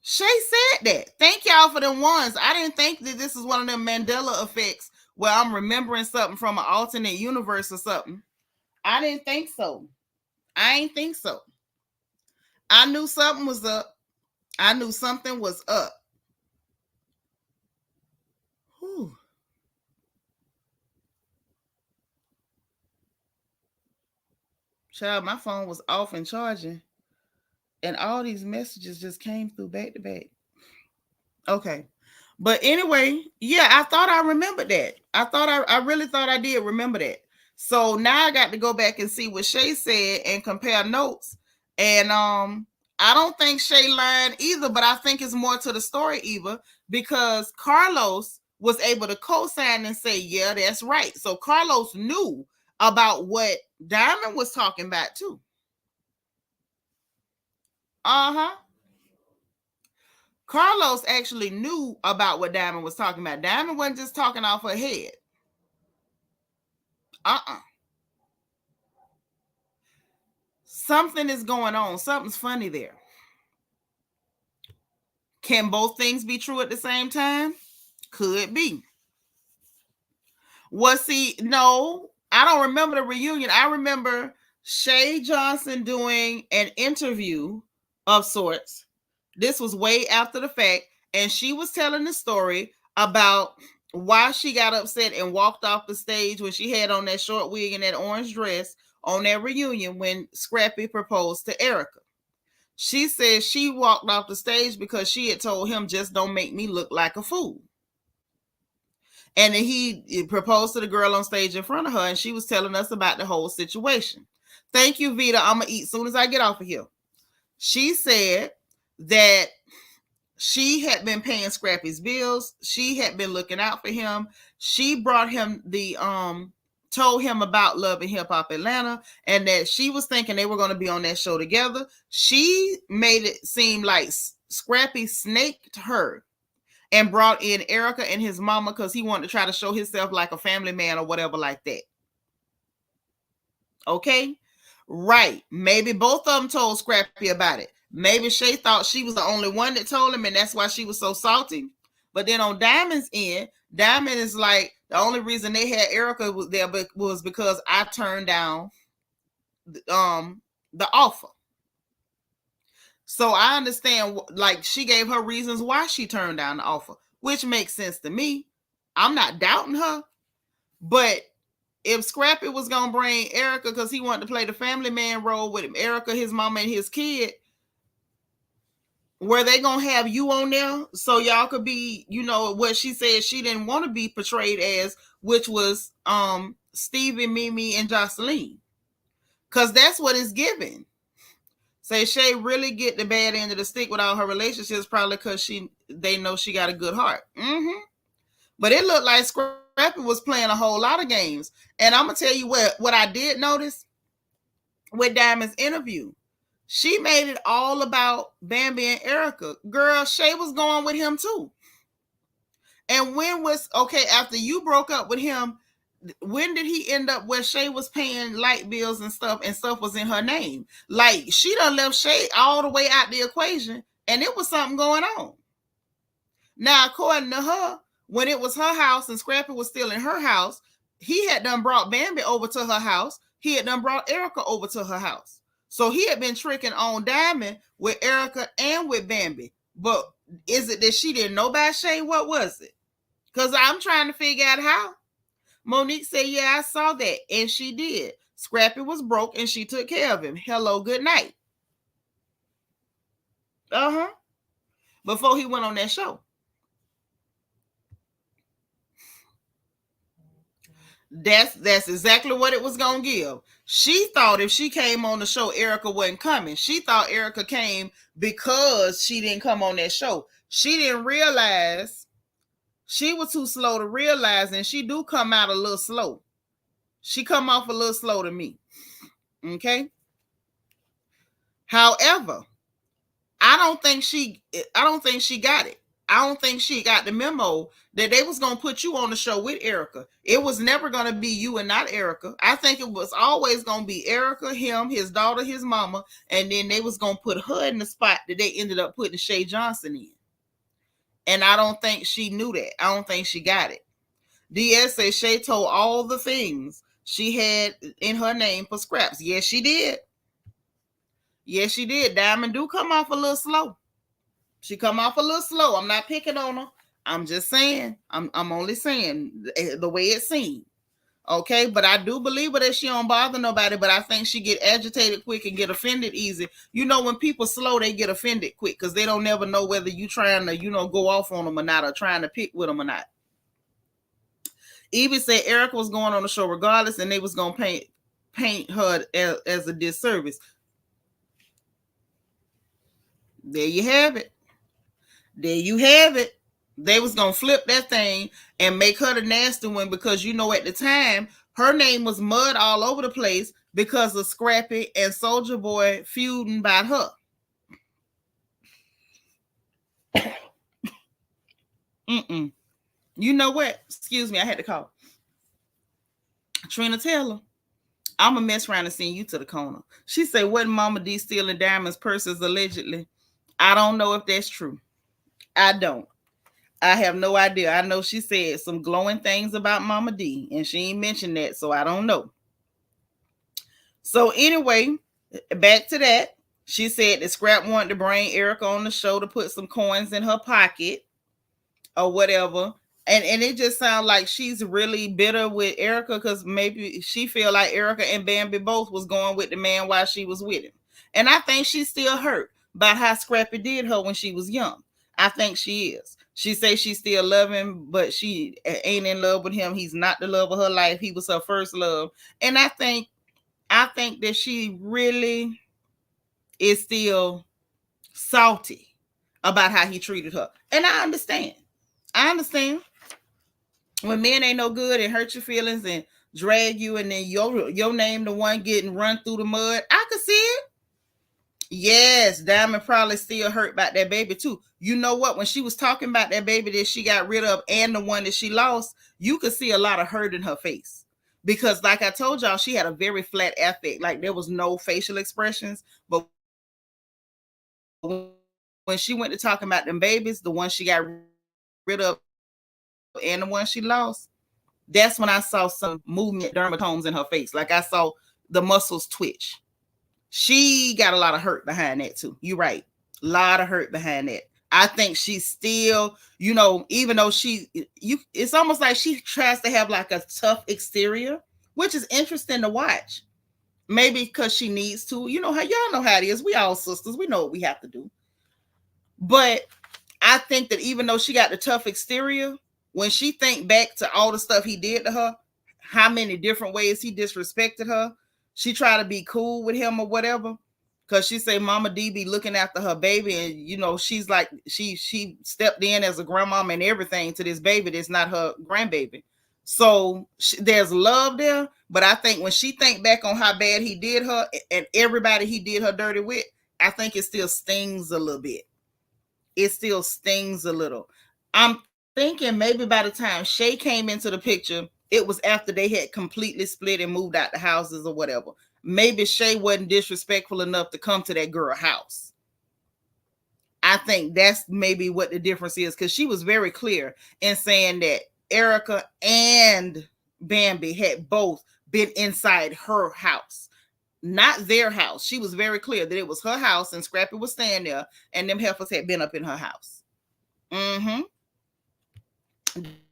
Shay said that. Thank y'all for them ones. I didn't think that this is one of them Mandela effects where I'm remembering something from an alternate universe or something. I didn't think so. I ain't think so. I knew something was up. Whew. Child, my phone was off and charging, and all these messages just came through back to back. Okay. But anyway, yeah, I thought I remembered that. I really thought I did remember that. So now I got to go back and see what Shay said and compare notes. And I don't think Shay lied either, but I think it's more to the story, Eva, because Carlos was able to co-sign and say, yeah, that's right. So Carlos knew about what Diamond was talking about too. Carlos actually knew about what Diamond was talking about. Diamond wasn't just talking off her head. Something is going on. Something's funny there. Can both things be true at the same time? Could be. No, I don't remember the reunion. I remember Shay Johnson doing an interview of sorts. This was way after the fact, and she was telling the story about why she got upset and walked off the stage when she had on that short wig and that orange dress on that reunion when Scrappy proposed to Erica. She said she walked off the stage because she had told him, just don't make me look like a fool. And then he proposed to the girl on stage in front of her, and she was telling us about the whole situation. Thank you, Vita. I'm going to eat as soon as I get off of here. She said that she had been paying Scrappy's bills. She had been looking out for him. She brought him told him about Love and Hip Hop Atlanta, and that she was thinking they were going to be on that show together. She made it seem like Scrappy snaked her and brought in Erica and his mama because he wanted to try to show himself like a family man or whatever like that. Okay? Right. Maybe both of them told Scrappy about it. Maybe Shay thought she was the only one that told him, and that's why she was so salty. But then on Diamond's end, Diamond is like, the only reason they had Erica was there was because I turned down the offer. So I understand, like, she gave her reasons why she turned down the offer, which makes sense to me. I'm not doubting her. But if Scrappy was going to bring Erica because he wanted to play the family man role with him, Erica, his mama, and his kid, were they going to have you on there so y'all could be, you know, what she said she didn't want to be portrayed as, which was Stevie, Mimi, and Jocelyn? Because that's what it's given. Say Shay really get the bad end of the stick with all her relationships, probably because they know she got a good heart. But it looked like Scrappy was playing a whole lot of games. And I'm going to tell you what I did notice with Diamond's interview. She made it all about Bambi and Erica. Girl, Shay was going with him too. And after you broke up with him, when did he end up where Shay was paying light bills and stuff was in her name? Like, she done left Shay all the way out the equation, and it was something going on. Now, according to her, when it was her house and Scrappy was still in her house, he had done brought Bambi over to her house. He had done brought Erica over to her house. So he had been tricking on Diamond with Erica and with Bambi. But is it that she didn't know about Shay? What was it? Because I'm trying to figure out how. Monique said, yeah, I saw that. And she did. Scrappy was broke and she took care of him. Hello, good night. Before he went on that show. That's exactly what it was going to give. She thought if she came on the show, Erica wasn't coming. She thought Erica came because she didn't come on that show. She didn't realize, she was too slow to realize, and she do come out a little slow. She come off a little slow to me. Okay? However, I don't think she got it. I don't think she got the memo that they was going to put you on the show with Erica. It was never going to be you and not Erica. I think it was always going to be Erica, him, his daughter, his mama, and then they was going to put her in the spot that they ended up putting Shay Johnson in. And I don't think she knew that. I don't think she got it. DS says Shay told all the things she had in her name for scraps. Yes, she did. Yes, she did. Diamond do come off a little slow. She come off a little slow. I'm not picking on her. I'm just saying. I'm only saying the way it seemed. Okay, but I do believe her that she don't bother nobody, but I think she get agitated quick and get offended easy. You know, when people slow, they get offended quick because they don't never know whether you trying to, go off on them or not, or trying to pick with them or not. Evie said Erica was going on the show regardless, and they was going to paint her as a disservice. There you have it. There you have it. They was going to flip that thing and make her the nasty one because, at the time, her name was mud all over the place because of Scrappy and Soulja Boy feuding about her. You know what? Excuse me, I had to call. Trina Taylor, I'm going to mess around and send you to the corner. She said, wasn't Mama D stealing Diamond's purses allegedly? I don't know if that's true. I don't. I have no idea. I know she said some glowing things about Mama D, and she ain't mentioned that, so I don't know. So anyway, back to that. She said that Scrap wanted to bring Erica on the show to put some coins in her pocket or whatever. And it just sounds like she's really bitter with Erica because maybe she feel like Erica and Bambi both was going with the man while she was with him. And I think she's still hurt. about how Scrappy did her when she was young. I think she is. She says she still love him, but she ain't in love with him. He's not the love of her life. He was her first love. And I think that she really is still salty about how he treated her. And I understand. When men ain't no good and hurt your feelings and drag you, and then your name the one getting run through the mud. I could see it. Yes, Diamond probably still hurt about that baby too. You know what? When she was talking about that baby that she got rid of and the one that she lost, you could see a lot of hurt in her face. Because like I told y'all, she had a very flat affect. Like there was no facial expressions. But when she went to talking about them babies, the one she got rid of and the one she lost, that's when I saw some movement dermatomes in her face. Like I saw the muscles twitch. She got a lot of hurt behind that too. You're right. A lot of hurt behind that. I think she's still, even though it's almost like she tries to have like a tough exterior, which is interesting to watch. Maybe because she needs to. You know how y'all know how it is. We all sisters. We know what we have to do. But I think that even though she got the tough exterior, when she think back to all the stuff he did to her, how many different ways he disrespected her, she try to be cool with him or whatever. Because she say Mama D be looking after her baby, and she's like she stepped in as a grandmama and everything to this baby that's not her grandbaby. So there's love there, but I think when she think back on how bad he did her and everybody he did her dirty with, I think it still stings a little bit. It still stings a little. I'm thinking maybe by the time Shay came into the picture, it was after they had completely split and moved out the houses or whatever. Maybe Shay wasn't disrespectful enough to come to that girl house. I think that's maybe what the difference is, because she was very clear in saying that Erica and Bambi had both been inside her house, not their house. She was very clear that it was her house and Scrappy was staying there, and them heifers had been up in her house.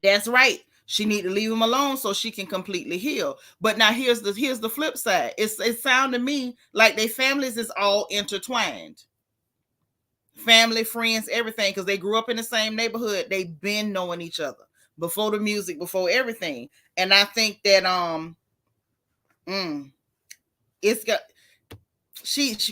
That's right. She need to leave him alone so she can completely heal. But now here's the flip side. It sounded to me like their families is all intertwined. Family, friends, everything, because they grew up in the same neighborhood. They've been knowing each other before the music, before everything. And I think that it's got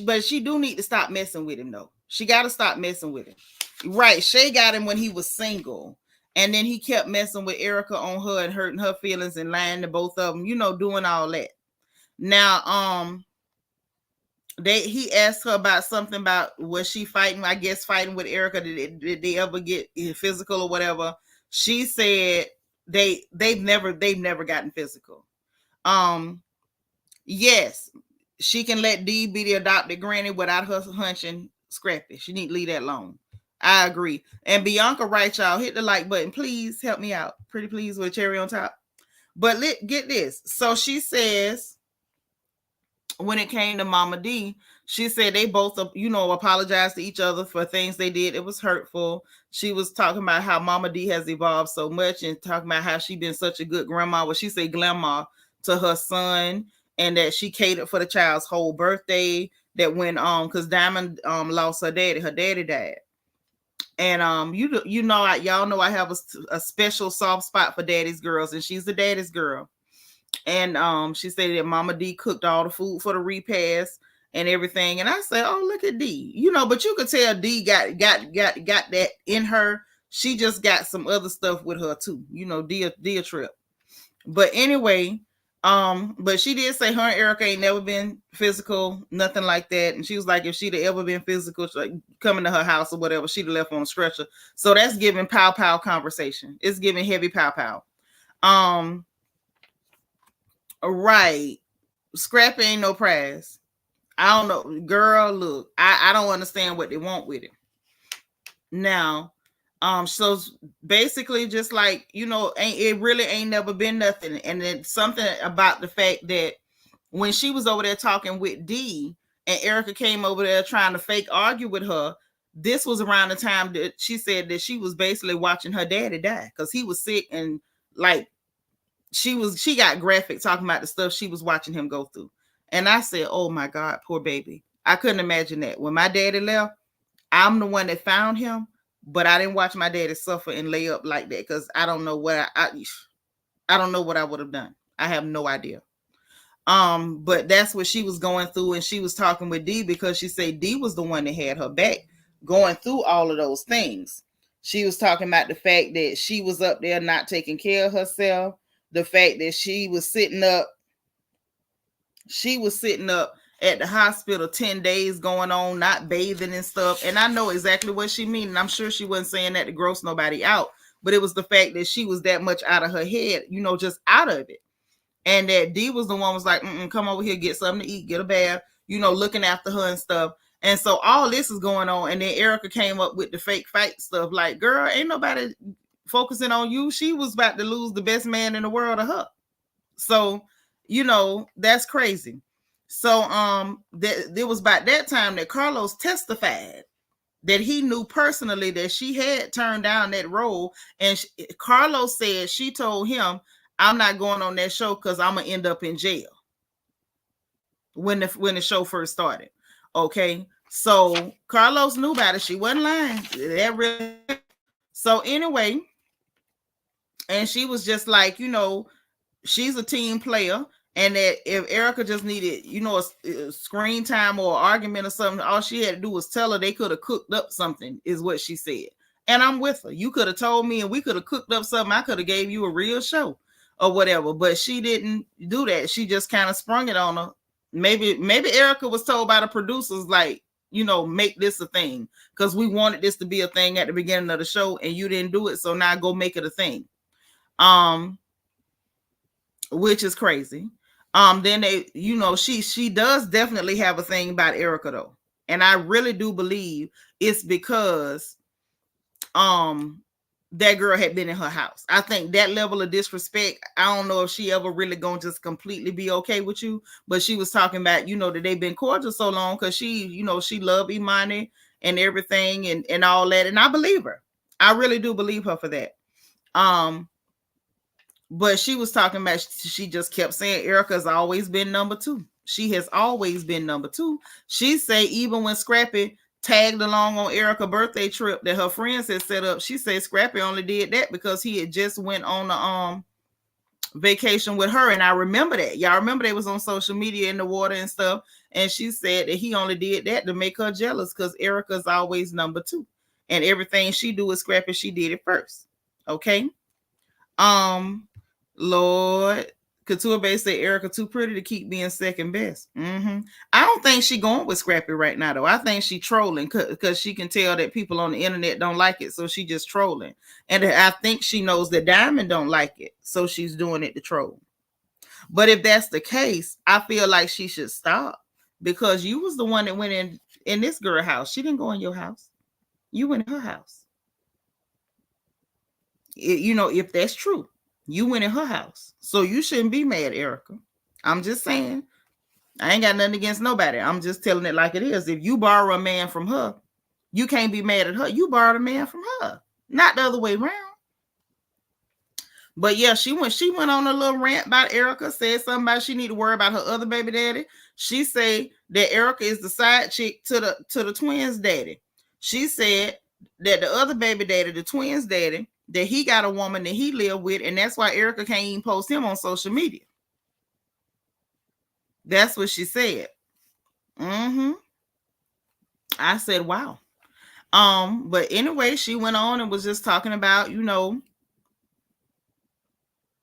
but she do need to stop messing with him though. She got to stop messing with him. Right. Shay got him when he was single. And then he kept messing with Erica on her and hurting her feelings and lying to both of them, doing all that. Now, he asked her about something about, was she fighting with Erica? Did they ever get physical or whatever? She said they've never gotten physical. Yes, she can let Dee be the adopted granny without her hunching Scrappy. She need to leave that alone. I agree. And Bianca writes, y'all, hit the like button. Please help me out. Pretty please with a cherry on top. But get this. So she says, when it came to Mama D, she said they both, apologized to each other for things they did. It was hurtful. She was talking about how Mama D has evolved so much and talking about how she been such a good grandma. Well, she said grandma to her son, and that she catered for the child's whole birthday. That went on because Diamond lost her daddy. Her daddy died. And y'all know I have a special soft spot for daddy's girls, and she's the daddy's girl. And she said that Mama D cooked all the food for the repast and everything. And I said, oh, look at D. But you could tell D got that in her. She just got some other stuff with her too. D a trip. But anyway, but she did say her and Erica ain't never been physical, nothing like that. And she was like, if she'd have ever been physical, like coming to her house or whatever, she'd have left on a stretcher. So that's giving pow conversation. It's giving heavy pow. Right. Scrappy ain't no prize. I don't know. Girl, look, I don't understand what they want with it. Now, so basically just like, it really ain't never been nothing. And then something about the fact that when she was over there talking with Dee and Erica came over there trying to fake argue with her, this was around the time that she said that she was basically watching her daddy die because he was sick, and like she got graphic talking about the stuff she was watching him go through. And I said, oh my God, poor baby. I couldn't imagine that. When my daddy left, I'm the one that found him, but I didn't watch my daddy suffer and lay up like that because I don't know what I don't know what I would have done. I have no idea. But that's what she was going through, and she was talking with D because she said D was the one that had her back going through all of those things. She was talking about the fact that she was up there not taking care of herself, the fact that she was sitting up at the hospital 10 days going on, not bathing and stuff. And I know exactly what she means. And I'm sure she wasn't saying that to gross nobody out, but it was the fact that she was that much out of her head, just out of it. And that D was the one was like, come over here, get something to eat, get a bath, looking after her and stuff. And so all this is going on. And then Erica came up with the fake fight stuff. Like, girl, ain't nobody focusing on you. She was about to lose the best man in the world to her. So, that's crazy. So there was about that time that Carlos testified that he knew personally that she had turned down that role. And Carlos said she told him, I'm not going on that show because I'm gonna end up in jail when the show first started. Okay, so Carlos knew about it. She wasn't lying. So anyway, and she was just like, she's a team player, and that if Erica just needed, a screen time or argument or something, all she had to do was tell her they could have cooked up something, is what she said. And I'm with her. You could have told me, and we could have cooked up something. I could have gave you a real show or whatever, but she didn't do that. She just kind of sprung it on her. Maybe Erica was told by the producers, like, make this a thing because we wanted this to be a thing at the beginning of the show, and you didn't do it, so now go make it a thing. Which is crazy. Then they, she does definitely have a thing about Erica though, and I really do believe it's because that girl had been in her house. I think that level of disrespect, I don't know if she ever really gonna just completely be okay with you, but she was talking about, that they've been cordial so long because she, she loved Imani and everything and all that. And I believe her. I really do believe her for that. But she was talking about, she just kept saying Erica's always been number two. She has always been number two. She say even when Scrappy tagged along on Erica's birthday trip that her friends had set up, she said Scrappy only did that because he had just went on a vacation with her. And I remember that. Y'all remember they was on social media in the water and stuff. And she said that he only did that to make her jealous because Erica's always number two. And everything she do with Scrappy, she did it first. Okay. Lord, Couture Bay said Erica too pretty to keep being second best. I don't think she going with Scrappy right now though. I think she trolling because she can tell that people on the internet don't like it, so she just trolling. And I think she knows that Diamond don't like it, so she's doing it to troll. But if that's the case, I feel like she should stop because you was the one that went in this girl house. She didn't go in your house. You went in her house. If that's true. You went in her house. So you shouldn't be mad, Erica. I'm just saying. I ain't got nothing against nobody. I'm just telling it like it is. If you borrow a man from her, you can't be mad at her. You borrowed a man from her. Not the other way around. But yeah, she went on a little rant about Erica, said something about she need to worry about her other baby daddy. She said that Erica is the side chick to the twins' daddy. She said that the other baby daddy, the twins' daddy, that he got a woman that he lived with, and that's why Erica can't even post him on social media. That's what she said. I said, wow. But anyway, she went on and was just talking about,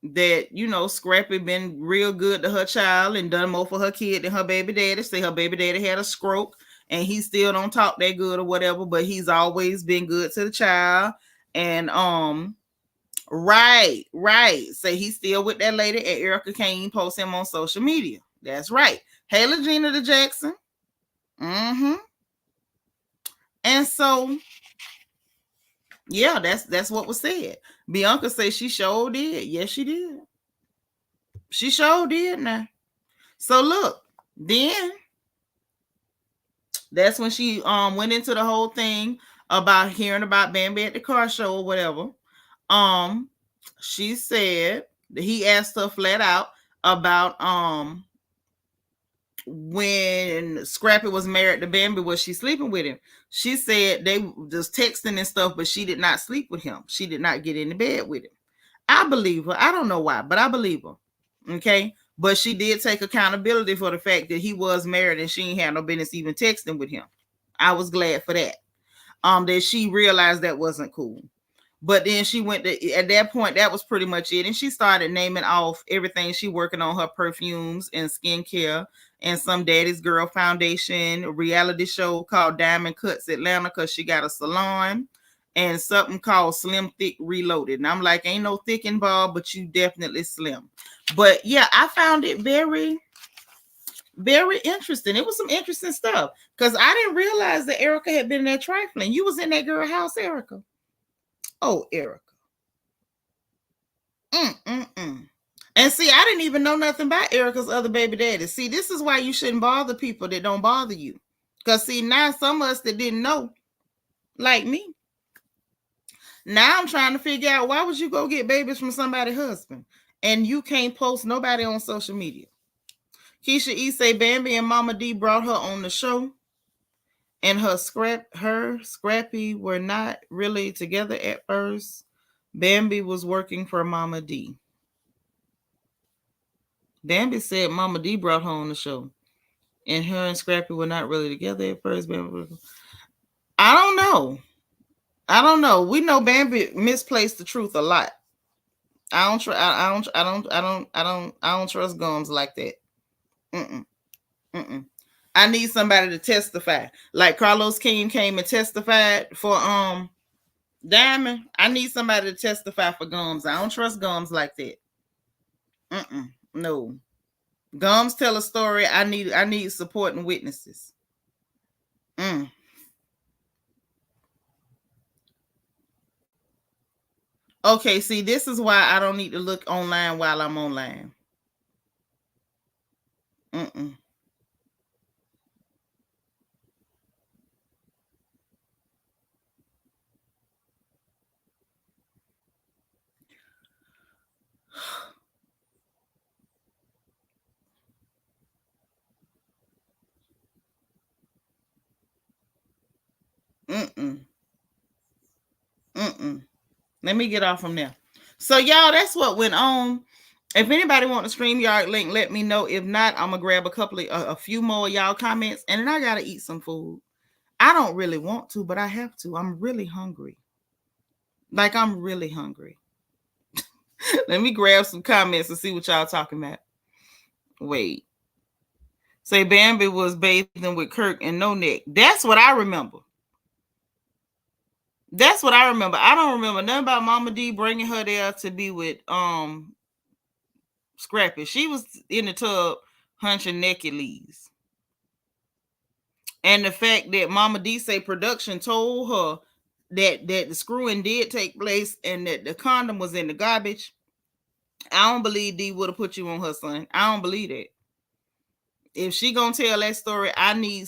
that, Scrappy been real good to her child and done more for her kid than her baby daddy. Say her baby daddy had a stroke and he still don't talk that good or whatever, but he's always been good to the child. And right. Say he's still with that lady, and Erica can't even post him on social media. That's right. Hey, Legina the Jackson. And so, yeah, that's what was said. Bianca said she sure did. Yes, she did. She sure did now. So look, then that's when she went into the whole thing about hearing about Bambi at the car show or whatever. She said that he asked her flat out about when Scrappy was married to Bambi, was she sleeping with him? She said they was texting and stuff, but she did not sleep with him. She did not get into bed with him. I believe her. I don't know why, but I believe her. Okay. But she did take accountability for the fact that he was married and she ain't had no business even texting with him. I was glad for that. That she realized that wasn't cool. But then she went to, at that point, that was pretty much it. And she started naming off everything. She working on her perfumes and skincare and some Daddy's Girl Foundation, a reality show called Diamond Cuts Atlanta, because she got a salon, and something called Slim Thick Reloaded. And I'm like, ain't no thick involved, but you definitely slim. But yeah, I found it very, very interesting. It was some interesting stuff because I didn't realize that Erica had been there trifling. You was in that girl house, Erica. Oh, Erica. And see, I didn't even know nothing about Erica's other baby daddy. See, this is why you shouldn't bother people that don't bother you. Because see, now some of us that didn't know, like me, now I'm trying to figure out, why would you go get babies from somebody's husband and you can't post nobody on social media? Keisha E say Bambi and Mama D brought her on the show, and her Scrappy were not really together at first. Bambi was working for Mama D. Bambi said Mama D brought her on the show, and her and Scrappy were not really together at first. I don't know. We know Bambi misplaced the truth a lot. I don't trust Gums like that. I need somebody to testify. Like Carlos King came and testified for Diamond. I need somebody to testify for Gums. I don't trust Gums like that. No. Gums tell a story. I need supporting witnesses. Okay, see, this is why I don't need to look online while I'm online. Let me get off from there. So y'all, that's what went on. If anybody want the StreamYard link, let me know. If not, I'm gonna grab a few more y'all comments, and then I gotta eat some food. I don't really want to, but I have to. I'm really hungry. Like, I'm really hungry. Let me grab some comments and see what y'all talking about. Wait. Say Bambi was bathing with Kirk and no neck. That's what I remember. I don't remember nothing about Mama D bringing her there to be with Scrappy. She was in the tub hunching naked leaves. And the fact that Mama D say production told her that the screwing did take place and that the condom was in the garbage, I don't believe D would have put you on her, son. I don't believe that. If she gonna tell that story, I need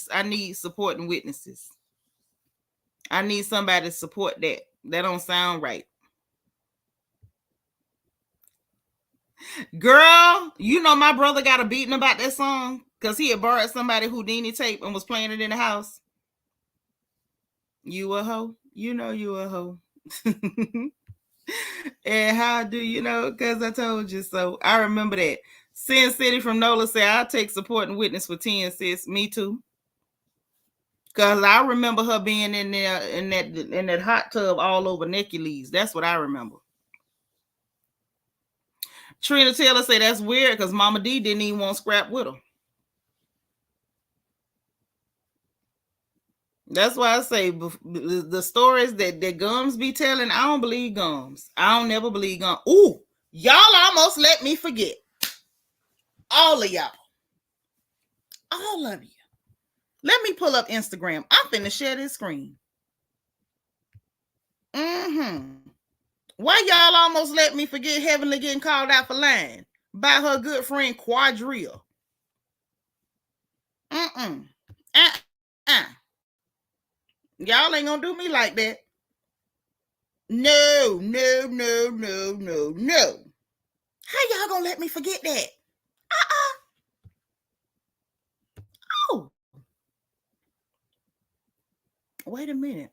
supporting witnesses. I need somebody to support that. That don't sound right. Girl, you know my brother got a beating about that song because he had borrowed somebody Houdini tape and was playing it in the house. You a hoe? You know you a hoe. And how do you know? Because I told you so. I remember that. Sin City from Nola said, I'll take supporting witness for 10, sis. Me too. Because I remember her being in there in that hot tub all over naked leaves. That's what I remember. Trina Taylor said that's weird because Mama D didn't even want Scrap with her. That's why I say the stories that Gums be telling, I don't believe Gums. I don't never believe Gums. Ooh, y'all almost let me forget. All of y'all. All of you. Let me pull up Instagram. I'm finna share this screen. Why y'all almost let me forget Heavenly getting called out for lying by her good friend Quadrille? Y'all ain't gonna do me like that. No. How y'all gonna let me forget that? Wait a minute.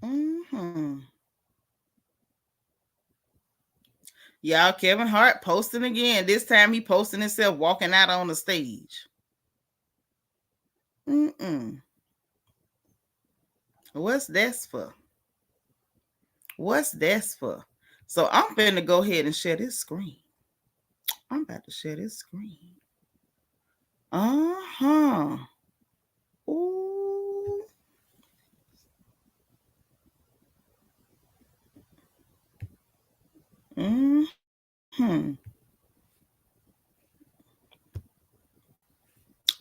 Mm-hmm. Y'all, Kevin Hart posting again. This time he posting himself walking out on the stage. What's this for? What's this for? So I'm finna go ahead and share this screen. I'm about to share this screen. Uh-huh. Ooh. Mm-hmm.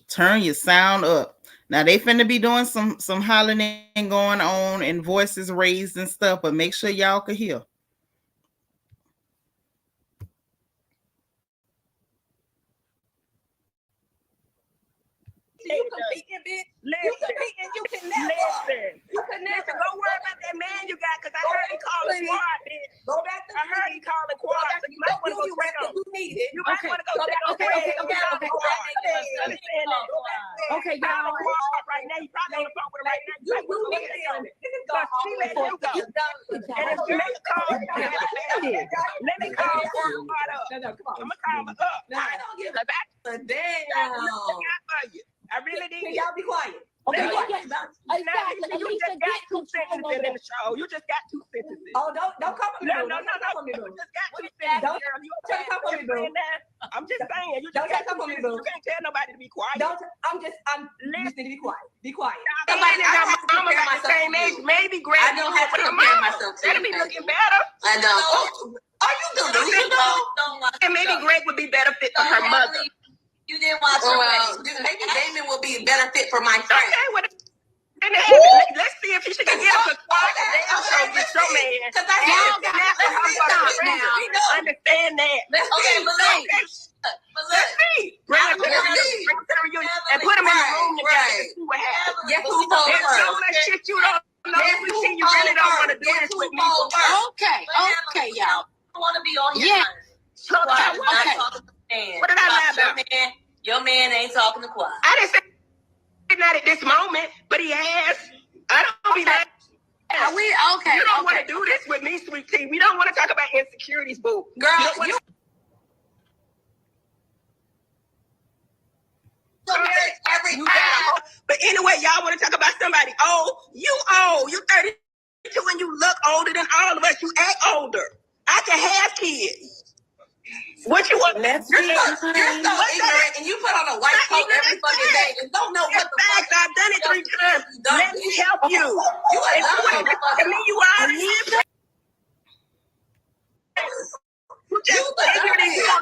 Turn your sound up. Now they finna be doing some hollering going on and voices raised and stuff, but make sure y'all can hear. You competing, bitch. You competing. You can never. You can never. Go worry about that man you got, because I heard he calling quad, bitch. Go back to I heard he calling quad, so you might want to go check on. You need it. You might want to go check on. Okay, y'all. Right now, you probably on the phone with her right now. You need it. She let you go. And if you make a call, let me call quad up. I'm gonna call her up. I don't give a back. Damn. I really did. Y'all be quiet. Okay, you just got 2 sentences in the show. You just got 2 sentences. Oh, don't come for me. No. You just got 2 sentences. Don't come for me, bro. I'm just saying. You just got 2 sentences. You can't tell nobody to be quiet. I'm just need to be quiet. Be quiet. Somebody got my mama got the same age. Maybe Greg. I don't have to compare myself to. That'll be looking better. I know. Are you delusional? And maybe Greg would be better fit for her mother. You didn't watch maybe Damon will be a better fit for my friend. Okay, let's see if he should get him a quad. Get your man. Because understand that. Okay, but let's see. Bring him to the reunion and put him in the room together and see what happens. Yes, who told her? There's so much shit you don't know. You really don't want to do this with me. Okay, y'all. I want to be on here. Okay. What did I lie about? Your man ain't talking to Quad. I didn't say not at this moment, but he has. I don't be like, you don't want to do this with me, sweet tea. We don't want to talk about insecurities, boo. Girl, every time. But anyway, y'all want to talk about somebody old. You 32 and you look older than all of us. You act older. I can have kids. What you want? You're so ignorant, and you put on a white coat every fucking day and don't know what the fuck. I've done it 3 times. Let me help you. You are dumb. To me, you are. You don't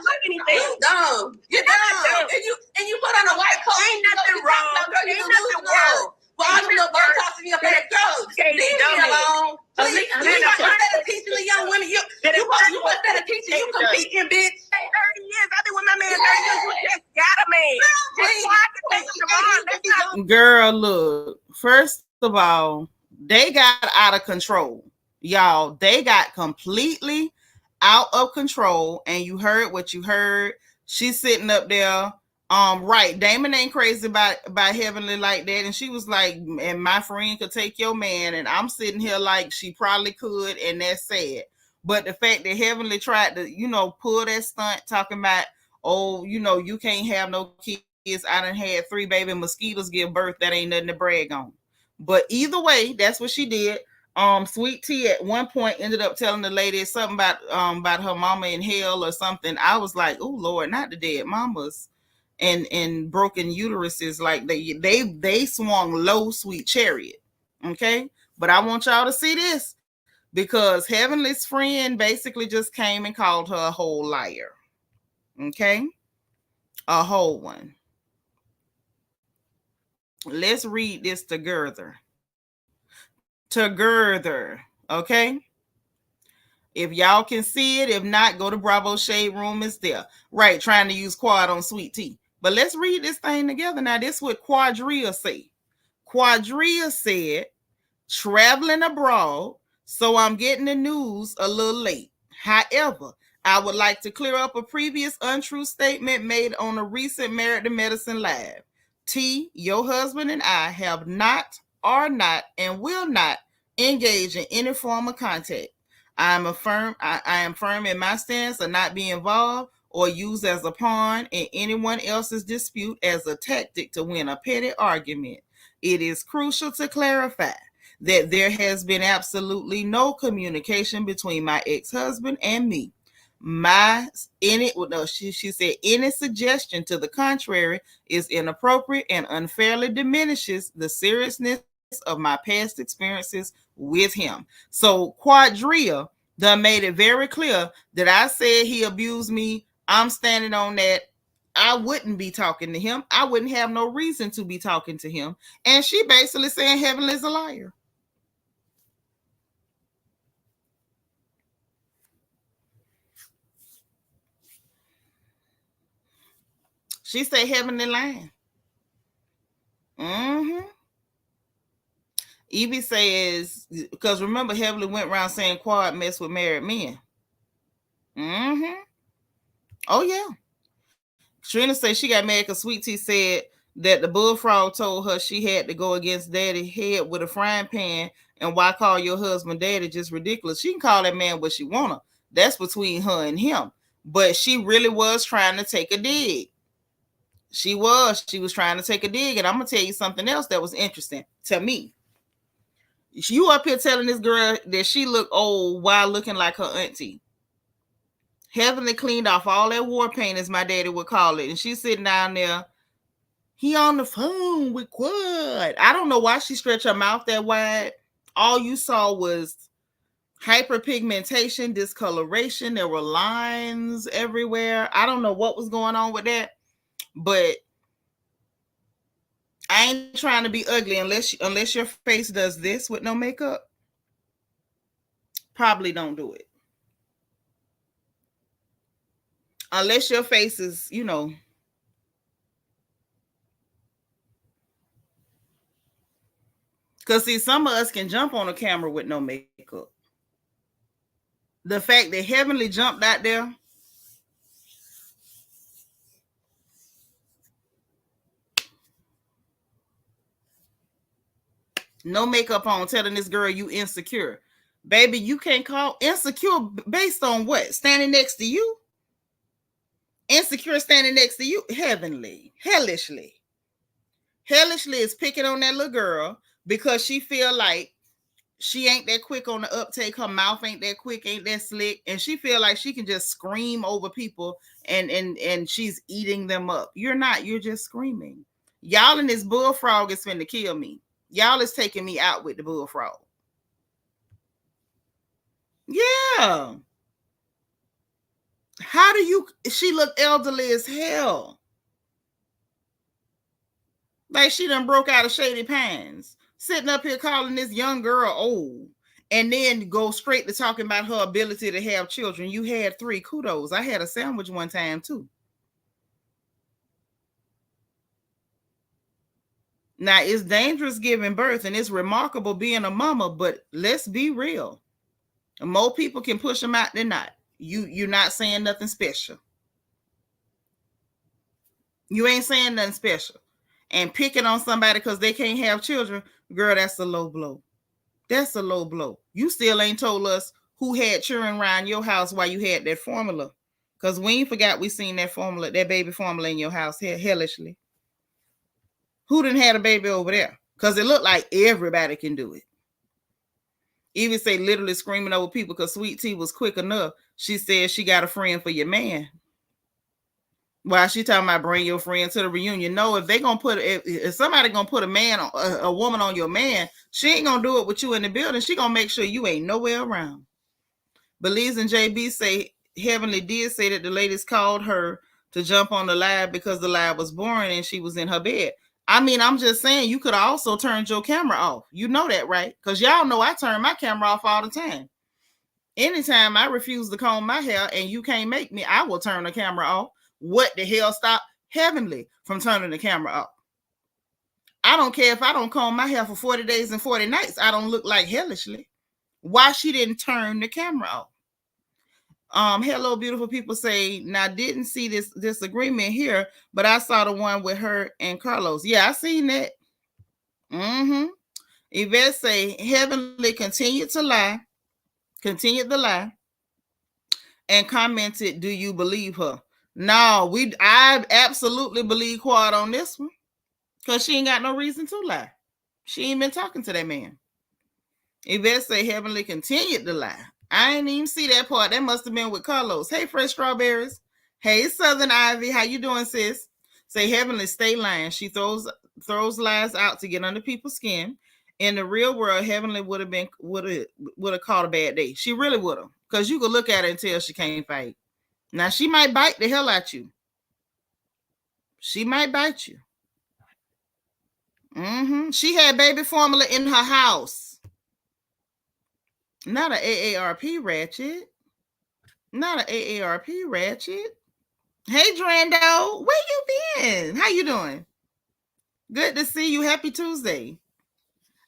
look anything. You dumb. You're dumb. And you put on a white coat. Ain't nothing wrong. Ain't nothing wrong. Well, I'm little boy tossing me up in that girl. Leave me alone. Please, instead of teaching the young women, you instead of teaching, you competing, bitch. 30 years. I've been with my man 30 years. You just got a man. Girl, look. First of all, they got out of control. Y'all, they got completely out of control. And you heard what you heard. She's sitting up there. Right. Damon ain't crazy about Heavenly like that. And she was like, and my friend could take your man. And I'm sitting here like she probably could. And that's sad. But the fact that Heavenly tried to, pull that stunt talking about, you can't have no kids. I done had 3 baby mosquitoes give birth. That ain't nothing to brag on. But either way, that's what she did. Sweet Tea at one point ended up telling the lady something about her mama in hell or something. I was like, oh Lord, not the dead mamas. And broken uteruses, like they swung low, Sweet Chariot. Okay, but I want y'all to see this because Heavenly's friend basically just came and called her a whole liar. Okay, a whole one. Let's read this together. Okay. If y'all can see it, if not, go to Bravo Shade Room. It's there. Right, trying to use Quad on Sweet Tea. But let's read this thing together. Now, this is what Quadria say. Quadria said, traveling abroad, so I'm getting the news a little late. However, I would like to clear up a previous untrue statement made on a recent Married to Medicine Live. T, your husband and I have not, are not, and will not engage in any form of contact. I am firm in my stance of not being involved or used as a pawn in anyone else's dispute as a tactic to win a petty argument. It is crucial to clarify that there has been absolutely no communication between my ex-husband and me. She said any suggestion to the contrary is inappropriate and unfairly diminishes the seriousness of my past experiences with him. So Quadria done made it very clear that I said he abused me. I'm standing on that. I wouldn't be talking to him. I wouldn't have no reason to be talking to him. And she basically saying Heavenly is a liar. She said Heavenly lying. Evie says, because remember, Heavenly went around saying Quad mess with married men. Oh, yeah. Trina says she got mad because Sweet Tea said that the bullfrog told her she had to go against daddy's head with a frying pan, and why call your husband daddy just ridiculous. She can call that man what she wanna. That's between her and him. But she really was trying to take a dig. She was trying to take a dig, and I'm gonna tell you something else that was interesting to me. You up here telling this girl that she looked old while looking like her auntie. Heavenly cleaned off all that war paint, as my daddy would call it, and she's sitting down there. He on the phone with Quad. I don't know why she stretched her mouth that wide. All you saw was hyperpigmentation, discoloration. There were lines everywhere. I don't know what was going on with that, but I ain't trying to be ugly unless your face does this with no makeup. Probably don't do it. Unless your face is, because see, some of us can jump on a camera with no makeup. The fact that Heavenly jumped out there, no makeup on, telling this girl you insecure. Baby, you can't call insecure based on what? Standing next to you? Insecure standing next to you? Hellishly is picking on that little girl because she feel like she ain't that quick on the uptake. Her mouth ain't that quick, ain't that slick. And she feel like she can just scream over people and she's eating them up. You're not. You're just screaming. Y'all and this bullfrog is finna kill me. Y'all is taking me out with the bullfrog. Yeah. How do you... She look elderly as hell. Like she done broke out of Shady Pines. Sitting up here calling this young girl old. And then go straight to talking about her ability to have children. You had 3. Kudos. I had a sandwich one time too. Now, it's dangerous giving birth and it's remarkable being a mama, but let's be real. More people can push them out than not. You're not saying nothing special. You ain't saying nothing special. And picking on somebody because they can't have children, girl, that's a low blow. That's a low blow. You still ain't told us who had children around your house while you had that formula. Because we ain't forgot we seen that formula, that baby formula in your house hellishly. Who done had a baby over there? Because it looked like everybody can do it. Even say literally screaming over people because Sweet Tea was quick enough. She said she got a friend for your man. Why she talking about bring your friend to the reunion? No, if they gonna put if somebody gonna put a woman on your man, she ain't gonna do it with you in the building. She gonna make sure you ain't nowhere around. Belize and JB say Heavenly did say that the ladies called her to jump on the live because the live was boring and she was in her bed. I mean, I'm just saying you could have also turned your camera off. You know that, right? Because y'all know I turn my camera off all the time. Anytime I refuse to comb my hair and you can't make me, I will turn the camera off. What the hell stopped Heavenly from turning the camera off? I don't care if I don't comb my hair for 40 days and 40 nights. I don't look like hellishly. Why she didn't turn the camera off? Hello, beautiful people say, now didn't see this disagreement here, but I saw the one with her and Carlos. Yeah, I seen that. Yvette say, Heavenly continued to lie, and commented, do you believe her? No, I absolutely believe Quad on this one, because she ain't got no reason to lie. She ain't been talking to that man. Yvette say, Heavenly continued to lie. I ain't even see that part. That must have been with Carlos. Hey, Fresh Strawberries. Hey, Southern Ivy. How you doing, sis? Say, Heavenly, stay lying. She throws lies out to get under people's skin. In the real world, Heavenly would have caught a bad day. She really would have, because you could look at her and tell she can't fight. Now, she might bite the hell out you. She might bite you. She had baby formula in her house. Not an AARP ratchet. Not an AARP ratchet. Hey, Drando, where you been? How you doing? Good to see you. Happy Tuesday.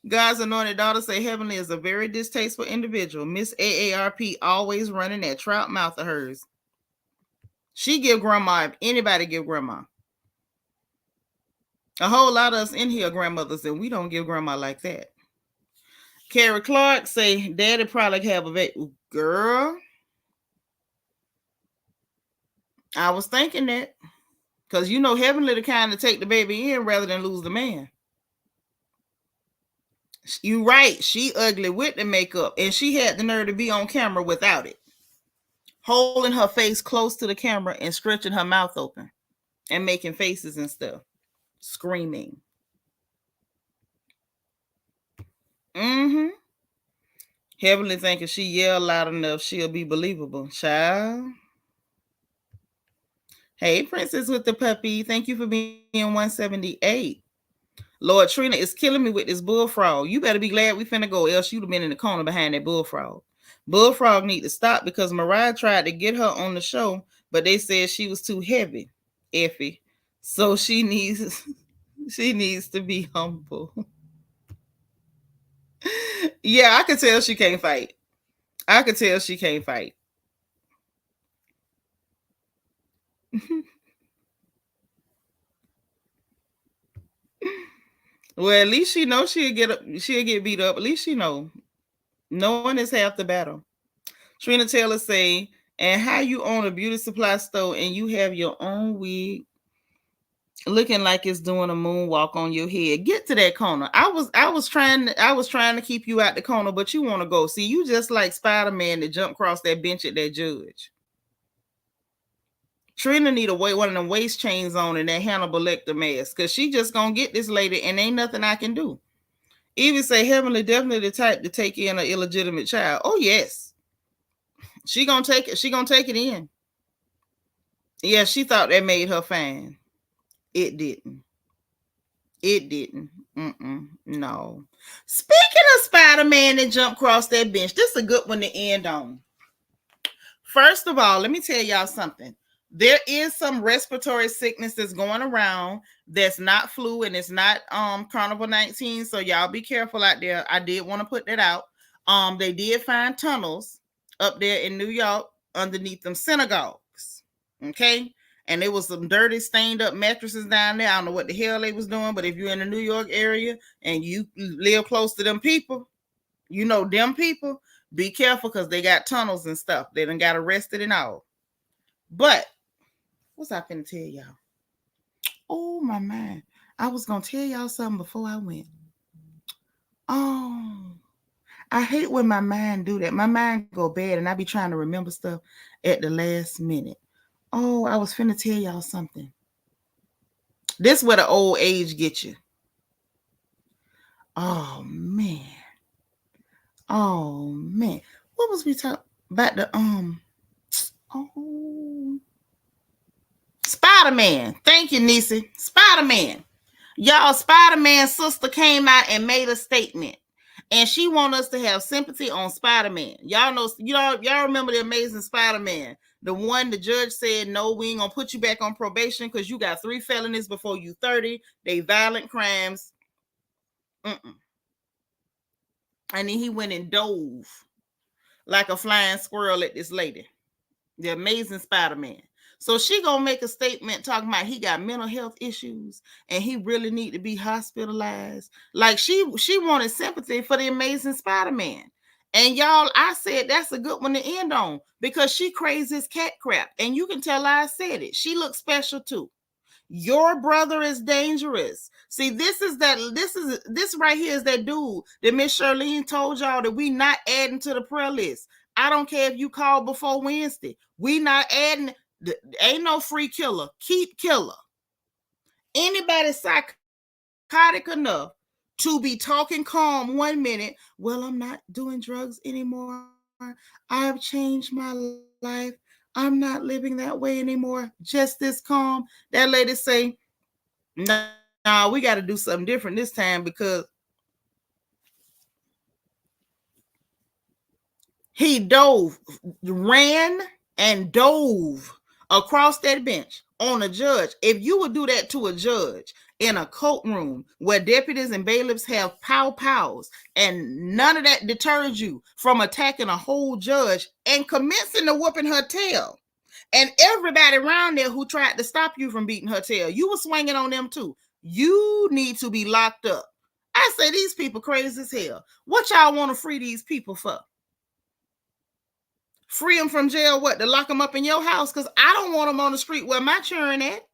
God's anointed daughter say Heavenly is a very distasteful individual. Miss AARP always running that trout mouth of hers. She give grandma, if anybody give grandma. A whole lot of us in here are grandmothers, and we don't give grandma like that. Carrie Clark say, Daddy probably have a baby. Girl, I was thinking that. Because you know Heavenly the kind to take the baby in rather than lose the man. You right. She ugly with the makeup. And she had the nerve to be on camera without it. Holding her face close to the camera and stretching her mouth open. And making faces and stuff. Screaming. Heavenly thinking she yell loud enough, she'll be believable. Child. Hey, Princess with the puppy. Thank you for being 178. Lord, Trina is killing me with this bullfrog. You better be glad we finna go, else you'd have been in the corner behind that bullfrog. Bullfrog need to stop because Mariah tried to get her on the show, but they said she was too heavy, Effie. So she needs to be humble. Yeah, I could tell she can't fight. Well, at least she knows she'll get beat up. At least she know. Knowing is half the battle. Trina Taylor say, and how you own a beauty supply store and you have your own wig looking like it's doing a moonwalk on your head. Get to that corner. I was trying to keep you out the corner, but you want to go. See, you just like Spider-Man that jumped across that bench at that judge. Trina need one of them waist chains on and that Hannibal Lecter mask, because she just gonna get this lady and ain't nothing I can do. Even say Heavenly definitely the type to take in an illegitimate child. Oh yes. She gonna take it. She gonna take it in. Yeah, she thought that made her fine. It didn't. No. Speaking of Spider-Man that jumped across that bench, this is a good one to end on. First of all, let me tell y'all something. There is some respiratory sickness that's going around that's not flu and it's not Carnival 19. So y'all be careful out there. I did want to put that out. They did find tunnels up there in New York underneath them synagogues. Okay. And there was some dirty, stained up mattresses down there. I don't know what the hell they was doing, but if you're in the New York area and you live close to them people, you know them people, be careful because they got tunnels and stuff. They done got arrested and all. But what's I finna tell y'all? Oh, my mind. I was going to tell y'all something before I went. Oh, I hate when my mind do that. My mind go bad and I be trying to remember stuff at the last minute. Oh, I was finna tell y'all something. This is where the old age gets you. Oh, man. What was we talking about? Spider-Man. Thank you, Nisi. Spider-Man. Y'all, Spider-Man's sister came out and made a statement. And she want us to have sympathy on Spider-Man. Y'all know, y'all remember the Amazing Spider-Man. The one the judge said, no, we ain't gonna put you back on probation because you got 3 felonies before you 30. They violent crimes. And then he went and dove like a flying squirrel at this lady, the Amazing Spider-Man. So she gonna make a statement talking about he got mental health issues and he really need to be hospitalized. Like she wanted sympathy for the Amazing Spider-Man. And y'all, I said that's a good one to end on because she crazy as cat crap. And you can tell I said it. She looks special too. Your brother is dangerous. See, this right here is that dude that Miss Shirlene told y'all that we not adding to the prayer list. I don't care if you call before Wednesday. We not adding. Ain't no free killer. Keep killer. Anybody psychotic enough to be talking calm 1 minute, well, I'm not doing drugs anymore. I've changed my life. I'm not living that way anymore. Just this calm. That lady say, no, we got to do something different this time because he ran and dove across that bench on a judge. If you would do that to a judge in a courtroom where deputies and bailiffs have pows and none of that deters you from attacking a whole judge and commencing to whooping her tail, and everybody around there who tried to stop you from beating her tail, you were swinging on them too. You need to be locked up. I say these people crazy as hell. What y'all want to free these people for? Free them from jail, what? To lock them up in your house? Because I don't want them on the street where my children at.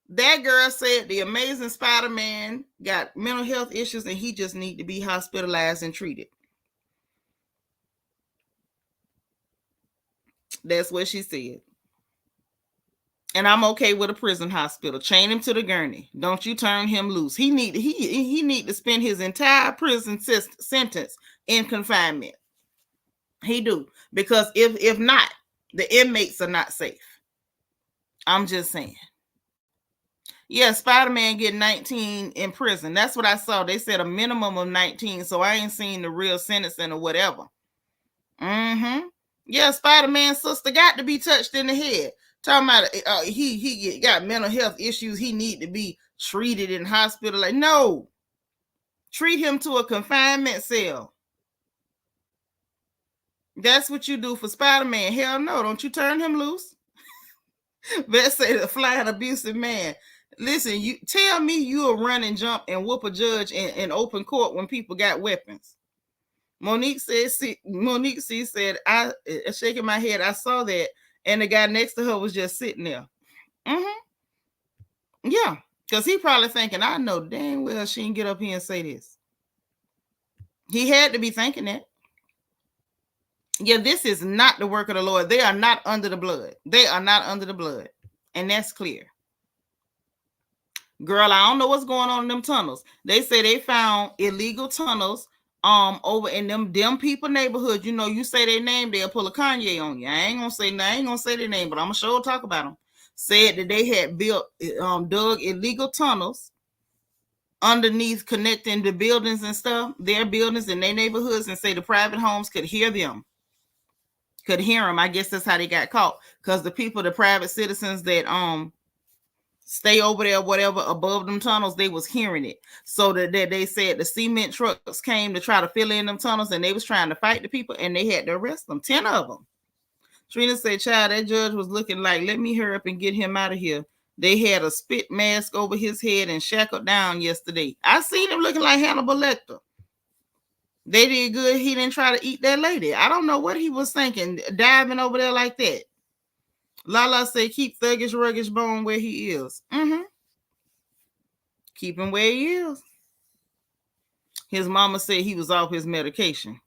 That girl said the Amazing Spider-Man got mental health issues and he just need to be hospitalized and treated. That's what she said. And I'm okay with a prison hospital. Chain him to the gurney. Don't you turn him loose. He need to spend his entire prison sentence in confinement. He do. Because if not, the inmates are not safe. I'm just saying. Yeah, Spider-Man get 19 in prison. That's what I saw. They said a minimum of 19, so I ain't seen the real sentencing or whatever. Yeah, Spider-Man's sister got to be touched in the head. Talking about he got mental health issues. He need to be treated in hospital. Like, no. Treat him to a confinement cell. That's what you do for Spider-Man. Hell no, don't you turn him loose. Let's say the flying abusive man. Listen, you tell me you'll run and jump and whoop a judge in open court when people got weapons. Monique said, I shaking my head. I saw that. And the guy next to her was just sitting there. Yeah. Because he probably thinking, I know dang well she can get up here and say this. He had to be thinking that. Yeah, this is not the work of the Lord. They are not under the blood. They are not under the blood. And that's clear. Girl, I don't know what's going on in them tunnels. They say they found illegal tunnels over in them people neighborhood. You know, you say their name, they'll pull a Kanye on you. I ain't gonna say their name, but I'm gonna sure talk about them. Said that they had dug illegal tunnels underneath connecting the buildings and stuff, their buildings and their neighborhoods, and say the private homes could hear them. Could hear them. I guess that's how they got caught. Because the people, the private citizens that stay over there, whatever, above them tunnels, they was hearing it. So that they said the cement trucks came to try to fill in them tunnels, and they was trying to fight the people, and they had to arrest them. 10 of them. Trina said, child, that judge was looking like, let me hurry up and get him out of here. They had a spit mask over his head and shackled down yesterday. I seen him looking like Hannibal Lecter. They did good. He didn't try to eat that lady. I don't know what he was thinking, diving over there like that. Lala said, keep Thuggish Ruggish Bone where he is. Keep him where he is. His mama said he was off his medication.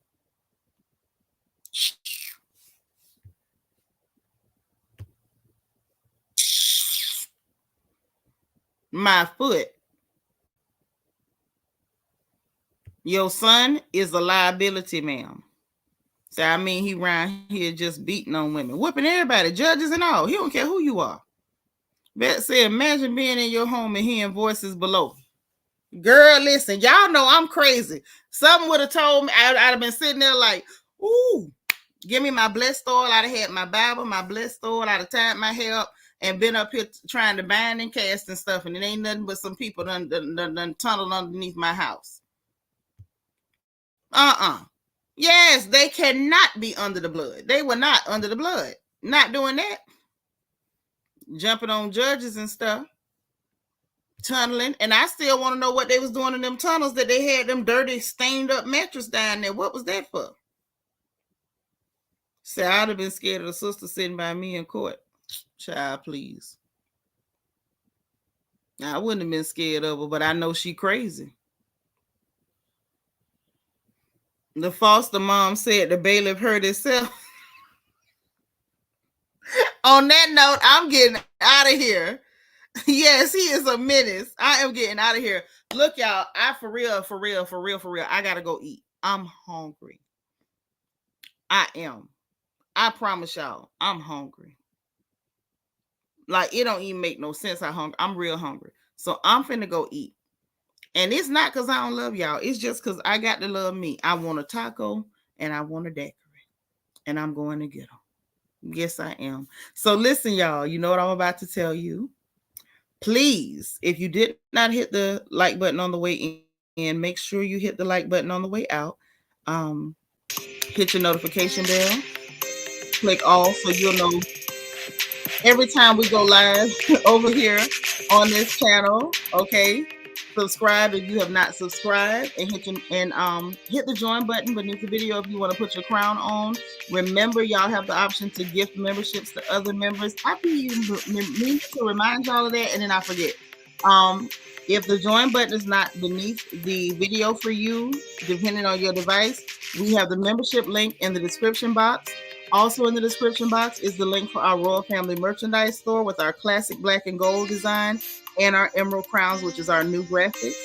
My foot. Your son is a liability, ma'am. So, I mean, he around here just beating on women, whooping everybody, judges and all. He don't care who you are. Beth said, imagine being in your home and hearing voices below. Girl, listen, y'all know I'm crazy. Someone would have told me, I'd have been sitting there like, ooh, give me my blessed oil. I'd have had my Bible, my blessed oil. I'd have tied my hair up and been up here trying to bind and cast and stuff, and it ain't nothing but some people done tunneled underneath my house. Yes, they cannot be under the blood. They were not under the blood. Not doing that. Jumping on judges and stuff. Tunneling. And I still want to know what they was doing in them tunnels that they had them dirty, stained up mattress down there. What was that for? See, I'd have been scared of the sister sitting by me in court. Child, please. I wouldn't have been scared of her, but I know she crazy. The foster mom said the bailiff hurt himself. On that note, I'm getting out of here. Yes, he is a menace. I am getting out of here. Look, y'all, I for real, I gotta go eat. I'm hungry. I am. I promise y'all, I'm hungry. Like, it don't even make no sense how hungry. I'm real hungry. So I'm finna go eat. And it's not because I don't love y'all. It's just because I got to love me. I want a taco and I want a daiquiri. And I'm going to get them. Yes, I am. So listen, y'all. You know what I'm about to tell you? Please, if you did not hit the like button on the way in, make sure you hit the like button on the way out. Hit your notification bell. Click all so you'll know every time we go live over here on this channel. Okay. Subscribe if you have not subscribed, and hit the join button beneath the video if you want to put your crown on. Remember, y'all have the option to gift memberships to other members. I need to remind y'all of that, and then I forget. If the join button is not beneath the video for you, depending on your device, we have the membership link in the description box. Also in the description box is the link for our Royal Family merchandise store with our classic black and gold design and our emerald crowns, which is our new graphics,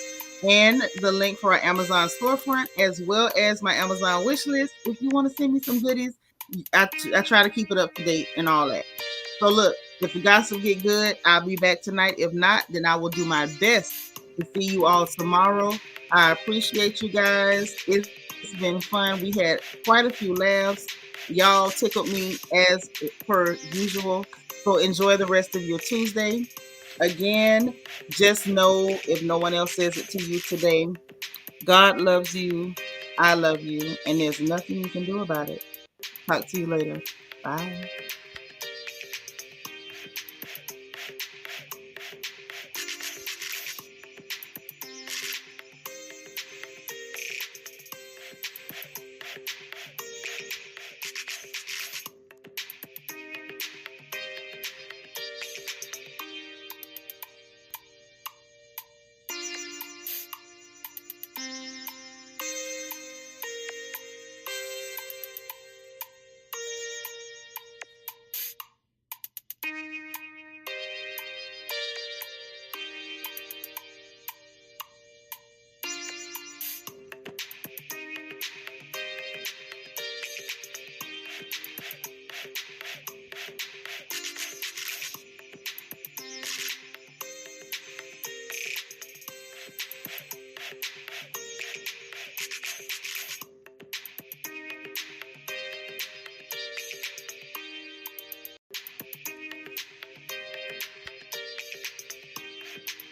and the link for our Amazon storefront, as well as my Amazon wish list. If you want to send me some goodies, I try to keep it up to date and all that. So look, if the gossip get good, I'll be back tonight. If not, then I will do my best to see you all tomorrow. I appreciate you guys. It's been fun. We had quite a few laughs. Y'all tickled me as per usual. So enjoy the rest of your Tuesday. Again, just know, if no one else says it to you today, God loves you, I love you, and there's nothing you can do about it. Talk to you later. Bye.